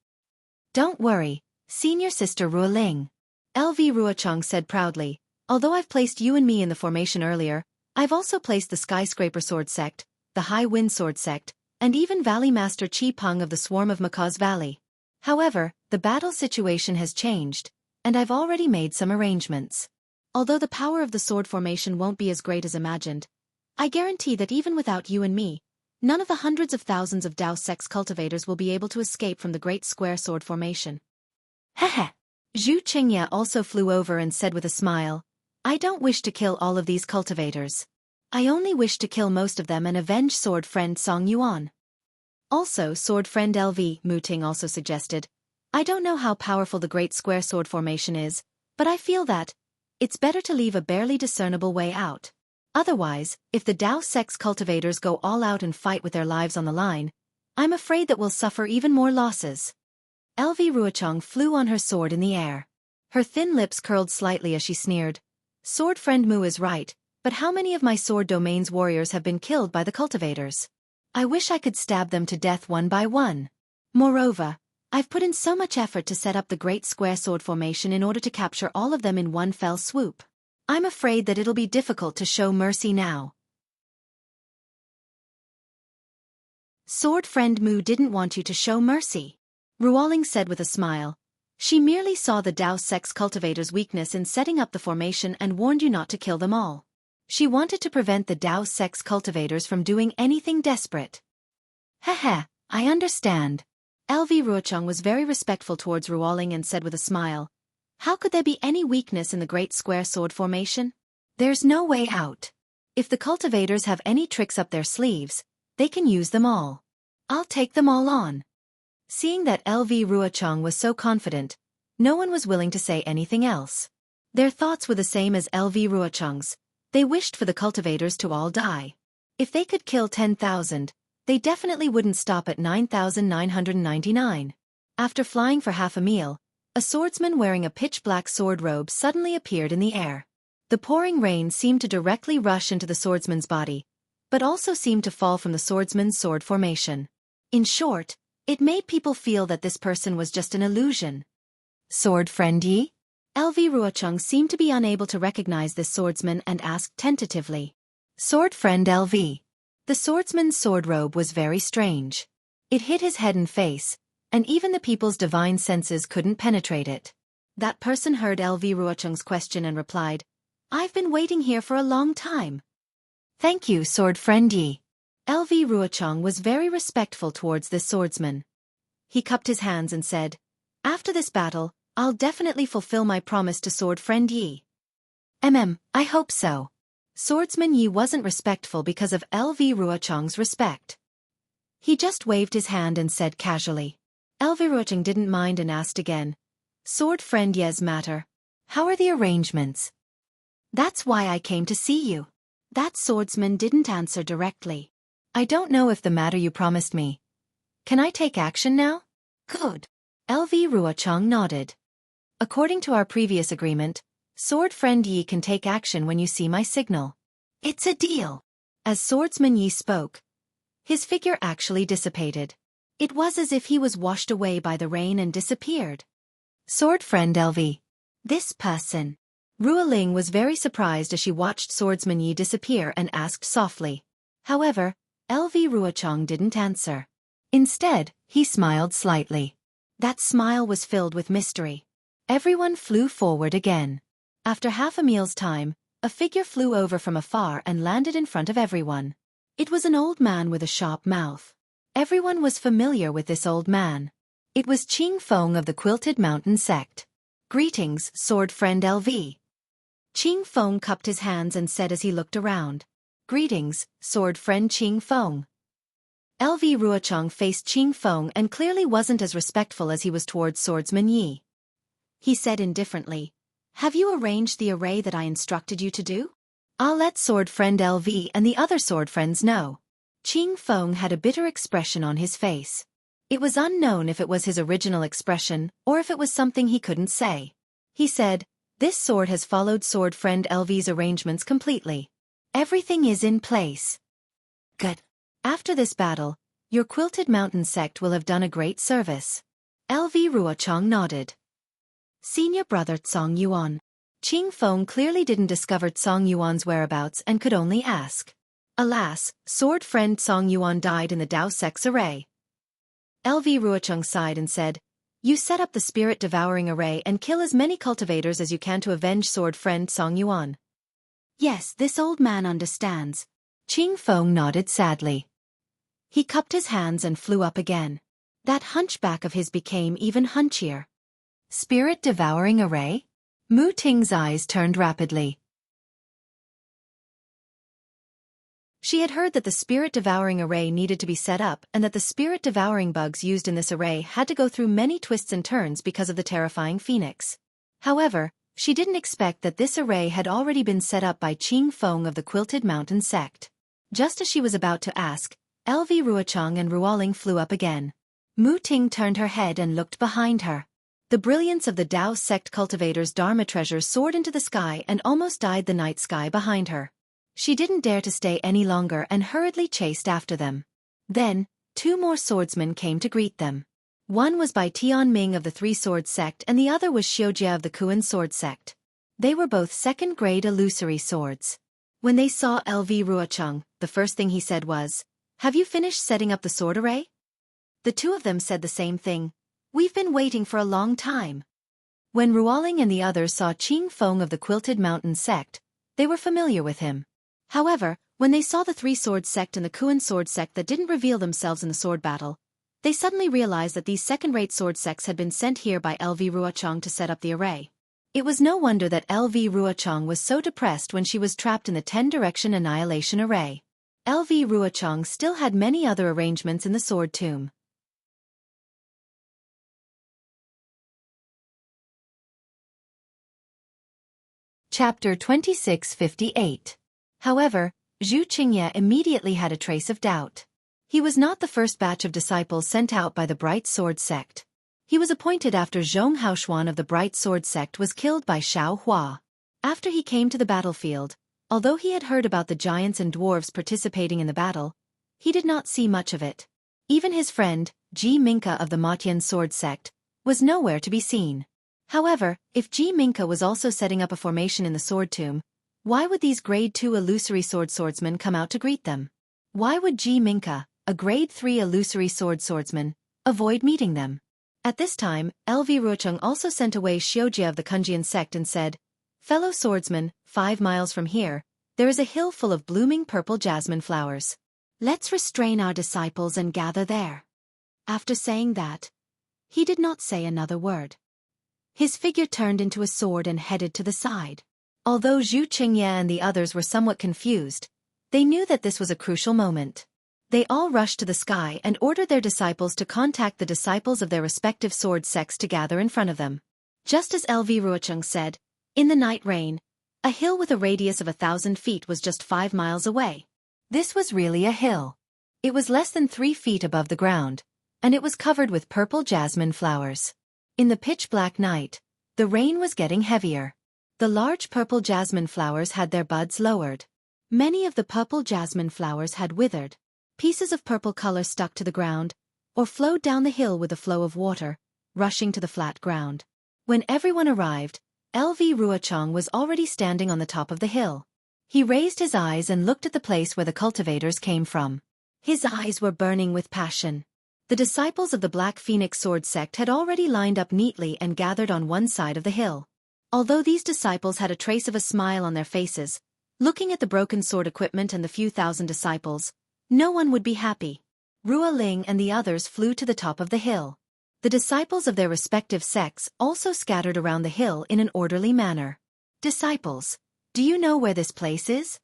Don't worry, senior sister Ruoling. LV Ruochang said proudly, although I've placed you and me in the formation earlier, I've also placed the Skyscraper Sword Sect, the High Wind Sword Sect, and even Valley Master Chi Peng of the Swarm of Macaws Valley. However, the battle situation has changed, and I've already made some arrangements. Although the power of the sword formation won't be as great as imagined, I guarantee that even without you and me, none of the hundreds of thousands of Dao sex cultivators will be able to escape from the Great Square Sword formation. Heh. Zhu Qingya also flew over and said with a smile, I don't wish to kill all of these cultivators. I only wish to kill most of them and avenge sword friend Song Yuan. Also, sword friend LV Muting also suggested, I don't know how powerful the Great Square Sword formation is, but I feel that it's better to leave a barely discernible way out. Otherwise, if the Dao sex cultivators go all out and fight with their lives on the line, I'm afraid that we'll suffer even more losses. LV Ruochang flew on her sword in the air. Her thin lips curled slightly as she sneered. Sword friend Mu is right, but how many of my sword domain's warriors have been killed by the cultivators? I wish I could stab them to death one by one. Moreover, I've put in so much effort to set up the Great Square Sword formation in order to capture all of them in one fell swoop. I'm afraid that it'll be difficult to show mercy now. Sword friend Mu didn't want you to show mercy, Ruoling said with a smile. She merely saw the Dao sex cultivator's weakness in setting up the formation and warned you not to kill them all. She wanted to prevent the Dao sex cultivators from doing anything desperate. Heh, I understand. LV Ruochang was very respectful towards Ruoling and said with a smile, how could there be any weakness in the Great Square Sword formation? There's no way out. If the cultivators have any tricks up their sleeves, they can use them all. I'll take them all on. Seeing that LV Ruochang was so confident, no one was willing to say anything else. Their thoughts were the same as LV Ruochang's. They wished for the cultivators to all die. If they could kill 10,000, they definitely wouldn't stop at 9,999. After flying for half a meal, a swordsman wearing a pitch-black sword robe suddenly appeared in the air. The pouring rain seemed to directly rush into the swordsman's body, but also seemed to fall from the swordsman's sword formation. In short, it made people feel that this person was just an illusion. Sword friend Yi? LV Ruochang seemed to be unable to recognize this swordsman and asked tentatively. Sword friend LV. The swordsman's sword robe was very strange. It hid his head and face, and even the people's divine senses couldn't penetrate it. That person heard LV Ruochang's question and replied, I've been waiting here for a long time. Thank you, sword friend Yi. LV Ruochang was very respectful towards this swordsman. He cupped his hands and said, After this battle, I'll definitely fulfill my promise to sword friend Yi. I hope so. Swordsman Yi wasn't respectful because of LV Ruochang's respect. He just waved his hand and said casually. LV Ruochang didn't mind and asked again, Sword friend Ye's matter. How are the arrangements? That's why I came to see you. That swordsman didn't answer directly. I don't know if the matter you promised me. Can I take action now? Good. LV Ruochang nodded. According to our previous agreement, sword friend Yi can take action when you see my signal. It's a deal. As swordsman Yi spoke, his figure actually dissipated. It was as if he was washed away by the rain and disappeared. Sword friend LV. This person. Ruoling was very surprised as she watched swordsman Yi disappear and asked softly. However, LV Ruochang didn't answer. Instead, he smiled slightly. That smile was filled with mystery. Everyone flew forward again. After half a meal's time, a figure flew over from afar and landed in front of everyone. It was an old man with a sharp mouth. Everyone was familiar with this old man. It was Qing Feng of the Quilted Mountain sect. Greetings, sword friend LV. Qing Feng cupped his hands and said as he looked around. Greetings, sword friend Qing Feng. LV Ruochang faced Qing Feng and clearly wasn't as respectful as he was towards swordsman Yi. He said indifferently, have you arranged the array that I instructed you to do? I'll let sword friend LV and the other sword friends know. Qing Feng had a bitter expression on his face. It was unknown if it was his original expression or if it was something he couldn't say. He said, this sword has followed sword friend LV's arrangements completely. Everything is in place. Good. After this battle, your Quilted Mountain sect will have done a great service. LV Ruochang nodded. Senior brother Tsong Yuan. Qing Feng clearly didn't discover Tsong Yuan's whereabouts and could only ask. Alas, sword friend Tsong Yuan died in the Dao sect's array. LV Ruochang sighed and said, you set up the spirit-devouring array and kill as many cultivators as you can to avenge sword friend Tsong Yuan. Yes, this old man understands. Qing Feng nodded sadly. He cupped his hands and flew up again. That hunchback of his became even hunchier. Spirit-devouring array? Mu Ting's eyes turned rapidly. She had heard that the spirit-devouring array needed to be set up and that the spirit-devouring bugs used in this array had to go through many twists and turns because of the terrifying phoenix. However, she didn't expect that this array had already been set up by Qing Feng of the Quilted Mountain sect. Just as she was about to ask, LV Ruochang and Ruoling flew up again. Mu Ting turned her head and looked behind her. The brilliance of the Dao sect cultivators' Dharma treasures soared into the sky and almost dyed the night sky behind her. She didn't dare to stay any longer and hurriedly chased after them. Then, two more swordsmen came to greet them. One was by Tian Ming of the Three Sword sect and the other was Xiaoxia of the Kuan Sword sect. They were both second-grade illusory swords. When they saw LV Ruochang, the first thing he said was, have you finished setting up the sword array? The two of them said the same thing. We've been waiting for a long time. When Ruoling and the others saw Qing Feng of the Quilted Mountain sect, they were familiar with him. However, when they saw the Three Sword sect and the Kuan Sword sect that didn't reveal themselves in the sword battle, they suddenly realized that these second-rate sword sects had been sent here by LV Ruochang to set up the array. It was no wonder that LV Ruochang was so depressed when she was trapped in the 10-direction annihilation array. LV Ruochang still had many other arrangements in the sword tomb. Chapter 2658. However, Zhu Qingye immediately had a trace of doubt. He was not the first batch of disciples sent out by the Bright Sword sect. He was appointed after Zhong Haoshuan of the Bright Sword sect was killed by Xiao Hua. After he came to the battlefield, although he had heard about the giants and dwarves participating in the battle, he did not see much of it. Even his friend, Ji Minka of the Matian Sword sect, was nowhere to be seen. However, if Ji Minka was also setting up a formation in the sword tomb, why would these grade 2 illusory swordsmen come out to greet them? Why would Ji Minka, a grade 3 illusory swordsman, avoid meeting them? At this time, LV Ruochang also sent away Xiaoxia of the Kunjian sect and said, fellow swordsmen, 5 miles from here, there is a hill full of blooming purple jasmine flowers. Let's restrain our disciples and gather there. After saying that, he did not say another word. His figure turned into a sword and headed to the side. Although Zhu Qingye and the others were somewhat confused, they knew that this was a crucial moment. They all rushed to the sky and ordered their disciples to contact the disciples of their respective sword sects to gather in front of them. Just as LV Ruochang said, in the night rain, a hill with a radius of 1,000 feet was just 5 miles away. This was really a hill. It was less than 3 feet above the ground, and it was covered with purple jasmine flowers. In the pitch-black night, the rain was getting heavier. The large purple jasmine flowers had their buds lowered. Many of the purple jasmine flowers had withered. Pieces of purple color stuck to the ground, or flowed down the hill with the flow of water, rushing to the flat ground. When everyone arrived, LV Ruochang was already standing on the top of the hill. He raised his eyes and looked at the place where the cultivators came from. His eyes were burning with passion. The disciples of the Black Phoenix Sword Sect had already lined up neatly and gathered on one side of the hill. Although these disciples had a trace of a smile on their faces, looking at the broken sword equipment and the few thousand disciples, no one would be happy. Rua Ling and the others flew to the top of the hill. The disciples of their respective sects also scattered around the hill in an orderly manner. Disciples, do you know where this place is?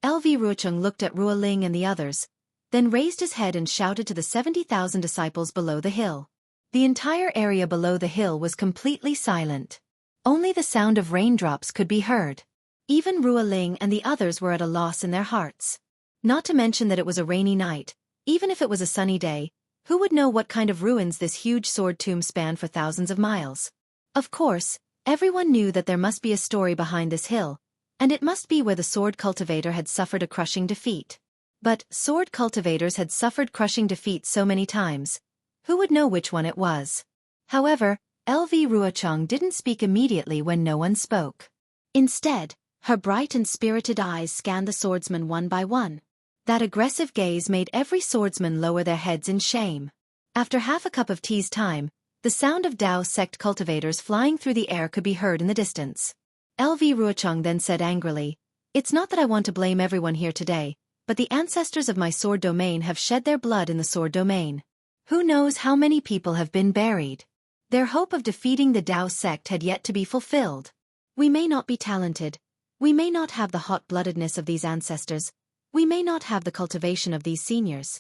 LV Ruochang looked at Rua Ling and the others, then raised his head and shouted to the 70,000 disciples below the hill. The entire area below the hill was completely silent. Only the sound of raindrops could be heard. Even Rua Ling and the others were at a loss in their hearts. Not to mention that it was a rainy night. Even if it was a sunny day, who would know what kind of ruins this huge sword tomb spanned for thousands of miles? Of course, everyone knew that there must be a story behind this hill, and it must be where the sword cultivator had suffered a crushing defeat. But sword cultivators had suffered crushing defeat so many times. Who would know which one it was? However, LV Ruochang didn't speak immediately when no one spoke. Instead, her bright and spirited eyes scanned the swordsmen one by one. That aggressive gaze made every swordsman lower their heads in shame. After half a cup of tea's time, the sound of Dao sect cultivators flying through the air could be heard in the distance. LV Ruochang then said angrily, "It's not that I want to blame everyone here today, but the ancestors of my sword domain have shed their blood in the sword domain. Who knows how many people have been buried? Their hope of defeating the Dao sect had yet to be fulfilled. We may not be talented. We may not have the hot-bloodedness of these ancestors. We may not have the cultivation of these seniors.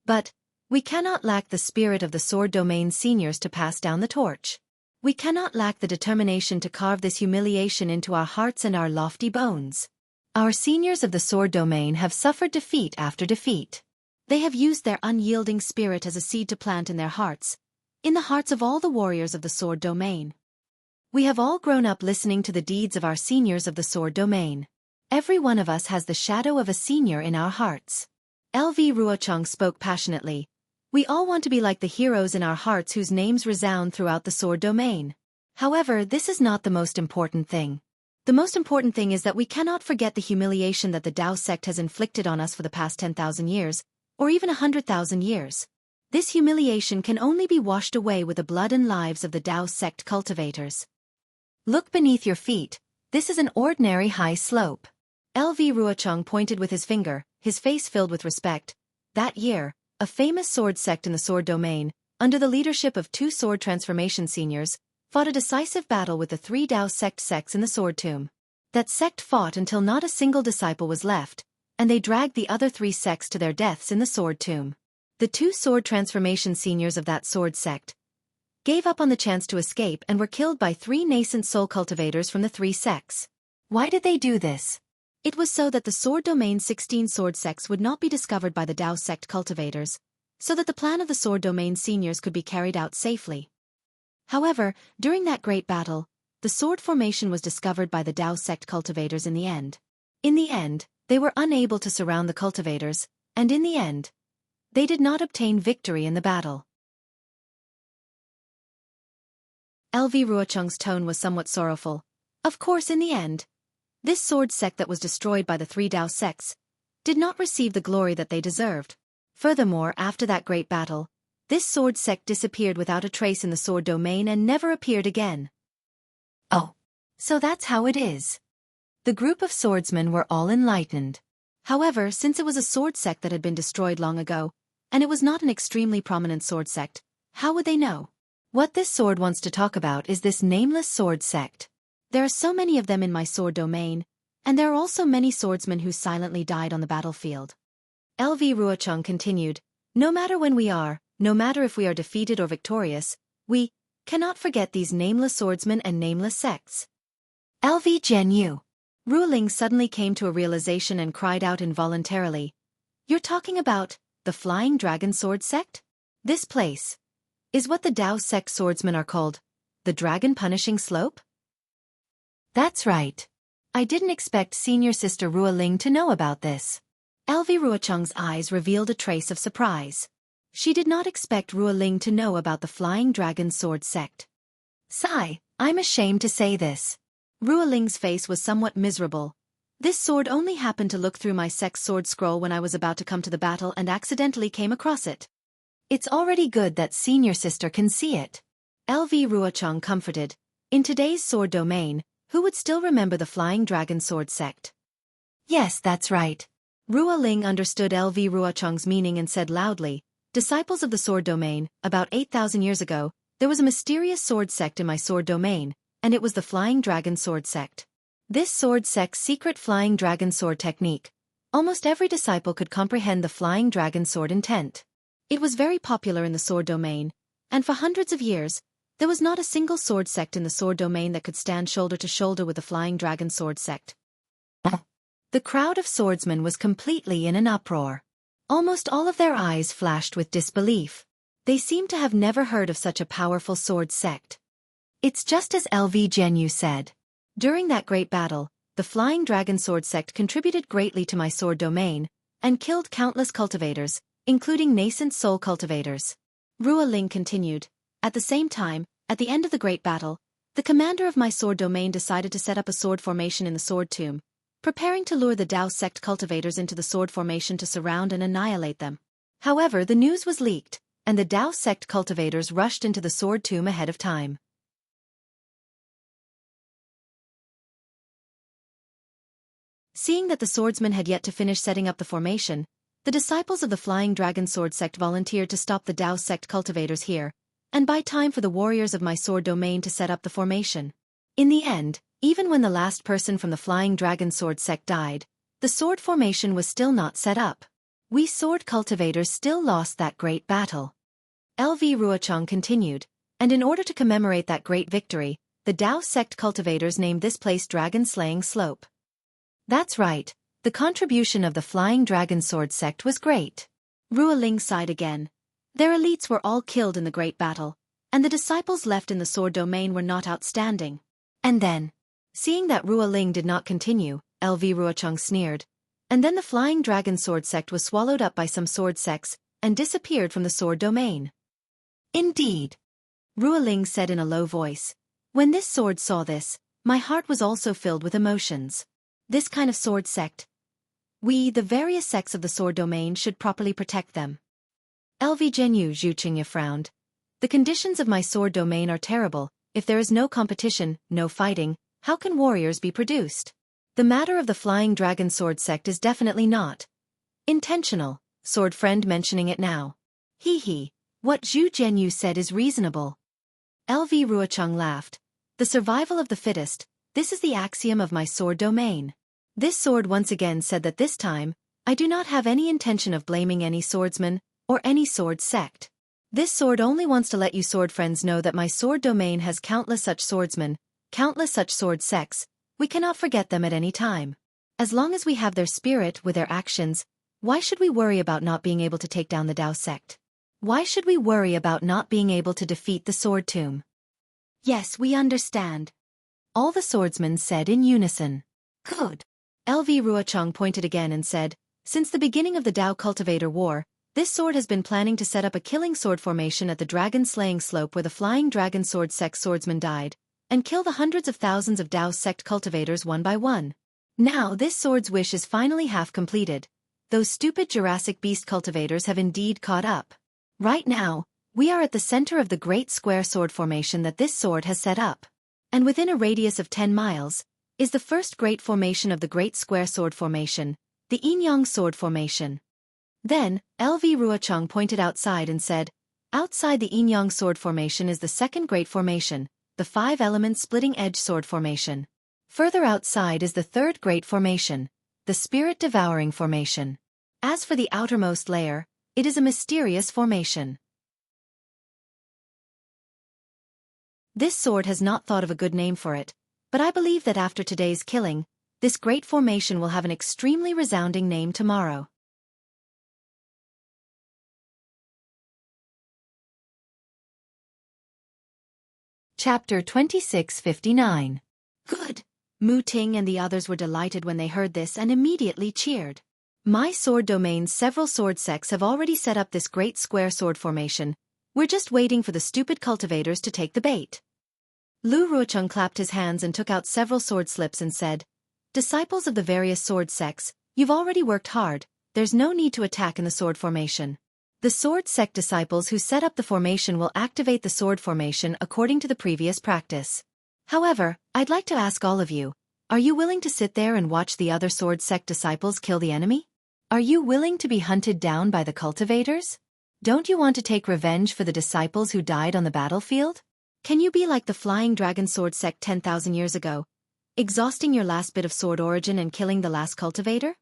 But we cannot lack the spirit of the sword domain seniors to pass down the torch. We cannot lack the determination to carve this humiliation into our hearts and our lofty bones. Our seniors of the sword domain have suffered defeat after defeat. They have used their unyielding spirit as a seed to plant in their hearts, in the hearts of all the warriors of the sword domain. We have all grown up listening to the deeds of our seniors of the sword domain. Every one of us has the shadow of a senior in our hearts." LV Ruochang spoke passionately. "We all want to be like the heroes in our hearts whose names resound throughout the sword domain. However, this is not the most important thing. The most important thing is that we cannot forget the humiliation that the Dao sect has inflicted on us for the past 10,000 years, or even 100,000 years. This humiliation can only be washed away with the blood and lives of the Dao sect cultivators. Look beneath your feet. This is an ordinary high slope." LV Ruochang pointed with his finger, his face filled with respect. That year, a famous sword sect in the sword domain, under the leadership of 2 sword transformation seniors, fought a decisive battle with the 3 Dao sect sects in the sword tomb. That sect fought until not a single disciple was left, and they dragged the other 3 sects to their deaths in the sword tomb. The 2 sword transformation seniors of that sword sect gave up on the chance to escape and were killed by 3 nascent soul cultivators from the 3 sects. Why did they do this? It was so that the sword domain's 16 sword sects would not be discovered by the Dao sect cultivators, so that the plan of the sword domain seniors could be carried out safely. However, during that great battle, the sword formation was discovered by the Dao sect cultivators in the end. In the end, they were unable to surround the cultivators, and in the end, they did not obtain victory in the battle. LV Ruochang's tone was somewhat sorrowful. Of course, in the end, this sword sect that was destroyed by the 3 Dao sects did not receive the glory that they deserved. Furthermore, after that great battle, this sword sect disappeared without a trace in the sword domain and never appeared again. Oh, so that's how it is. The group of swordsmen were all enlightened. However, since it was a sword sect that had been destroyed long ago, and it was not an extremely prominent sword sect, how would they know? What this sword wants to talk about is this nameless sword sect. There are so many of them in my sword domain, and there are also many swordsmen who silently died on the battlefield. LV Ruochang continued, "No matter when we are, no matter if we are defeated or victorious, we cannot forget these nameless swordsmen and nameless sects." LV Jianghu. Ruling suddenly came to a realization and cried out involuntarily, "You're talking about the Flying Dragon Sword Sect? This place is what the Dao sect swordsmen are called, the Dragon Punishing Slope?" "That's right. I didn't expect senior sister Rua Ling to know about this." LV Ruochang's eyes revealed a trace of surprise. She did not expect Rua Ling to know about the Flying Dragon Sword Sect. Sigh, I'm ashamed to say this. Ruoling's face was somewhat miserable. This sword only happened to look through my sex sword scroll when I was about to come to the battle and accidentally came across it. It's already good that senior sister can see it. LV Ruochang comforted. In today's sword domain, who would still remember the Flying Dragon Sword sect? Yes, that's right. Ruoling understood LV Ruochang's meaning and said loudly, disciples of the sword domain, about 8,000 years ago, there was a mysterious sword sect in my sword domain, and it was the Flying Dragon Sword sect. This sword sect's secret Flying Dragon Sword technique. Almost every disciple could comprehend the Flying Dragon Sword intent. It was very popular in the sword domain, and for hundreds of years, there was not a single sword sect in the sword domain that could stand shoulder to shoulder with the Flying Dragon Sword sect. The crowd of swordsmen was completely in an uproar. Almost all of their eyes flashed with disbelief. They seemed to have never heard of such a powerful sword sect. It's just as LV Jianghu said. During that great battle, the Flying Dragon Sword sect contributed greatly to my sword domain, and killed countless cultivators, including nascent soul cultivators. Ruoling continued. At the same time, at the end of the great battle, the commander of my sword domain decided to set up a sword formation in the sword tomb, preparing to lure the Dao sect cultivators into the sword formation to surround and annihilate them. However, the news was leaked, and the Dao sect cultivators rushed into the sword tomb ahead of time. Seeing that the swordsmen had yet to finish setting up the formation, the disciples of the Flying Dragon Sword sect volunteered to stop the Dao sect cultivators here, and buy time for the warriors of my sword domain to set up the formation. In the end, even when the last person from the Flying Dragon Sword sect died, the sword formation was still not set up. We sword cultivators still lost that great battle. LV Ruochang continued, and in order to commemorate that great victory, the Dao sect cultivators named this place Dragon Slaying Slope. That's right, the contribution of the Flying Dragon Sword sect was great. Ruoling sighed again. Their elites were all killed in the great battle, and the disciples left in the sword domain were not outstanding. And then, seeing that Ruoling did not continue, LV Ruochang sneered. And then the Flying Dragon Sword sect was swallowed up by some sword sects, and disappeared from the sword domain. Indeed. Ruoling said in a low voice. When this sword saw this, my heart was also filled with emotions. This kind of sword sect. We, the various sects of the sword domain, should properly protect them. LV Jianghu Xianxia frowned. The conditions of my sword domain are terrible. If there is no competition, no fighting, how can warriors be produced? The matter of the Flying Dragon Sword sect is definitely not intentional, sword friend mentioning it now. He, what Zhu Jianghu said is reasonable. LV Ruochang laughed. The survival of the fittest, this is the axiom of my sword domain. This sword once again said that this time, I do not have any intention of blaming any swordsman, or any sword sect. This sword only wants to let you sword friends know that my sword domain has countless such swordsmen, countless such sword sects. We cannot forget them at any time. As long as we have their spirit with their actions, why should we worry about not being able to take down the Dao sect? Why should we worry about not being able to defeat the sword tomb? Yes, we understand. All the swordsmen said in unison. Good. LV Ruochang pointed again and said, since the beginning of the Dao Cultivator War, this sword has been planning to set up a killing sword formation at the Dragon Slaying Slope where the Flying Dragon Sword sect swordsmen died, and kill the hundreds of thousands of Dao sect cultivators one by one. Now this sword's wish is finally half completed. Those stupid Jurassic beast cultivators have indeed caught up. Right now, we are at the center of the great square sword formation that this sword has set up. And within a radius of 10 miles, is the first great formation of the Great Square Sword Formation, the Yinyang Sword Formation. Then, LV Ruochang pointed outside and said, outside the Yinyang Sword Formation is the second great formation, the 5-element Splitting Edge Sword Formation. Further outside is the third great formation, the Spirit Devouring Formation. As for the outermost layer, it is a mysterious formation. This sword has not thought of a good name for it, but I believe that after today's killing, this great formation will have an extremely resounding name tomorrow. Chapter 2659. Good. Mu Ting and the others were delighted when they heard this and immediately cheered. My sword domain's several sword sects have already set up this great square sword formation. We're just waiting for the stupid cultivators to take the bait. Lu Ruocheng clapped his hands and took out several sword slips and said, "Disciples of the various sword sects, you've already worked hard, there's no need to attack in the sword formation. The sword sect disciples who set up the formation will activate the sword formation according to the previous practice. However, I'd like to ask all of you, are you willing to sit there and watch the other sword sect disciples kill the enemy? Are you willing to be hunted down by the cultivators? Don't you want to take revenge for the disciples who died on the battlefield? Can you be like the Flying Dragon Sword sect 10,000 years ago, exhausting your last bit of sword origin and killing the last cultivator?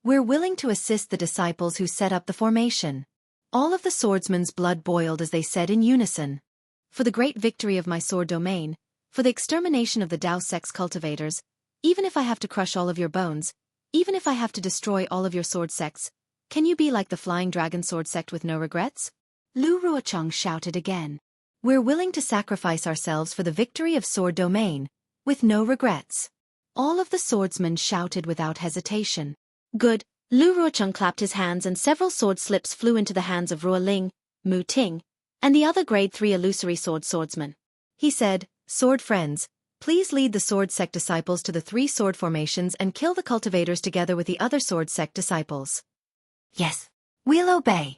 We're willing to assist the disciples who set up the formation." All of the swordsmen's blood boiled as they said in unison, "For the great victory of my sword domain, for the extermination of the Dao sect's cultivators, even if I have to crush all of your bones, even if I have to destroy all of your sword sects, can you be like the Flying Dragon Sword sect with no regrets?" Lu Ruocheng shouted again. "We're willing to sacrifice ourselves for the victory of sword domain, with no regrets." All of the swordsmen shouted without hesitation. "Good." Lu Ruocheng clapped his hands and several sword slips flew into the hands of Ruo Ling, Mu Ting, and the other grade 3 illusory swordsmen. He said, "Sword friends, please lead the sword sect disciples to the 3 sword formations and kill the cultivators together with the other sword sect disciples." "Yes, we'll obey."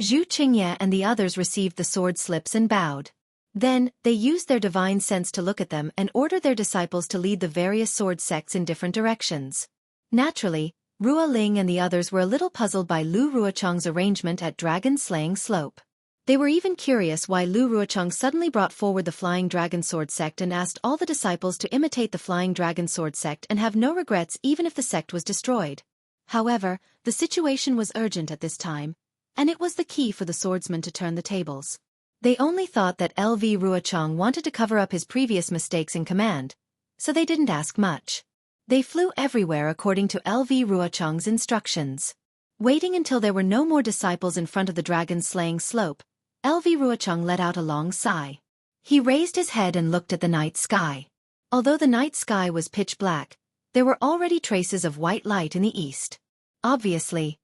Zhu Qingye and the others received the sword slips and bowed. Then, they used their divine sense to look at them and order their disciples to lead the various sword sects in different directions. Naturally, Ruo Ling and the others were a little puzzled by Lu Ruocheng's arrangement at Dragon-Slaying Slope. They were even curious why Lu Ruocheng suddenly brought forward the Flying Dragon Sword sect and asked all the disciples to imitate the Flying Dragon Sword sect and have no regrets even if the sect was destroyed. However, the situation was urgent at this time, and it was the key for the swordsmen to turn the tables. They only thought that LV Ruocheng wanted to cover up his previous mistakes in command, so they didn't ask much. They flew everywhere according to LV Ruocheng's instructions. Waiting until there were no more disciples in front of the dragon-slaying slope, LV Ruocheng let out a long sigh. He raised his head and looked at the night sky. Although the night sky was pitch black, there were already traces of white light in the east. Obviously,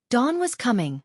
dawn was coming.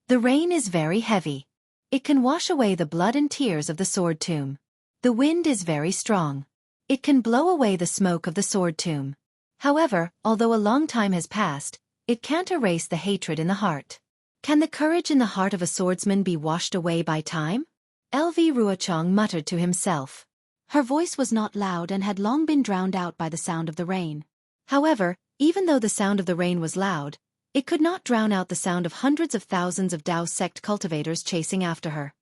The rain is very heavy. It can wash away the blood and tears of the sword tomb. The wind is very strong. It can blow away the smoke of the sword tomb. However, although a long time has passed, it can't erase the hatred in the heart. Can the courage in the heart of a swordsman be washed away by time? LV Ruocheng muttered to himself. Her voice was not loud and had long been drowned out by the sound of the rain. However, even though the sound of the rain was loud, it could not drown out the sound of hundreds of thousands of Dao sect cultivators chasing after her.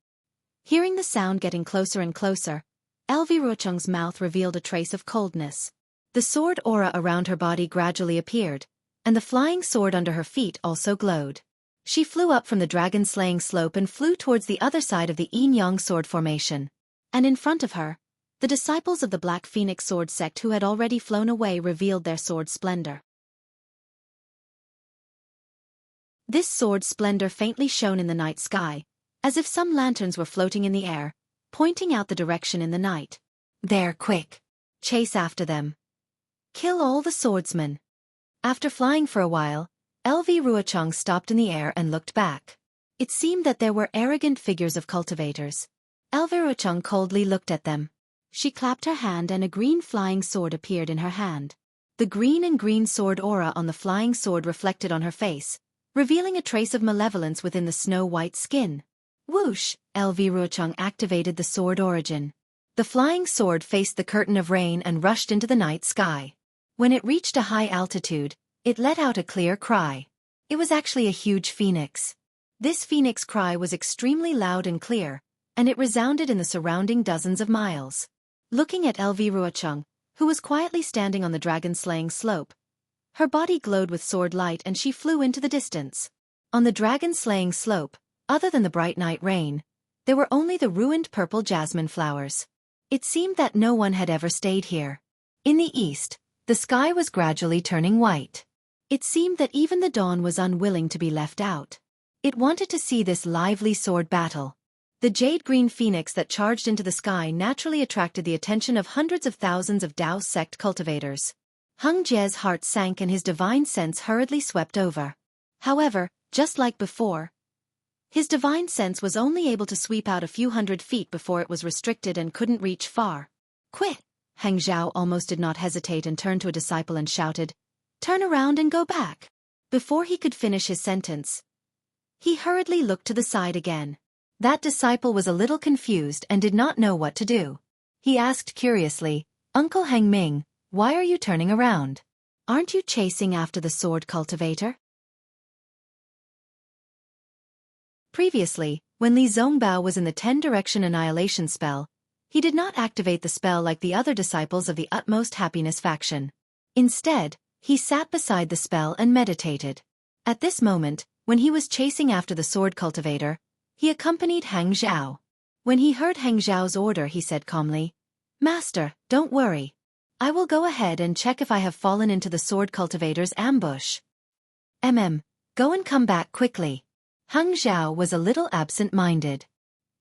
Hearing the sound getting closer and closer, LV Ruocheng's mouth revealed a trace of coldness. The sword aura around her body gradually appeared, and the flying sword under her feet also glowed. She flew up from the dragon-slaying slope and flew towards the other side of the Yin-Yang sword formation. And in front of her, the disciples of the Black Phoenix sword sect who had already flown away revealed their sword splendor. This sword splendor faintly shone in the night sky, as if some lanterns were floating in the air, pointing out the direction in the night. "There, quick! Chase after them! Kill all the swordsmen!" After flying for a while, LV Ruocheng stopped in the air and looked back. It seemed that there were arrogant figures of cultivators. LV Ruocheng coldly looked at them. She clapped her hand and a green flying sword appeared in her hand. The green and green sword aura on the flying sword reflected on her face, revealing a trace of malevolence within the snow-white skin. Whoosh! LV Ruocheng activated the sword origin. The flying sword faced the curtain of rain and rushed into the night sky. When it reached a high altitude, it let out a clear cry. It was actually a huge phoenix. This phoenix cry was extremely loud and clear, and it resounded in the surrounding dozens of miles. Looking at LV Ruocheng, who was quietly standing on the dragon-slaying slope, her body glowed with sword light and she flew into the distance. On the dragon-slaying slope, other than the bright night rain, there were only the ruined purple jasmine flowers. It seemed that no one had ever stayed here. In the east, the sky was gradually turning white. It seemed that even the dawn was unwilling to be left out. It wanted to see this lively sword battle. The jade-green phoenix that charged into the sky naturally attracted the attention of hundreds of thousands of Dao sect cultivators. Heng Jie's heart sank and his divine sense hurriedly swept over. However, just like before, his divine sense was only able to sweep out a few hundred feet before it was restricted and couldn't reach far. Quit! Hang Zhao almost did not hesitate and turned to a disciple and shouted, "Turn around and go back." Before he could finish his sentence, he hurriedly looked to the side again. That disciple was a little confused and did not know what to do. He asked curiously, "Uncle Hang Ming, why are you turning around? Aren't you chasing after the sword cultivator?" Previously, when Li Zongbao was in the 10-direction annihilation spell, he did not activate the spell like the other disciples of the Utmost Happiness faction. Instead, he sat beside the spell and meditated. At this moment, when he was chasing after the sword cultivator, he accompanied Hang Zhao. When he heard Hang Zhao's order, he said calmly, "Master, don't worry. I will go ahead and check if I have fallen into the sword cultivator's ambush. Go and come back quickly." Hang Zhao was a little absent-minded.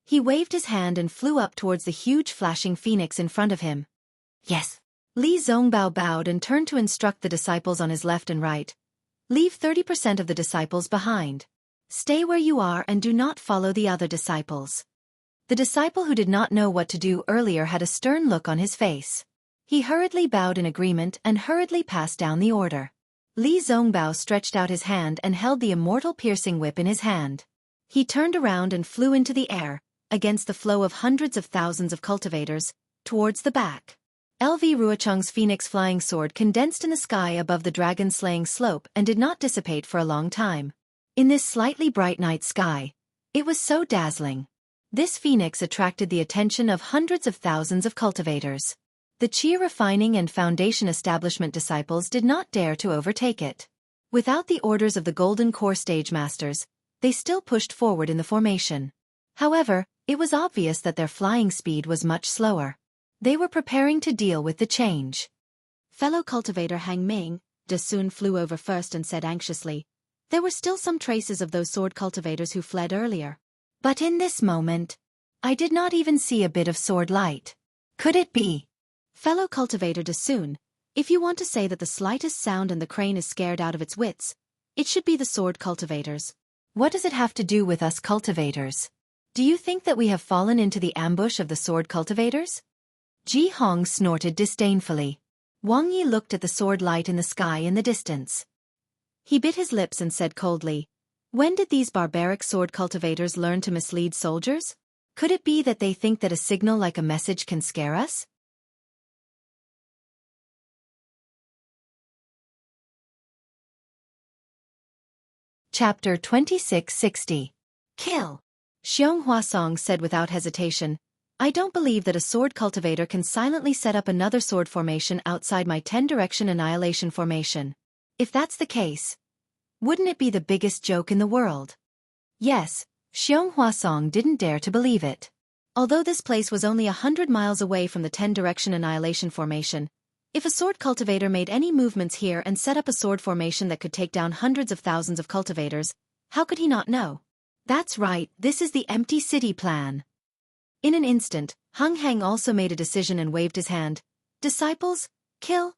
He waved his hand and flew up towards the huge flashing phoenix in front of him. "Yes." Li Zongbao bowed and turned to instruct the disciples on his left and right. "Leave 30% of the disciples behind. Stay where you are and do not follow the other disciples." The disciple who did not know what to do earlier had a stern look on his face. He hurriedly bowed in agreement and hurriedly passed down the order. Li Zongbao stretched out his hand and held the immortal piercing whip in his hand. He turned around and flew into the air, against the flow of hundreds of thousands of cultivators, towards the back. LV Ruocheng's phoenix flying sword condensed in the sky above the dragon-slaying slope and did not dissipate for a long time. In this slightly bright night sky, it was so dazzling. This phoenix attracted the attention of hundreds of thousands of cultivators. The Qi refining and foundation establishment disciples did not dare to overtake it. Without the orders of the Golden Core stage masters, they still pushed forward in the formation. However, it was obvious that their flying speed was much slower. They were preparing to deal with the change. Fellow cultivator Hang Ming, De Sun flew over first and said anxiously, "There were still some traces of those sword cultivators who fled earlier. But in this moment, I did not even see a bit of sword light. Could it be?" Fellow cultivator De Sun, if you want to say that the slightest sound and the crane is scared out of its wits, it should be the sword cultivators. What does it have to do with us cultivators? Do you think that we have fallen into the ambush of the sword cultivators? Ji Hong snorted disdainfully. Wang Yi looked at the sword light in the sky in the distance. He bit his lips and said coldly, "When did these barbaric sword cultivators learn to mislead soldiers? Could it be that they think that a signal like a message can scare us?" Chapter 2660. Kill. Xianxia Song said without hesitation, "I don't believe that a sword cultivator can silently set up another sword formation outside my 10-direction annihilation formation. If that's the case, wouldn't it be the biggest joke in the world?" Yes, Xianxia Song didn't dare to believe it. Although this place was only 100 miles away from the 10-direction annihilation formation, if a sword cultivator made any movements here and set up a sword formation that could take down hundreds of thousands of cultivators, how could he not know? That's right, this is the empty city plan. In an instant, Hung Hang also made a decision and waved his hand. "Disciples, kill!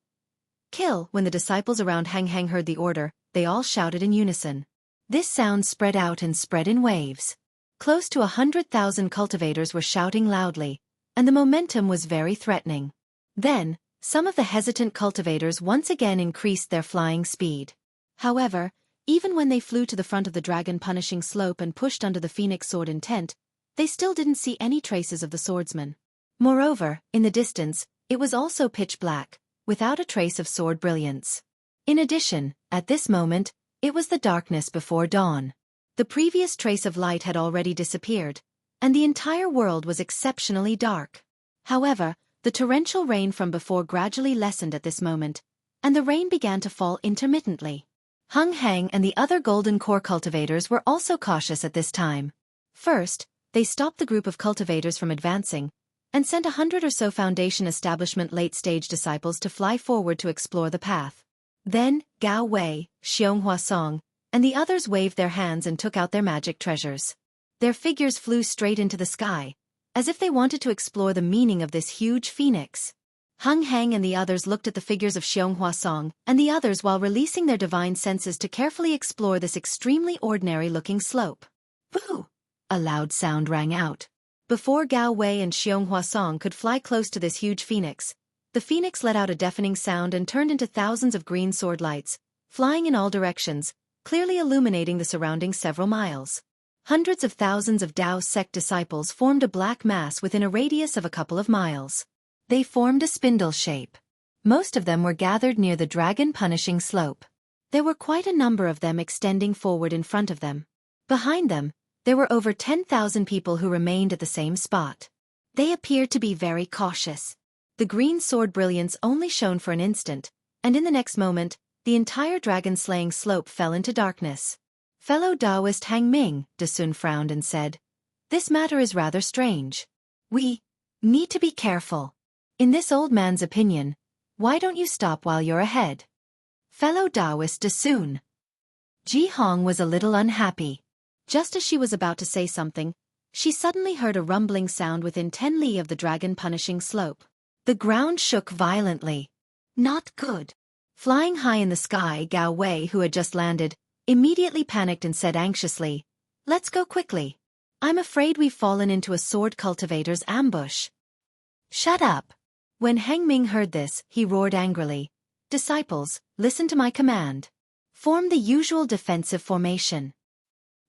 Kill!" When the disciples around Hang Hang heard the order, they all shouted in unison. This sound spread out and spread in waves. Close to 100,000 cultivators were shouting loudly, and the momentum was very threatening. Then, some of the hesitant cultivators once again increased their flying speed. However, even when they flew to the front of the dragon-punishing slope and pushed under the phoenix sword intent, they still didn't see any traces of the swordsman. Moreover, in the distance, it was also pitch black, without a trace of sword brilliance. In addition, at this moment, it was the darkness before dawn. The previous trace of light had already disappeared, and the entire world was exceptionally dark. However, the torrential rain from before gradually lessened at this moment, and the rain began to fall intermittently. Hung Hang and the other Golden Core cultivators were also cautious at this time. First, they stopped the group of cultivators from advancing, and sent 100 or so Foundation Establishment late-stage disciples to fly forward to explore the path. Then, Gao Wei, Xianxia Song, and the others waved their hands and took out their magic treasures. Their figures flew straight into the sky, as if they wanted to explore the meaning of this huge phoenix. Hung Hang and the others looked at the figures of Xianxia Song and the others while releasing their divine senses to carefully explore this extremely ordinary-looking slope. Boo! A loud sound rang out. Before Gao Wei and Xianxia could fly close to this huge phoenix, the phoenix let out a deafening sound and turned into thousands of green sword lights, flying in all directions, clearly illuminating the surroundings several miles. Hundreds of thousands of Dao sect disciples formed a black mass within a radius of a couple of miles. They formed a spindle shape. Most of them were gathered near the dragon-punishing slope. There were quite a number of them extending forward in front of them. Behind them, there were over 10,000 people who remained at the same spot. They appeared to be very cautious. The green sword brilliance only shone for an instant, and in the next moment, the entire dragon-slaying slope fell into darkness. Fellow Taoist Hang Ming, De Sun frowned and said, "This matter is rather strange. We need to be careful. In this old man's opinion, why don't you stop while you're ahead?" Fellow Taoist De Sun. Ji Hong was a little unhappy. Just as she was about to say something, she suddenly heard a rumbling sound within 10 li of the dragon-punishing slope. The ground shook violently. Not good. Flying high in the sky, Gao Wei, who had just landed, immediately panicked and said anxiously, "Let's go quickly. I'm afraid we've fallen into a sword cultivator's ambush." "Shut up." When Hang Ming heard this, he roared angrily, "Disciples, listen to my command. Form the usual defensive formation."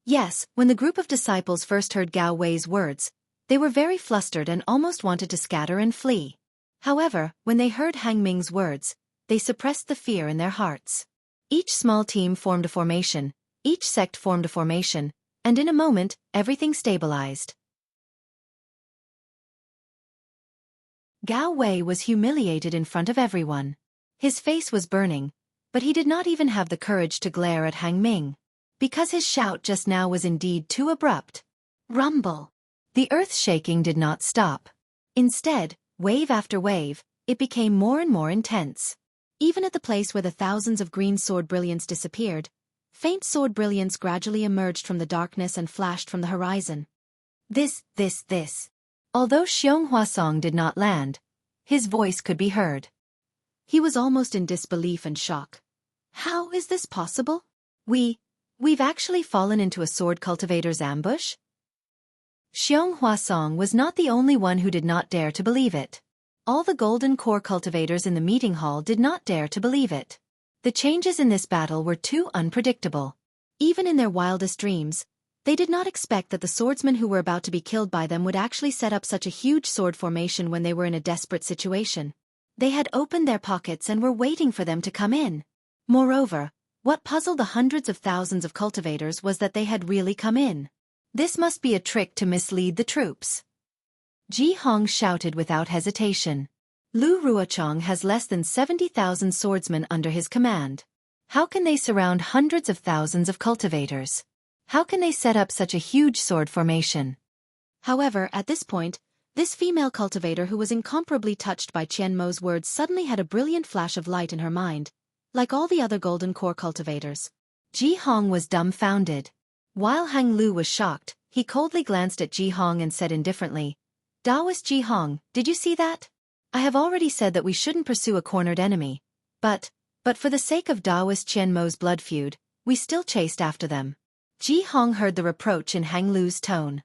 Yes, when the group of disciples first heard Gao Wei's words, they were very flustered and almost wanted to scatter and flee. However, when they heard Hang Ming's words, they suppressed the fear in their hearts. Each small team formed a formation, each sect formed a formation, and in a moment, everything stabilized. Gao Wei was humiliated in front of everyone. His face was burning, but he did not even have the courage to glare at Hang Ming. Because his shout just now was indeed too abrupt. Rumble. The earth shaking did not stop. Instead, wave after wave, it became more and more intense. Even at the place where the thousands of green sword brilliance disappeared, faint sword brilliance gradually emerged from the darkness and flashed from the horizon. This. Although Xianxia did not land, his voice could be heard. He was almost in disbelief and shock. How is this possible? We've actually fallen into a sword cultivator's ambush? Xianxia was not the only one who did not dare to believe it. All the golden core cultivators in the meeting hall did not dare to believe it. The changes in this battle were too unpredictable. Even in their wildest dreams, they did not expect that the swordsmen who were about to be killed by them would actually set up such a huge sword formation when they were in a desperate situation. They had opened their pockets and were waiting for them to come in. Moreover, what puzzled the hundreds of thousands of cultivators was that they had really come in. This must be a trick to mislead the troops. Ji Hong shouted without hesitation. Lu Ruochang has less than 70,000 swordsmen under his command. How can they surround hundreds of thousands of cultivators? How can they set up such a huge sword formation? However, at this point, this female cultivator who was incomparably touched by Qian Mo's words suddenly had a brilliant flash of light in her mind. Like all the other golden core cultivators, Ji Hong was dumbfounded. While Hang Lu was shocked, he coldly glanced at Ji Hong and said indifferently, "Taoist Ji Hong, did you see that? I have already said that we shouldn't pursue a cornered enemy. But for the sake of Taoist Qian Mo's blood feud, we still chased after them." Ji Hong heard the reproach in Hang Lu's tone.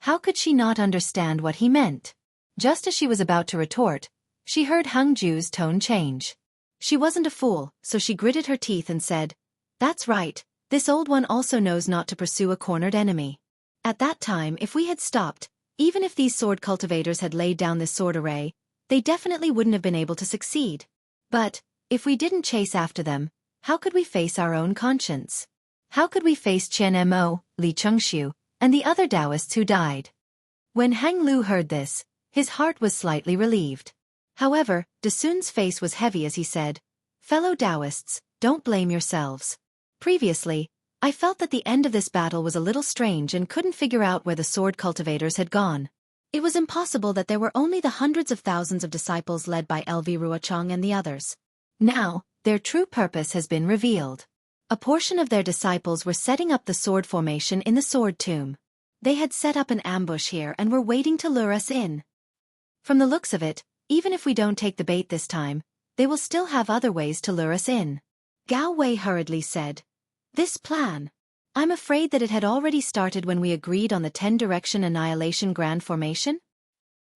How could she not understand what he meant? Just as she was about to retort, she heard Hang Ju's tone change. She wasn't a fool, so she gritted her teeth and said, "That's right, this old one also knows not to pursue a cornered enemy. At that time, if we had stopped, even if these sword cultivators had laid down this sword array, they definitely wouldn't have been able to succeed. But, if we didn't chase after them, how could we face our own conscience? How could we face Qian Mo, Li Chengxiu, and the other Taoists who died?" When Hang Lu heard this, his heart was slightly relieved. However, De Sun's face was heavy as he said, "Fellow Taoists, don't blame yourselves. Previously, I felt that the end of this battle was a little strange and couldn't figure out where the sword cultivators had gone. It was impossible that there were only the hundreds of thousands of disciples led by LV Ruochang and the others. Now, their true purpose has been revealed. A portion of their disciples were setting up the sword formation in the sword tomb. They had set up an ambush here and were waiting to lure us in. From the looks of it, even if we don't take the bait this time, they will still have other ways to lure us in." Gao Wei hurriedly said, "This plan. I'm afraid that it had already started when we agreed on the 10-direction annihilation grand formation?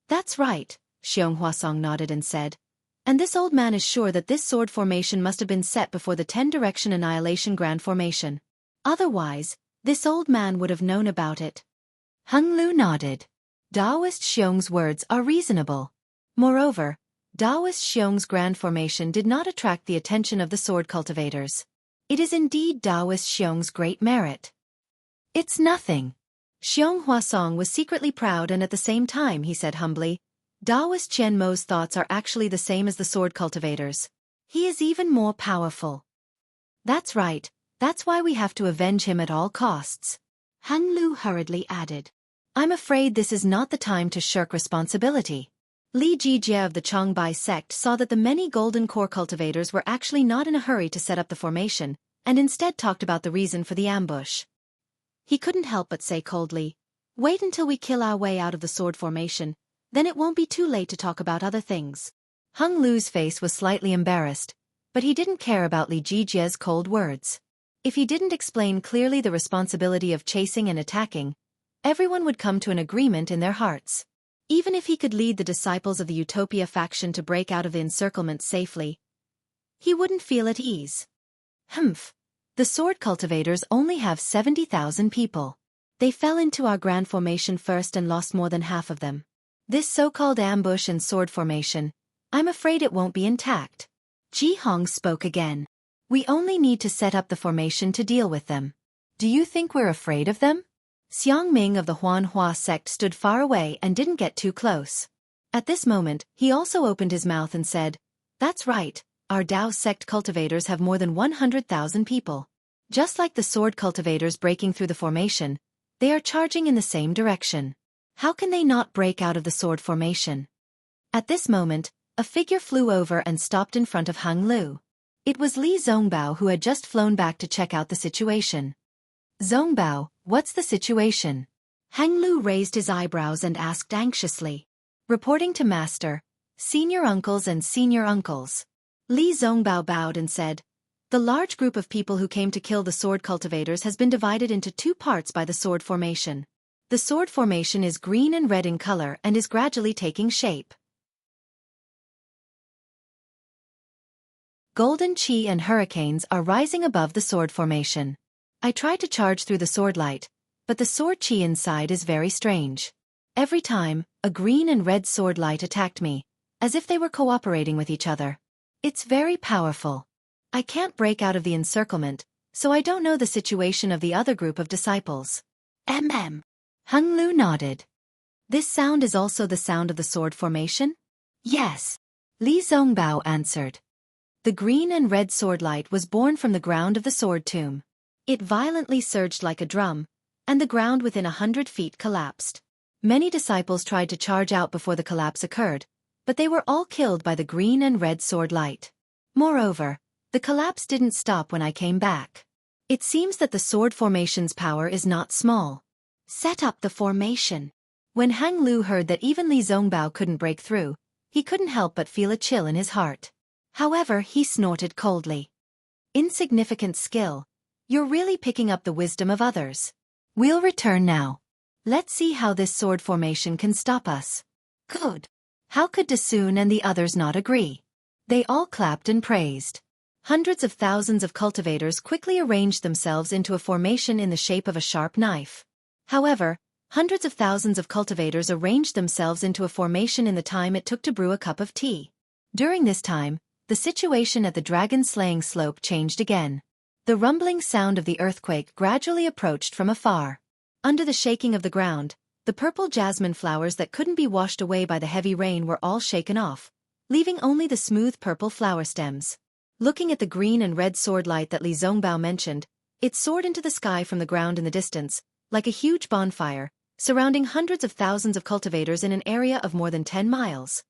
That's right, Xianxia nodded and said. And this old man is sure that this sword formation must have been set before the 10-direction annihilation grand formation. Otherwise, this old man would have known about it. Hung Lu nodded. Daoist Xiong's words are reasonable. Moreover, Daoist Xiong's grand formation did not attract the attention of the sword cultivators. It is indeed Daoist Xiong's great merit. It's nothing. Xiong Huasong was secretly proud, and at the same time he said humbly, Daoist Qian Mo's thoughts are actually the same as the sword cultivators. He is even more powerful. That's right, that's why we have to avenge him at all costs. Hung Lu hurriedly added. I'm afraid this is not the time to shirk responsibility. Li Jijie of the Changbai sect saw that the many golden core cultivators were actually not in a hurry to set up the formation, and instead talked about the reason for the ambush. He couldn't help but say coldly, wait until we kill our way out of the sword formation, then it won't be too late to talk about other things. Hung Lu's face was slightly embarrassed, but he didn't care about Li Jijie's cold words. If he didn't explain clearly the responsibility of chasing and attacking, everyone would come to an agreement in their hearts. Even if he could lead the disciples of the Utopia faction to break out of the encirclement safely, he wouldn't feel at ease. Humph. The sword cultivators only have 70,000 people. They fell into our grand formation first and lost more than half of them. This so-called ambush and sword formation, I'm afraid it won't be intact. Ji Hong spoke again. We only need to set up the formation to deal with them. Do you think we're afraid of them? Xiang Ming of the Huanhua sect stood far away and didn't get too close. At this moment, he also opened his mouth and said, that's right, our Dao sect cultivators have more than 100,000 people. Just like the sword cultivators breaking through the formation, they are charging in the same direction. How can they not break out of the sword formation? At this moment, a figure flew over and stopped in front of Hung Lu. It was Li Zongbao, who had just flown back to check out the situation. Zongbao, what's the situation? Hung Lu raised his eyebrows and asked anxiously. Reporting to Master, Senior Uncles and Senior Uncles. Li Zongbao bowed and said, the large group of people who came to kill the sword cultivators has been divided into two parts by the sword formation. The sword formation is green and red in color and is gradually taking shape. Golden chi and hurricanes are rising above the sword formation. I tried to charge through the sword light, but the sword chi inside is very strange. Every time, a green and red sword light attacked me, as if they were cooperating with each other. It's very powerful. I can't break out of the encirclement, so I don't know the situation of the other group of disciples. Mm. Hung Lu nodded. This sound is also the sound of the sword formation? Yes. Li Zongbao answered. The green and red sword light was born from the ground of the sword tomb. It violently surged like a drum, and the ground within 100 feet collapsed. Many disciples tried to charge out before the collapse occurred, but they were all killed by the green and red sword light. Moreover, the collapse didn't stop when I came back. It seems that the sword formation's power is not small. Set up the formation. When Hung Lu heard that even Li Zongbao couldn't break through, he couldn't help but feel a chill in his heart. However, he snorted coldly. Insignificant skill. You're really picking up the wisdom of others. We'll return now. Let's see how this sword formation can stop us. Good. How could Dasun and the others not agree? They all clapped and praised. Hundreds of thousands of cultivators quickly arranged themselves into a formation in the shape of a sharp knife. However, hundreds of thousands of cultivators arranged themselves into a formation in the time it took to brew a cup of tea. During this time, the situation at the dragon-slaying slope changed again. The rumbling sound of the earthquake gradually approached from afar. Under the shaking of the ground, the purple jasmine flowers that couldn't be washed away by the heavy rain were all shaken off, leaving only the smooth purple flower stems. Looking at the green and red sword light that Li Zongbao mentioned, it soared into the sky from the ground in the distance, like a huge bonfire, surrounding hundreds of thousands of cultivators in an area of more than 10 miles.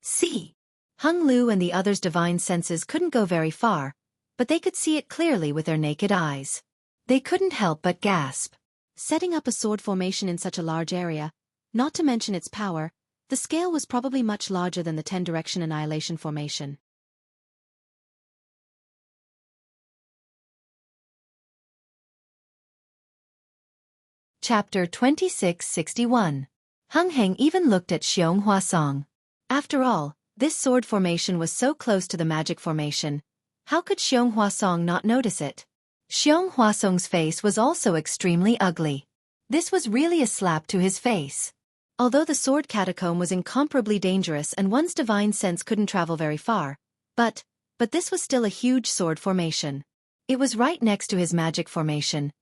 See! Hung Lu and the others' divine senses couldn't go very far, but they could see it clearly with their naked eyes. They couldn't help but gasp. Setting up a sword formation in such a large area, not to mention its power, the scale was probably much larger than the 10-direction annihilation formation. Chapter 2661. Heng Heng even looked at Xianxia Song. After all, this sword formation was so close to the magic formation. How could Xianxia Song not notice it? Xianxia Song's face was also extremely ugly. This was really a slap to his face. Although the sword catacomb was incomparably dangerous and one's divine sense couldn't travel very far, but this was still a huge sword formation. It was right next to his magic formation.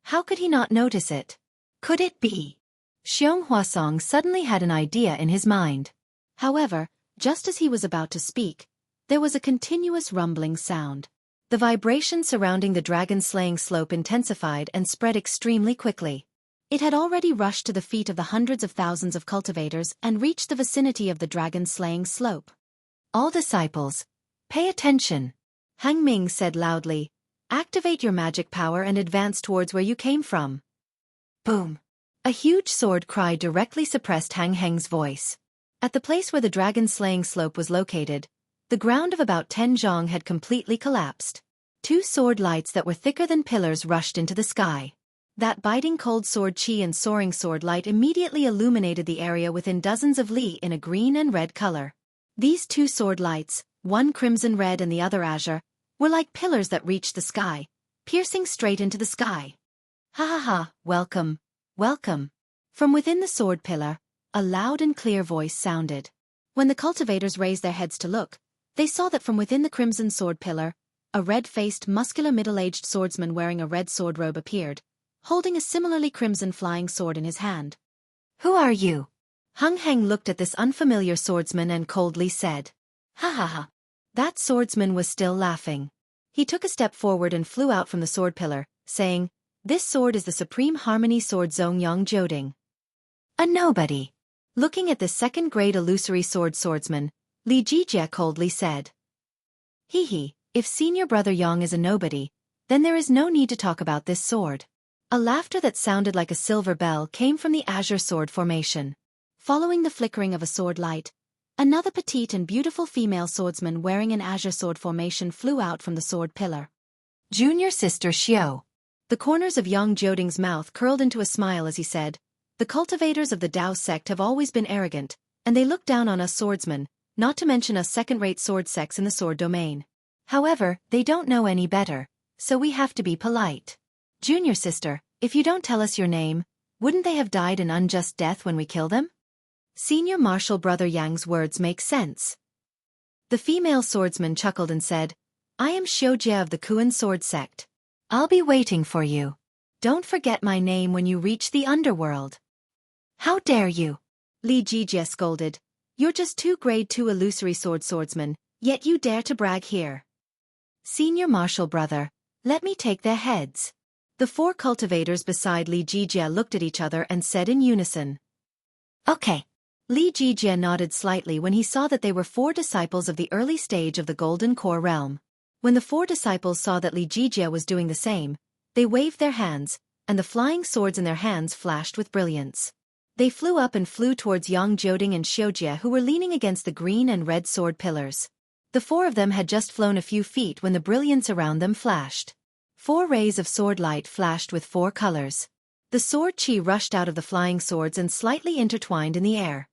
How could he not notice it? Could it be? Xianxia Song suddenly had an idea in his mind. However, just as he was about to speak, there was a continuous rumbling sound. The vibration surrounding the dragon-slaying slope intensified and spread extremely quickly. It had already rushed to the feet of the hundreds of thousands of cultivators and reached the vicinity of the dragon-slaying slope. All disciples, pay attention. Hang Ming said loudly, activate your magic power and advance towards where you came from. Boom. A huge sword cry directly suppressed Hang Heng's voice. At the place where the dragon-slaying slope was located, the ground of about 10 zhang had completely collapsed. 2 sword lights that were thicker than pillars rushed into the sky. That biting cold sword chi and soaring sword light immediately illuminated the area within dozens of li in a green and red color. These 2 sword lights, one crimson red and the other azure, were like pillars that reached the sky, piercing straight into the sky. Ha ha ha, welcome, welcome. From within the sword pillar, a loud and clear voice sounded. When the cultivators raised their heads to look, they saw that from within the crimson sword pillar, a red-faced, muscular middle-aged swordsman wearing a red sword robe appeared, holding a similarly crimson flying sword in his hand. Who are you? Heng Heng looked at this unfamiliar swordsman and coldly said, ha ha ha. That swordsman was still laughing. He took a step forward and flew out from the sword pillar, saying, this sword is the Supreme Harmony Sword Zongyang Joding. A nobody. Looking at this second-grade illusory swordsman, Li Jijie coldly said, hee, if senior brother Yang is a nobody, then there is no need to talk about this sword. A laughter that sounded like a silver bell came from the azure sword formation. Following the flickering of a sword light, another petite and beautiful female swordsman wearing an azure sword formation flew out from the sword pillar. Junior sister Xiao. The corners of Yang Joding's mouth curled into a smile as he said, the cultivators of the Dao sect have always been arrogant, and they look down on us swordsmen, not to mention us second-rate sword sects in the sword domain. However, they don't know any better, so we have to be polite. Junior sister, if you don't tell us your name, wouldn't they have died an unjust death when we kill them? Senior martial brother Yang's words make sense. The female swordsman chuckled and said, I am Xiaojie of the Kuan sword sect. I'll be waiting for you. Don't forget my name when you reach the underworld. How dare you? Li Jijie scolded. You're just 2 grade 2 illusory swordsmen, yet you dare to brag here. Senior martial brother, let me take their heads. The 4 cultivators beside Li Jijie looked at each other and said in unison. Okay. Li Jijie nodded slightly when he saw that they were 4 disciples of the early stage of the Golden Core realm. When the 4 disciples saw that Li Jijie was doing the same, they waved their hands, and the flying swords in their hands flashed with brilliance. They flew up and flew towards Yang Joding and Xiaojie, who were leaning against the green and red sword pillars. The 4 of them had just flown a few feet when the brilliance around them flashed. 4 rays of sword light flashed with 4 colors. The sword chi rushed out of the flying swords and slightly intertwined in the air.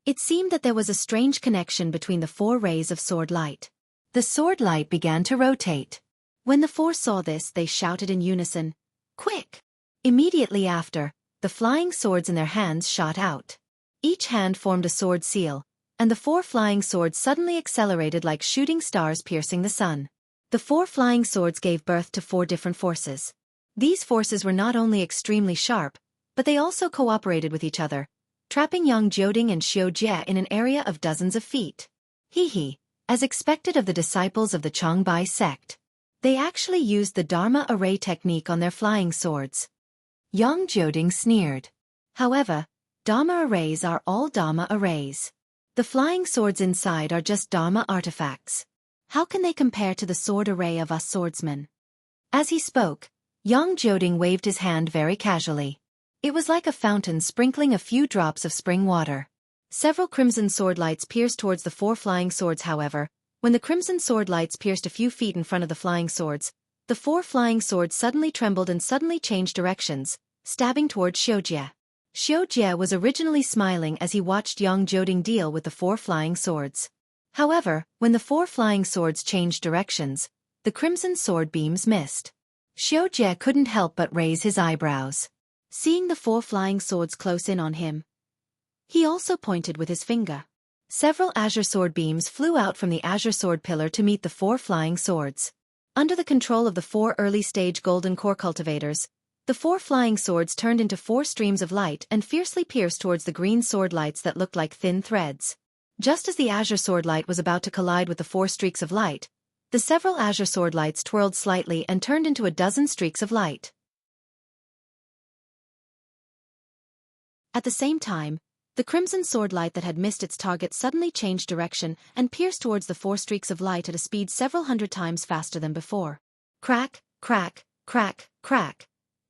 It seemed that there was a strange connection between the 4 rays of sword light. The sword light began to rotate. When the 4 saw this, they shouted in unison, quick! Immediately after, the flying swords in their hands shot out. Each hand formed a sword seal, and the 4 flying swords suddenly accelerated like shooting stars piercing the sun. The 4 flying swords gave birth to 4 different forces. These forces were not only extremely sharp, but they also cooperated with each other, trapping Yang Joding and Xiaojie in an area of dozens of feet. Hee, as expected of the disciples of the Changbai sect. They actually used the Dharma array technique on their flying swords. Yang Joding sneered. However, Dharma arrays are all Dharma arrays. The flying swords inside are just Dharma artifacts. How can they compare to the sword array of us swordsmen? As he spoke, Yang Joding waved his hand very casually. It was like a fountain sprinkling a few drops of spring water. Several crimson sword lights pierced towards the 4 flying swords. However, when the crimson sword lights pierced a few feet in front of the flying swords, the 4 flying swords suddenly trembled and suddenly changed directions, stabbing toward Xianxia. Xianxia was originally smiling as he watched Yang Jioding deal with the 4 flying swords. However, when the 4 flying swords changed directions, the crimson sword beams missed. Xianxia couldn't help but raise his eyebrows. Seeing the 4 flying swords close in on him, he also pointed with his finger. Several azure sword beams flew out from the azure sword pillar to meet the 4 flying swords. Under the control of the 4 early-stage golden core cultivators, the 4 flying swords turned into 4 streams of light and fiercely pierced towards the green sword lights that looked like thin threads. Just as the azure sword light was about to collide with the 4 streaks of light, the several azure sword lights twirled slightly and turned into a dozen streaks of light. At the same time, the crimson sword light that had missed its target suddenly changed direction and pierced towards the 4 streaks of light at a speed several hundred times faster than before. Crack, crack, crack, crack.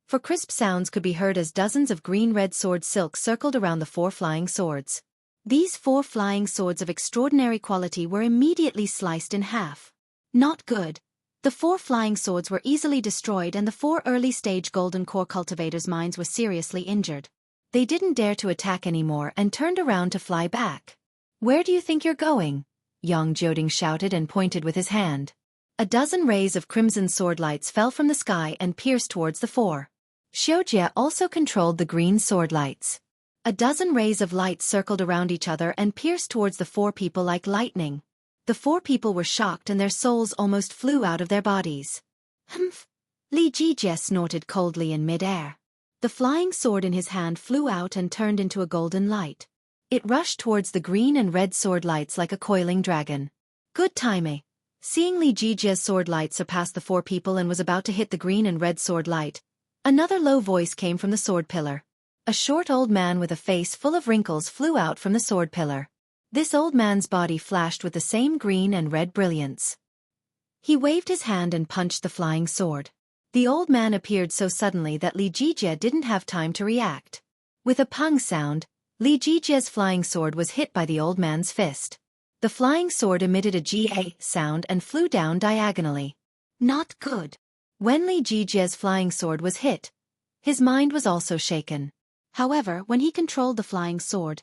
For crisp sounds could be heard as dozens of green-red sword silk circled around the 4 flying swords. These 4 flying swords of extraordinary quality were immediately sliced in half. Not good. The 4 flying swords were easily destroyed and the 4 early-stage golden core cultivators' minds were seriously injured. They didn't dare to attack anymore and turned around to fly back. "Where do you think you're going?" Yang Jioding shouted and pointed with his hand. A dozen rays of crimson sword lights fell from the sky and pierced towards the 4. Xianxia also controlled the green sword lights. A dozen rays of light circled around each other and pierced towards the 4 people like lightning. The 4 people were shocked and their souls almost flew out of their bodies. "Humph!" Li Jijie snorted coldly in mid-air. The flying sword in his hand flew out and turned into a golden light. It rushed towards the green and red sword lights like a coiling dragon. Good timing. Seeing Li Jijie's sword light surpass the 4 people and was about to hit the green and red sword light, another low voice came from the sword pillar. A short old man with a face full of wrinkles flew out from the sword pillar. This old man's body flashed with the same green and red brilliance. He waved his hand and punched the flying sword. The old man appeared so suddenly that Li Jijie didn't have time to react. With a pung sound, Li Jijie's flying sword was hit by the old man's fist. The flying sword emitted a "ga" sound and flew down diagonally. Not good. When Li Jijie's flying sword was hit, his mind was also shaken. However, when he controlled the flying sword,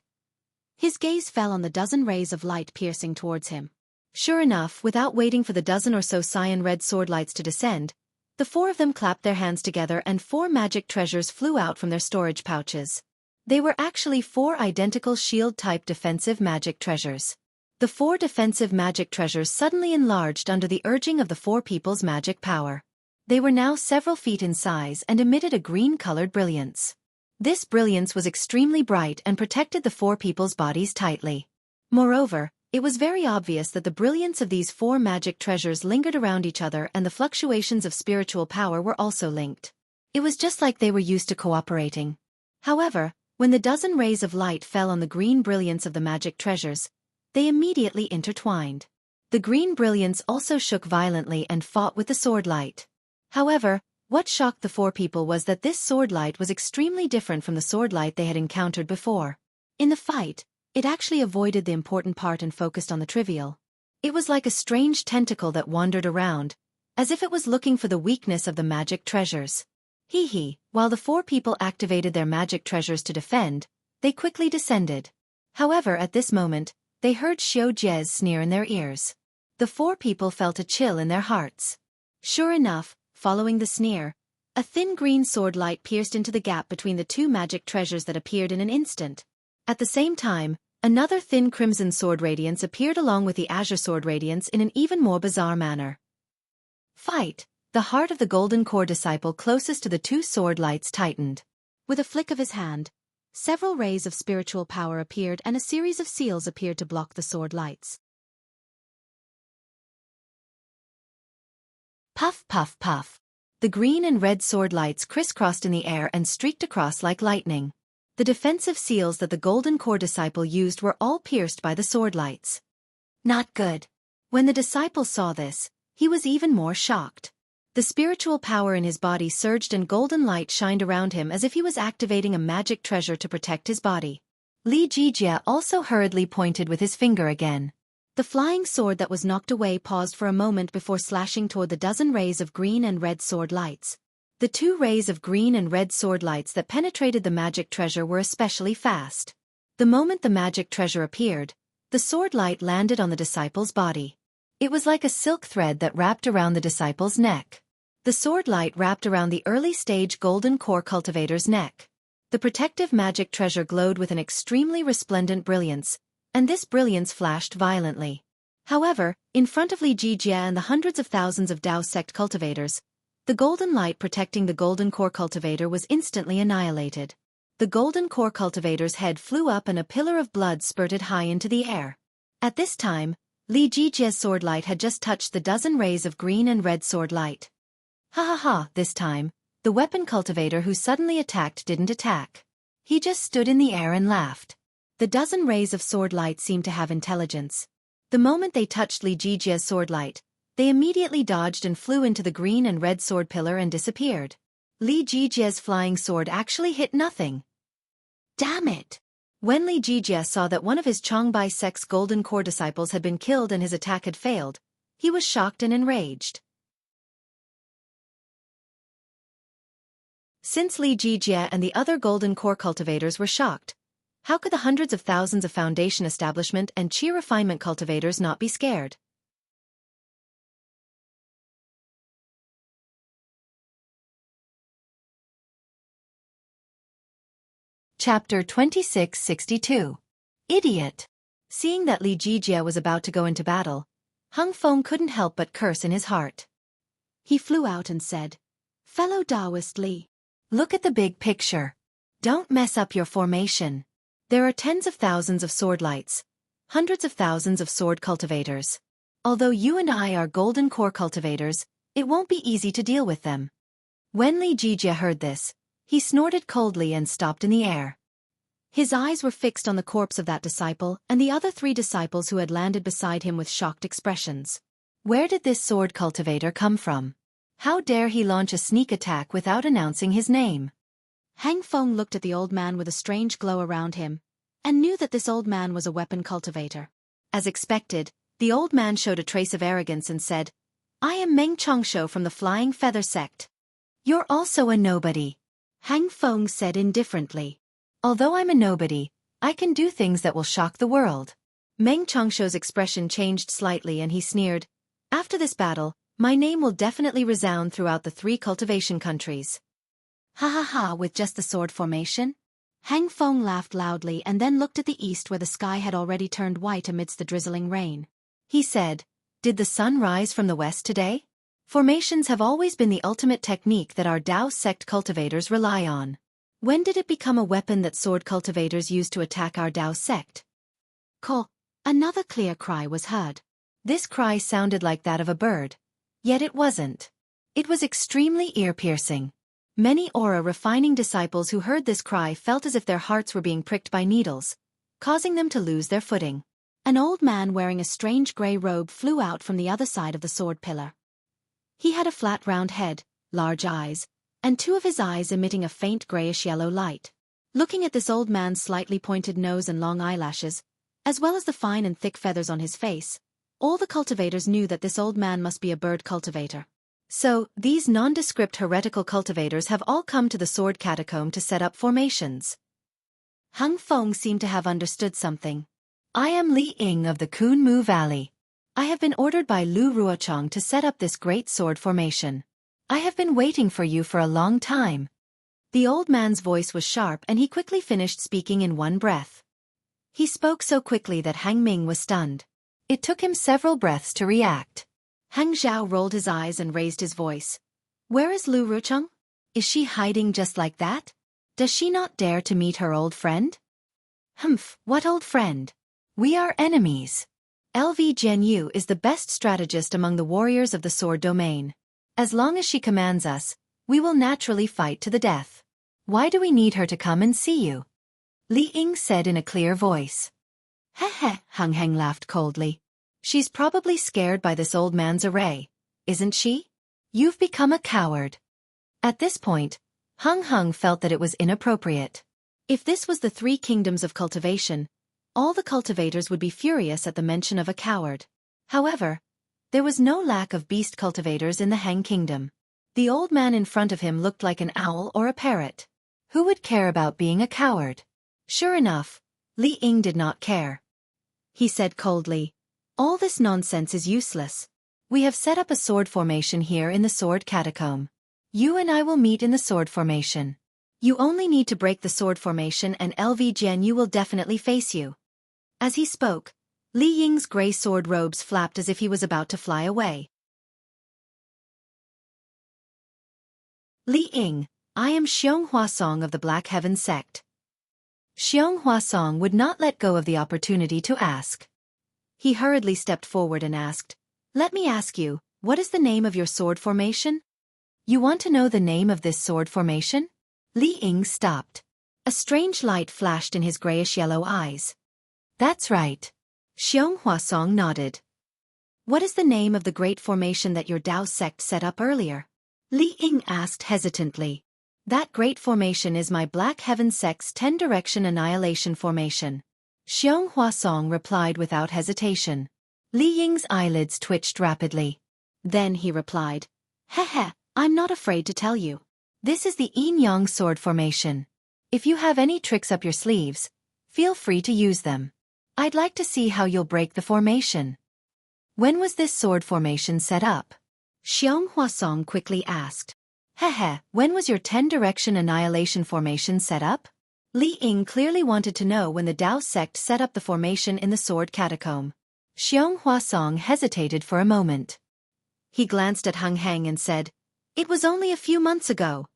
his gaze fell on the dozen rays of light piercing towards him. Sure enough, without waiting for the dozen or so cyan-red sword lights to descend, the 4 of them clapped their hands together and 4 magic treasures flew out from their storage pouches. They were actually 4 identical shield-type defensive magic treasures. The 4 defensive magic treasures suddenly enlarged under the urging of the 4 people's magic power. They were now several feet in size and emitted a green-colored brilliance. This brilliance was extremely bright and protected the 4 people's bodies tightly. Moreover, it was very obvious that the brilliance of these 4 magic treasures lingered around each other and the fluctuations of spiritual power were also linked. It was just like they were used to cooperating. However, when the dozen rays of light fell on the green brilliance of the magic treasures, they immediately intertwined. The green brilliance also shook violently and fought with the sword light. However, what shocked the 4 people was that this sword light was extremely different from the sword light they had encountered before. In the fight, it actually avoided the important part and focused on the trivial. It was like a strange tentacle that wandered around, as if it was looking for the weakness of the magic treasures. While the 4 people activated their magic treasures to defend, they quickly descended. However, at this moment, they heard Xianxia's sneer in their ears. The 4 people felt a chill in their hearts. Sure enough, following the sneer, a thin green sword light pierced into the gap between the 2 magic treasures that appeared in an instant. At the same time, another thin crimson sword radiance appeared along with the azure sword radiance in an even more bizarre manner. Fight! The heart of the golden core disciple closest to the 2 sword lights tightened. With a flick of his hand, several rays of spiritual power appeared and a series of seals appeared to block the sword lights. Puff, puff, puff. The green and red sword lights crisscrossed in the air and streaked across like lightning. The defensive seals that the golden core disciple used were all pierced by the sword lights. Not good. When the disciple saw this, he was even more shocked. The spiritual power in his body surged and golden light shined around him as if he was activating a magic treasure to protect his body. Li Jijie also hurriedly pointed with his finger again. The flying sword that was knocked away paused for a moment before slashing toward the dozen rays of green and red sword lights. The 2 rays of green and red sword lights that penetrated the magic treasure were especially fast. The moment the magic treasure appeared, the sword light landed on the disciple's body. It was like a silk thread that wrapped around the disciple's neck. The sword light wrapped around the early-stage golden core cultivator's neck. The protective magic treasure glowed with an extremely resplendent brilliance, and this brilliance flashed violently. However, in front of Xianxia and the hundreds of thousands of Dao sect cultivators, the golden light protecting the golden core cultivator was instantly annihilated. The golden core cultivator's head flew up and a pillar of blood spurted high into the air. At this time, Xianxia's sword light had just touched the dozen rays of green and red sword light. Ha ha ha, this time, the weapon cultivator who suddenly attacked didn't attack. He just stood in the air and laughed. The dozen rays of sword light seemed to have intelligence. The moment they touched Xianxia's sword light, they immediately dodged and flew into the green and red sword pillar and disappeared. Xianxia's flying sword actually hit nothing. Damn it! When Xianxia saw that one of his Changbai sect's golden core disciples had been killed and his attack had failed, he was shocked and enraged. Since Xianxia and the other golden core cultivators were shocked, how could the hundreds of thousands of foundation establishment and chi refinement cultivators not be scared? Chapter 2662. Idiot. Seeing that Xianxia was about to go into battle, Hung Feng couldn't help but curse in his heart. He flew out and said, "Fellow Taoist Li, look at the big picture. Don't mess up your formation. There are tens of thousands of sword lights, hundreds of thousands of sword cultivators. Although you and I are golden core cultivators, it won't be easy to deal with them." When Xianxia heard this, he snorted coldly and stopped in the air. His eyes were fixed on the corpse of that disciple and the other 3 disciples who had landed beside him with shocked expressions. Where did this sword cultivator come from? How dare he launch a sneak attack without announcing his name? Hang Feng looked at the old man with a strange glow around him, and knew that this old man was a weapon cultivator. As expected, the old man showed a trace of arrogance and said, "I am Meng Chongsho from the Flying Feather sect." "You're also a nobody," Hang Feng said indifferently. "Although I'm a nobody, I can do things that will shock the world." Meng Chongsho's expression changed slightly and he sneered, "After this battle, my name will definitely resound throughout the 3 cultivation countries." Ha ha ha, with just the sword formation? Hang Feng laughed loudly and then looked at the east where the sky had already turned white amidst the drizzling rain. He said, "Did the sun rise from the west today? Formations have always been the ultimate technique that our Dao sect cultivators rely on. When did it become a weapon that sword cultivators use to attack our Dao sect?" Ko. Another clear cry was heard. This cry sounded like that of a bird. Yet it wasn't. It was extremely ear-piercing. Many aura-refining disciples who heard this cry felt as if their hearts were being pricked by needles, causing them to lose their footing. An old man wearing a strange grey robe flew out from the other side of the sword pillar. He had a flat round head, large eyes, and 2 of his eyes emitting a faint grayish-yellow light. Looking at this old man's slightly pointed nose and long eyelashes, as well as the fine and thick feathers on his face, all the cultivators knew that this old man must be a bird cultivator. So, these nondescript heretical cultivators have all come to the sword catacomb to set up formations. Hung Feng seemed to have understood something. "I am Li Ying of the Kunmu Valley. I have been ordered by Lu Ruochong to set up this great sword formation. I have been waiting for you for a long time." The old man's voice was sharp and he quickly finished speaking in one breath. He spoke so quickly that Hang Ming was stunned. It took him several breaths to react. Hang Zhao rolled his eyes and raised his voice. "Where is Lu Ruochong? Is she hiding just like that? Does she not dare to meet her old friend?" "Humph, what old friend? We are enemies. LV Jianghu is the best strategist among the warriors of the sword domain. As long as she commands us, we will naturally fight to the death. Why do we need her to come and see you?" Li Ying said in a clear voice. "Heh heh," Hung Heng laughed coldly. "She's probably scared by this old man's array, isn't she? You've become a coward." At this point, Hung felt that it was inappropriate. If this was the 3 kingdoms of cultivation, all the cultivators would be furious at the mention of a coward. However, there was no lack of beast cultivators in the Han Kingdom. The old man in front of him looked like an owl or a parrot. Who would care about being a coward? Sure enough, Li Ying did not care. He said coldly, "All this nonsense is useless. We have set up a sword formation here in the sword catacomb. You and I will meet in the sword formation. You only need to break the sword formation and Jianghu will definitely face you." As he spoke, Li Ying's gray sword robes flapped as if he was about to fly away. Li Ying, I am Xianxia Song of the Black Heaven sect. Xianxia Song would not let go of the opportunity to ask. He hurriedly stepped forward and asked, "Let me ask you, what is the name of your sword formation?" "You want to know the name of this sword formation?" Li Ying stopped. A strange light flashed in his grayish-yellow eyes. "That's right." Xianxia Song nodded. "What is the name of the great formation that your Dao sect set up earlier?" Li Ying asked hesitantly. "That great formation is my Black Heaven sect's 10-direction annihilation formation." Xianxia Song replied without hesitation. Li Ying's eyelids twitched rapidly. Then he replied, "Heh, I'm not afraid to tell you. This is the Yin Yang sword formation. If you have any tricks up your sleeves, feel free to use them. I'd like to see how you'll break the formation." "When was this sword formation set up?" Xianxia Song quickly asked. When was your 10-direction annihilation formation set up?" Li Ying clearly wanted to know when the Dao sect set up the formation in the sword catacomb. Xianxia Song hesitated for a moment. He glanced at Hung Heng and said, "It was only a few months ago."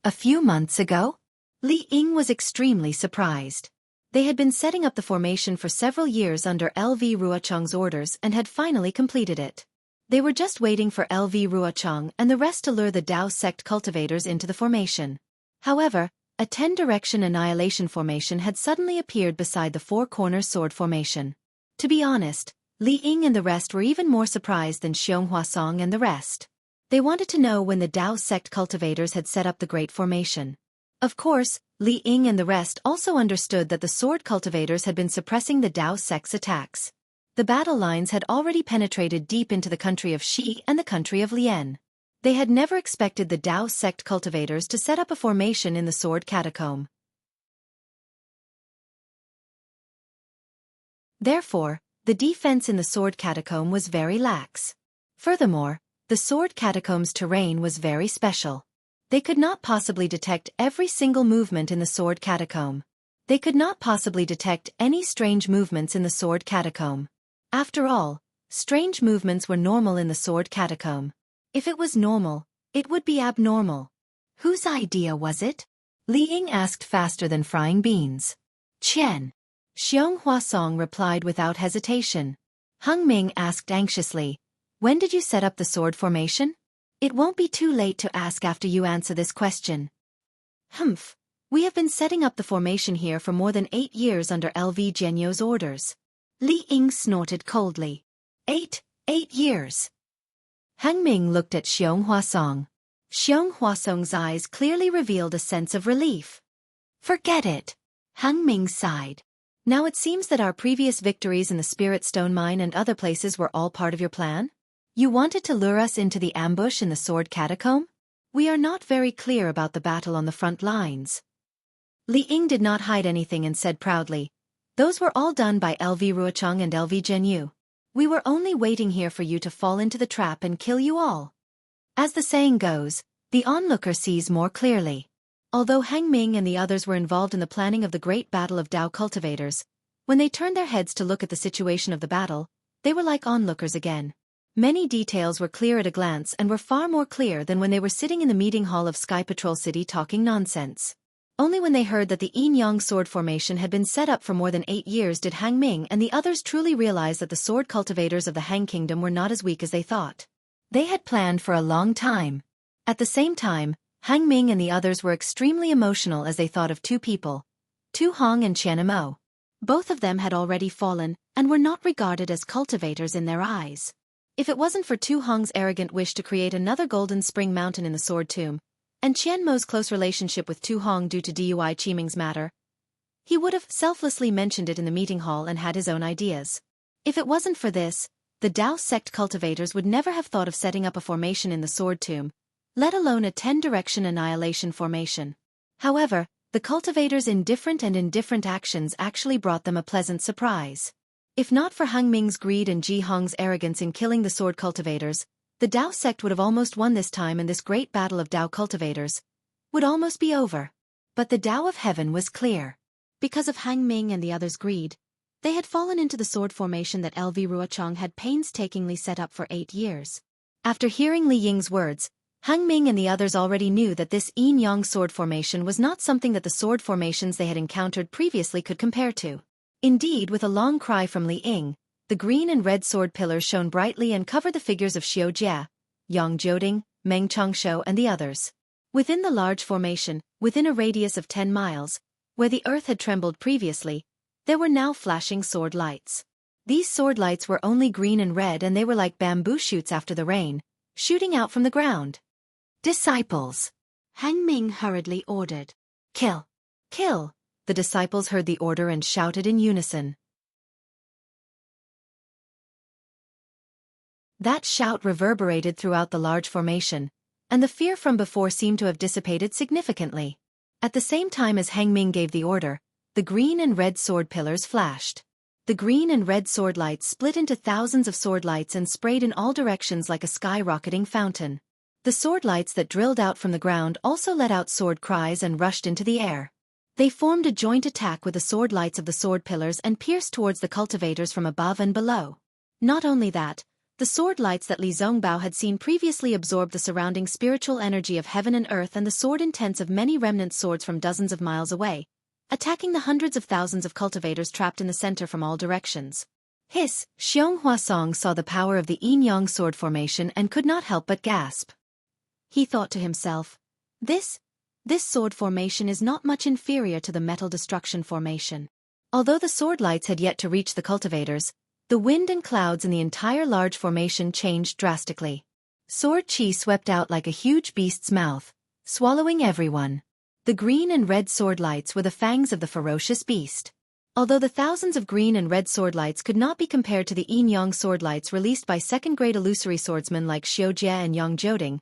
"A few months ago?" Li Ying was extremely surprised. They had been setting up the formation for several years under LV Ruochang's orders and had finally completed it. They were just waiting for LV Ruochang and the rest to lure the Dao sect cultivators into the formation. However, a 10-direction annihilation formation had suddenly appeared beside the four-corner sword formation. To be honest, Li Ying and the rest were even more surprised than Xianxia Song and the rest. They wanted to know when the Dao sect cultivators had set up the great formation. Of course, Li Ying and the rest also understood that the sword cultivators had been suppressing the Dao sect's attacks. The battle lines had already penetrated deep into the country of Xi and the country of Lian. They had never expected the Dao sect cultivators to set up a formation in the sword catacomb. Therefore, the defense in the sword catacomb was very lax. Furthermore, the sword catacomb's terrain was very special. They could not possibly detect every single movement in the sword catacomb. They could not possibly detect any strange movements in the sword catacomb. After all, strange movements were normal in the sword catacomb. If it was normal, it would be abnormal. Whose idea was it? Li Ying asked faster than frying beans. "Qian." Xianxia Song replied without hesitation. Hung Ming asked anxiously, "When did you set up the sword formation?" "It won't be too late to ask after you answer this question." "Humph. We have been setting up the formation here for more than 8 years under LV Jianghu's orders." Li Ying snorted coldly. 8 years. Hung Ming looked at Xianxia Song. Xianxia Song's eyes clearly revealed a sense of relief. "Forget it." Hung Ming sighed. "Now it seems that our previous victories in the Spirit Stone Mine and other places were all part of your plan? You wanted to lure us into the ambush in the sword catacomb? We are not very clear about the battle on the front lines." Li Ying did not hide anything and said proudly, "Those were all done by LV Ruochang and LV Jianghu. We were only waiting here for you to fall into the trap and kill you all." As the saying goes, the onlooker sees more clearly. Although Hang Ming and the others were involved in the planning of the great battle of Dao cultivators, when they turned their heads to look at the situation of the battle, they were like onlookers again. Many details were clear at a glance and were far more clear than when they were sitting in the meeting hall of Sky Patrol City talking nonsense. Only when they heard that the Yin Yang sword formation had been set up for more than 8 years did Hang Ming and the others truly realize that the sword cultivators of the Han Kingdom were not as weak as they thought. They had planned for a long time. At the same time, Hang Ming and the others were extremely emotional as they thought of two people, Tu Hong and Qian Mo. Both of them had already fallen and were not regarded as cultivators in their eyes. If it wasn't for Tu Hong's arrogant wish to create another Golden Spring Mountain in the Sword Tomb, and Qian Mo's close relationship with Tu Hong due to Dui Qiming's matter, He would have selflessly mentioned it in the meeting hall and had his own ideas. If it wasn't for this, the Dao sect cultivators would never have thought of setting up a formation in the sword tomb, let alone a 10-direction annihilation formation. However, the cultivators' indifferent actions actually brought them a pleasant surprise. If not for Hang Ming's greed and Ji Hong's arrogance in killing the sword cultivators, the Dao sect would have almost won this time, and this great battle of Dao cultivators would almost be over. But the Dao of Heaven was clear. Because of Hang Ming and the others' greed, they had fallen into the sword formation that LV Ruochong had painstakingly set up for 8 years. After hearing Li Ying's words, Hang Ming and the others already knew that this yin-yang sword formation was not something that the sword formations they had encountered previously could compare to. Indeed, with a long cry from Li Ying, the green and red sword pillars shone brightly and covered the figures of Xiaojia, Yang Jioding, Meng Chongshou and the others. Within the large formation, within a radius of 10 miles, where the earth had trembled previously, there were now flashing sword lights. These sword lights were only green and red, and they were like bamboo shoots after the rain, shooting out from the ground. Disciples! Hang Ming hurriedly ordered. Kill! Kill! The disciples heard the order and shouted in unison. That shout reverberated throughout the large formation, and the fear from before seemed to have dissipated significantly. At the same time as Hang Ming gave the order, the green and red sword pillars flashed. The green and red sword lights split into thousands of sword lights and sprayed in all directions like a skyrocketing fountain. The sword lights that drilled out from the ground also let out sword cries and rushed into the air. They formed a joint attack with the sword lights of the sword pillars and pierced towards the cultivators from above and below. Not only that, the sword lights that Li Zongbao had seen previously absorbed the surrounding spiritual energy of heaven and earth and the sword intents of many remnant swords from dozens of miles away, attacking the hundreds of thousands of cultivators trapped in the center from all directions. Hiss! Xiong Huasong saw the power of the yin-yang sword formation and could not help but gasp. He thought to himself, This sword formation is not much inferior to the metal destruction formation. Although the sword lights had yet to reach the cultivators, the wind and clouds in the entire large formation changed drastically. Sword chi swept out like a huge beast's mouth, swallowing everyone. The green and red sword lights were the fangs of the ferocious beast. Although the thousands of green and red sword lights could not be compared to the yin-yang sword lights released by second-grade illusory swordsmen like Xiaojia and Yang Jioding,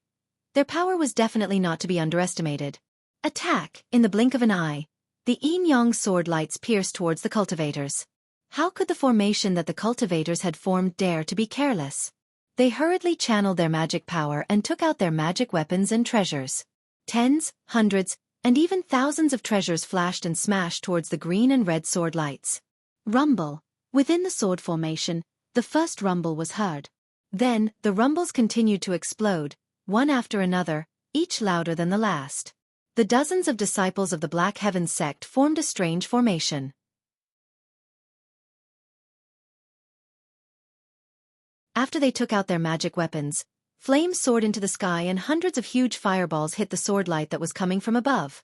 their power was definitely not to be underestimated. Attack! In the blink of an eye, the yin-yang sword lights pierced towards the cultivators. How could the formation that the cultivators had formed dare to be careless? They hurriedly channeled their magic power and took out their magic weapons and treasures. Tens, hundreds, and even thousands of treasures flashed and smashed towards the green and red sword lights. Rumble! Within the sword formation, the first rumble was heard. Then, the rumbles continued to explode, one after another, each louder than the last. The dozens of disciples of the Black Heavens sect formed a strange formation. After they took out their magic weapons, flames soared into the sky and hundreds of huge fireballs hit the sword light that was coming from above.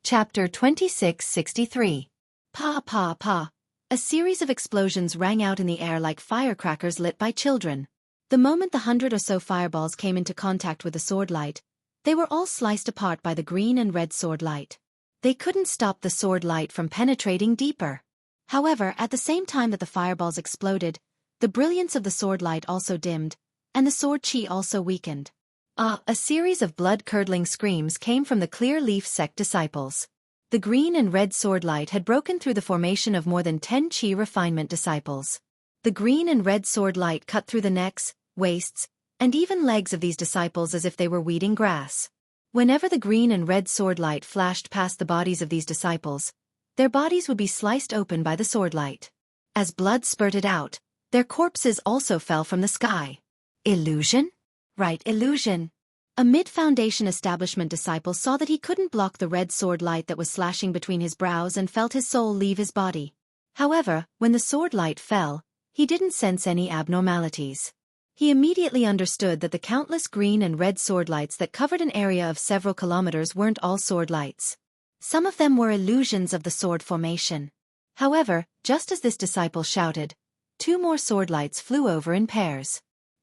Chapter 2663. Pa pa pa. A series of explosions rang out in the air like firecrackers lit by children. The moment the 100 or so fireballs came into contact with the sword light, they were all sliced apart by the green and red sword light. They couldn't stop the sword light from penetrating deeper. However, at the same time that the fireballs exploded, the brilliance of the sword light also dimmed, and the sword chi also weakened. A series of blood-curdling screams came from the Clear Leaf sect disciples. The green and red sword light had broken through the formation of more than 10 chi refinement disciples. The green and red sword light cut through the necks, waists, and even legs of these disciples as if they were weeding grass. Whenever the green and red sword light flashed past the bodies of these disciples, their bodies would be sliced open by the sword light. As blood spurted out, their corpses also fell from the sky. Illusion? Right, illusion. A mid-foundation establishment disciple saw that he couldn't block the red sword light that was slashing between his brows and felt his soul leave his body. However, when the sword light fell, he didn't sense any abnormalities. He immediately understood that the countless green and red sword lights that covered an area of several kilometers weren't all sword lights. Some of them were illusions of the sword formation. However, just as this disciple shouted, 2 more sword lights flew over in pairs.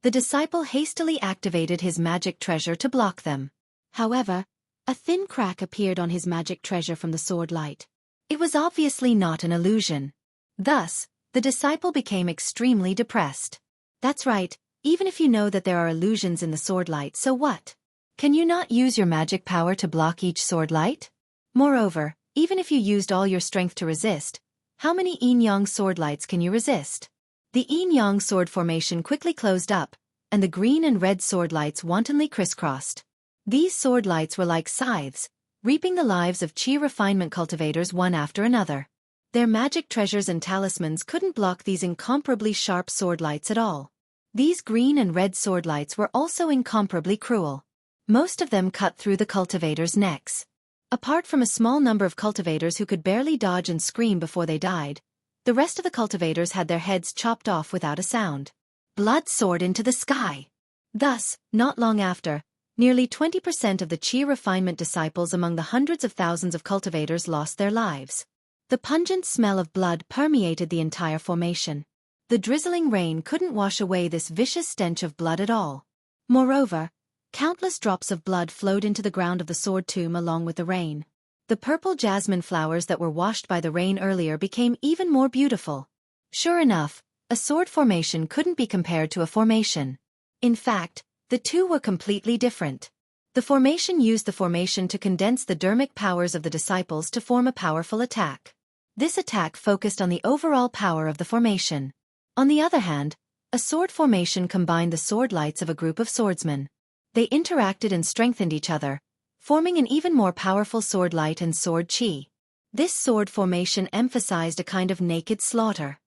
The disciple hastily activated his magic treasure to block them. However, a thin crack appeared on his magic treasure from the sword light. It was obviously not an illusion. Thus, the disciple became extremely depressed. That's right, even if you know that there are illusions in the sword light, so what? Can you not use your magic power to block each sword light? Moreover, even if you used all your strength to resist, how many yin-yang sword lights can you resist? The yin-yang sword formation quickly closed up, and the green and red sword lights wantonly crisscrossed. These sword lights were like scythes, reaping the lives of chi refinement cultivators one after another. Their magic treasures and talismans couldn't block these incomparably sharp sword lights at all. These green and red sword lights were also incomparably cruel. Most of them cut through the cultivators' necks. Apart from a small number of cultivators who could barely dodge and scream before they died, the rest of the cultivators had their heads chopped off without a sound. Blood soared into the sky. Thus, not long after, nearly 20% of the chi refinement disciples among the hundreds of thousands of cultivators lost their lives. The pungent smell of blood permeated the entire formation. The drizzling rain couldn't wash away this vicious stench of blood at all. Moreover, countless drops of blood flowed into the ground of the sword tomb along with the rain. The purple jasmine flowers that were washed by the rain earlier became even more beautiful. Sure enough, a sword formation couldn't be compared to a formation. In fact, the two were completely different. The formation used the formation to condense the dermic powers of the disciples to form a powerful attack. This attack focused on the overall power of the formation. On the other hand, a sword formation combined the sword lights of a group of swordsmen. They interacted and strengthened each other, forming an even more powerful sword light and sword chi. This sword formation emphasized a kind of naked slaughter.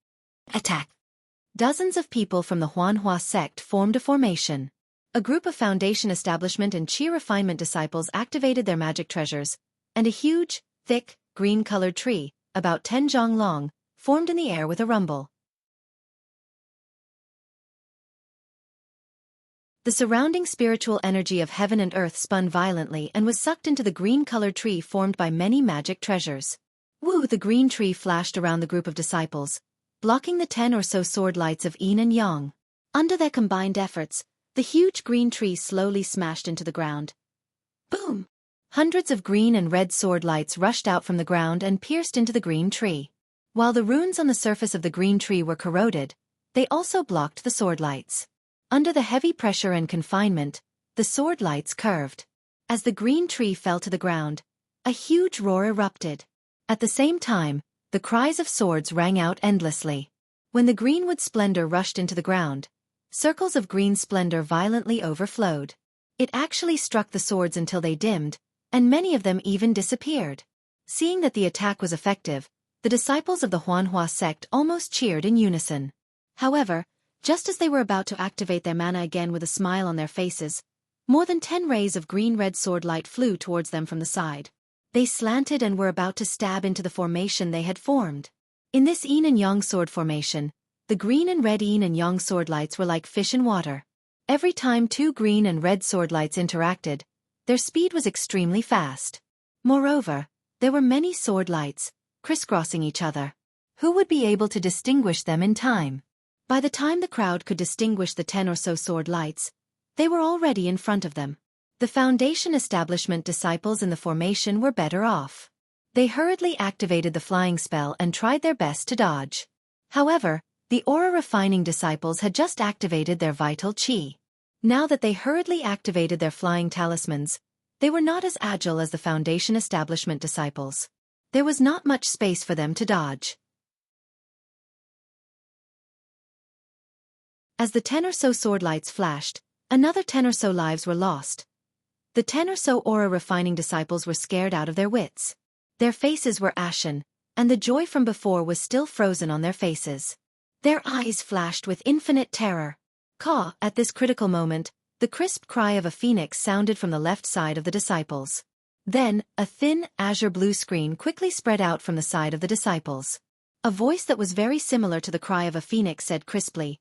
Attack. Dozens of people from the Huanhua sect formed a formation. A group of Foundation Establishment and Chi Refinement disciples activated their magic treasures, and a huge, thick, green-colored tree, about 10 zhang long, formed in the air with a rumble. The surrounding spiritual energy of heaven and earth spun violently and was sucked into the green-colored tree formed by many magic treasures. Woo! The green tree flashed around the group of disciples, blocking the 10 or so sword lights of yin and yang. Under their combined efforts, the huge green tree slowly smashed into the ground. Boom! Hundreds of green and red sword lights rushed out from the ground and pierced into the green tree. While the runes on the surface of the green tree were corroded, they also blocked the sword lights. Under the heavy pressure and confinement, the sword lights curved. As the green tree fell to the ground, a huge roar erupted. At the same time, the cries of swords rang out endlessly. When the greenwood splendor rushed into the ground, circles of green splendor violently overflowed. It actually struck the swords until they dimmed, and many of them even disappeared. Seeing that the attack was effective, the disciples of the Huanhua sect almost cheered in unison. However, just as they were about to activate their mana again with a smile on their faces, more than 10 rays of green-red sword light flew towards them from the side. They slanted and were about to stab into the formation they had formed. In this yin and yang sword formation, the green and red yin and yang sword lights were like fish in water. Every time 2 green and red sword lights interacted, their speed was extremely fast. Moreover, there were many sword lights, crisscrossing each other. Who would be able to distinguish them in time? By the time the crowd could distinguish the 10 or so sword lights, they were already in front of them. The Foundation Establishment disciples in the formation were better off. They hurriedly activated the flying spell and tried their best to dodge. However, the aura refining disciples had just activated their vital chi. Now that they hurriedly activated their flying talismans, they were not as agile as the Foundation Establishment disciples. There was not much space for them to dodge. As the 10 or so sword lights flashed, another 10 or so lives were lost. The 10 or so aura refining disciples were scared out of their wits. Their faces were ashen, and the joy from before was still frozen on their faces. Their eyes flashed with infinite terror. Caw! At this critical moment, the crisp cry of a phoenix sounded from the left side of the disciples. Then, a thin, azure-blue screen quickly spread out from the side of the disciples. A voice that was very similar to the cry of a phoenix said crisply,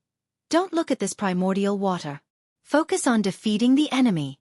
"Don't look at this primordial water. Focus on defeating the enemy."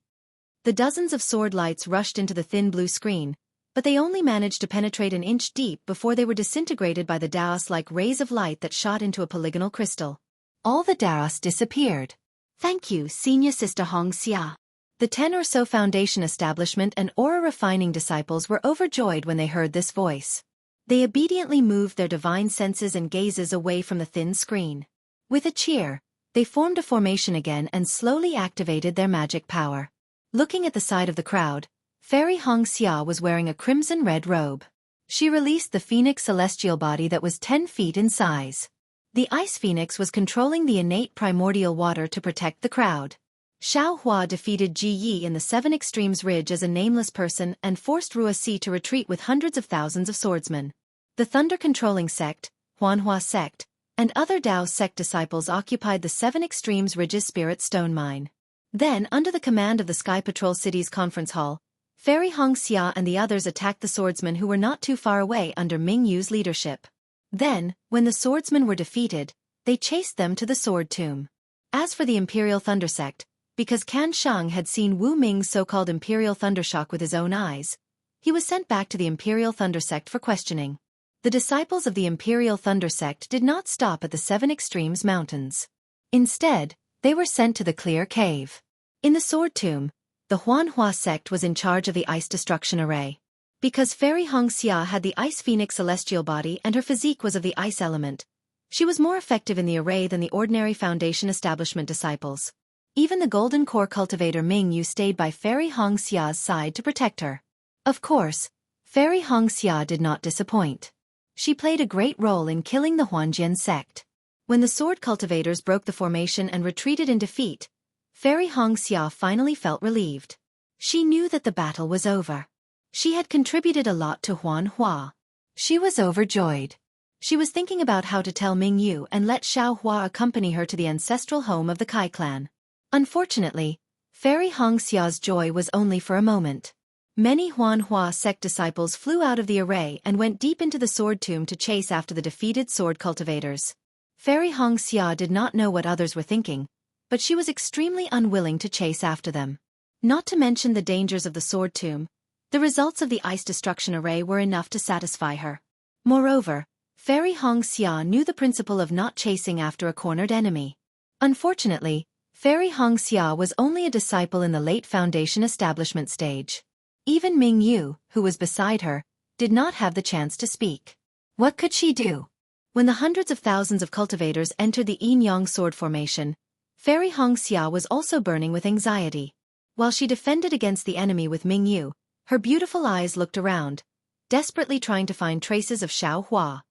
The dozens of sword lights rushed into the thin blue screen, but they only managed to penetrate an inch deep before they were disintegrated by the Daos like rays of light that shot into a polygonal crystal. All the Daos disappeared. Thank you, senior sister Xianxia. The 10 or so foundation establishment and aura refining disciples were overjoyed when they heard this voice. They obediently moved their divine senses and gazes away from the thin screen. With a cheer, they formed a formation again and slowly activated their magic power. Looking at the side of the crowd, Fairy Xianxia was wearing a crimson-red robe. She released the phoenix celestial body that was 10 feet in size. The ice phoenix was controlling the innate primordial water to protect the crowd. Xiao Hua defeated Ji Yi in the 7 Extremes Ridge as a nameless person and forced Ruoxi to retreat with hundreds of thousands of swordsmen. The thunder-controlling sect, Huanhua sect, and other Dao sect disciples occupied the 7 Extremes Ridge's spirit stone mine. Then, under the command of the Sky Patrol City's conference hall, Fairy Xianxia and the others attacked the swordsmen who were not too far away under Ming Yu's leadership. Then, when the swordsmen were defeated, they chased them to the sword tomb. As for the Imperial Thunder sect, because Kan Shang had seen Wu Ming's so-called Imperial Thundershock with his own eyes, he was sent back to the Imperial Thunder sect for questioning. The disciples of the Imperial Thunder sect did not stop at the 7 Extremes Mountains. Instead, they were sent to the Clear Cave. In the Sword Tomb, the Huanhua sect was in charge of the Ice Destruction Array. Because Fairy Xianxia had the Ice Phoenix celestial body and her physique was of the ice element, she was more effective in the array than the ordinary Foundation Establishment disciples. Even the Golden Core cultivator Ming Yu stayed by Fairy Xia's side to protect her. Of course, Fairy Xianxia did not disappoint. She played a great role in killing the Huanjian sect. When the sword cultivators broke the formation and retreated in defeat, Fairy Xianxia finally felt relieved. She knew that the battle was over. She had contributed a lot to Huanhua. She was overjoyed. She was thinking about how to tell Ming Yu and let Xiao Hua accompany her to the ancestral home of the Kai clan. Unfortunately, Fairy Xia's joy was only for a moment. Many Huanhua sect disciples flew out of the array and went deep into the sword tomb to chase after the defeated sword cultivators. Fairy Xianxia did not know what others were thinking, but she was extremely unwilling to chase after them. Not to mention the dangers of the sword tomb, the results of the ice destruction array were enough to satisfy her. Moreover, Fairy Xianxia knew the principle of not chasing after a cornered enemy. Unfortunately, Fairy Xianxia was only a disciple in the late Foundation establishment stage. Even Ming Yu, who was beside her, did not have the chance to speak. What could she do? When the hundreds of thousands of cultivators entered the Yin-Yang sword formation, Fairy Xianxia was also burning with anxiety. While she defended against the enemy with Ming Yu, her beautiful eyes looked around, desperately trying to find traces of Xiao Hua.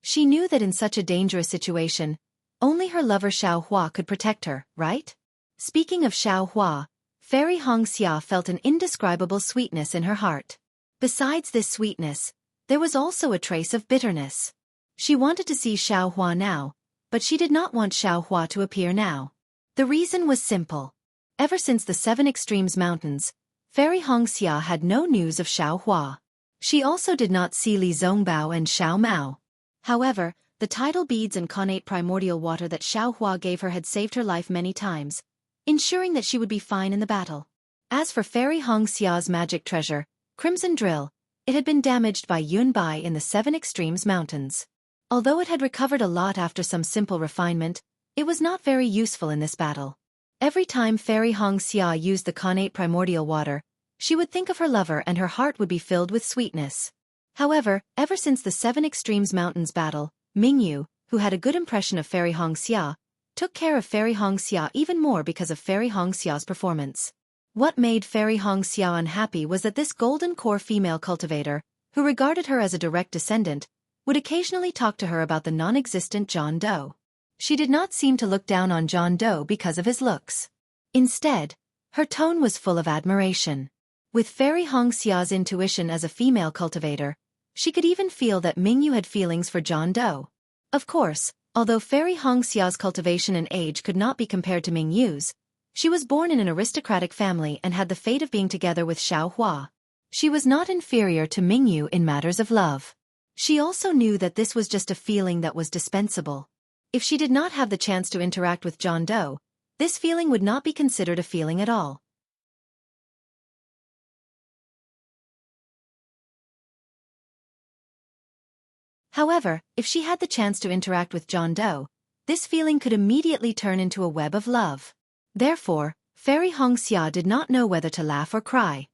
She knew that in such a dangerous situation, only her lover Xiao Hua could protect her, right? Speaking of Xiao Hua, Fairy Xianxia felt an indescribable sweetness in her heart. Besides this sweetness, there was also a trace of bitterness. She wanted to see Xiao Hua now, but she did not want Xiao Hua to appear now. The reason was simple. Ever since the 7 Extremes Mountains, Fairy Xianxia had no news of Xiao Hua. She also did not see Li Zongbao and Xiao Mao. However, the tidal beads and connate primordial water that Xiao Hua gave her had saved her life many times, ensuring that she would be fine in the battle. As for Fairy Xia's magic treasure, Crimson Drill, it had been damaged by Yun Bai in the 7 Extremes Mountains. Although it had recovered a lot after some simple refinement, it was not very useful in this battle. Every time Fairy Xianxia used the connate primordial water, she would think of her lover and her heart would be filled with sweetness. However, ever since the 7 Extremes Mountains battle, Ming Yu, who had a good impression of Fairy Xianxia, took care of Fairy Xianxia even more because of Fairy Xia's performance. What made Fairy Xianxia unhappy was that this golden core female cultivator, who regarded her as a direct descendant, would occasionally talk to her about the non-existent John Doe. She did not seem to look down on John Doe because of his looks. Instead, her tone was full of admiration. With Fairy Xia's intuition as a female cultivator, she could even feel that Ming Yu had feelings for John Doe. Of course, although Fairy Xia's cultivation and age could not be compared to Ming Yu's, she was born in an aristocratic family and had the fate of being together with Xiao Hua. She was not inferior to Ming Yu in matters of love. She also knew that this was just a feeling that was dispensable. If she did not have the chance to interact with John Doe, this feeling would not be considered a feeling at all. However, if she had the chance to interact with John Doe, this feeling could immediately turn into a web of love. Therefore, Fairy Xianxia did not know whether to laugh or cry.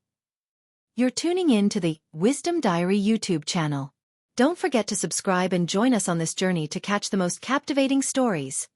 You're tuning in to the Wisdom Diary YouTube channel. Don't forget to subscribe and join us on this journey to catch the most captivating stories.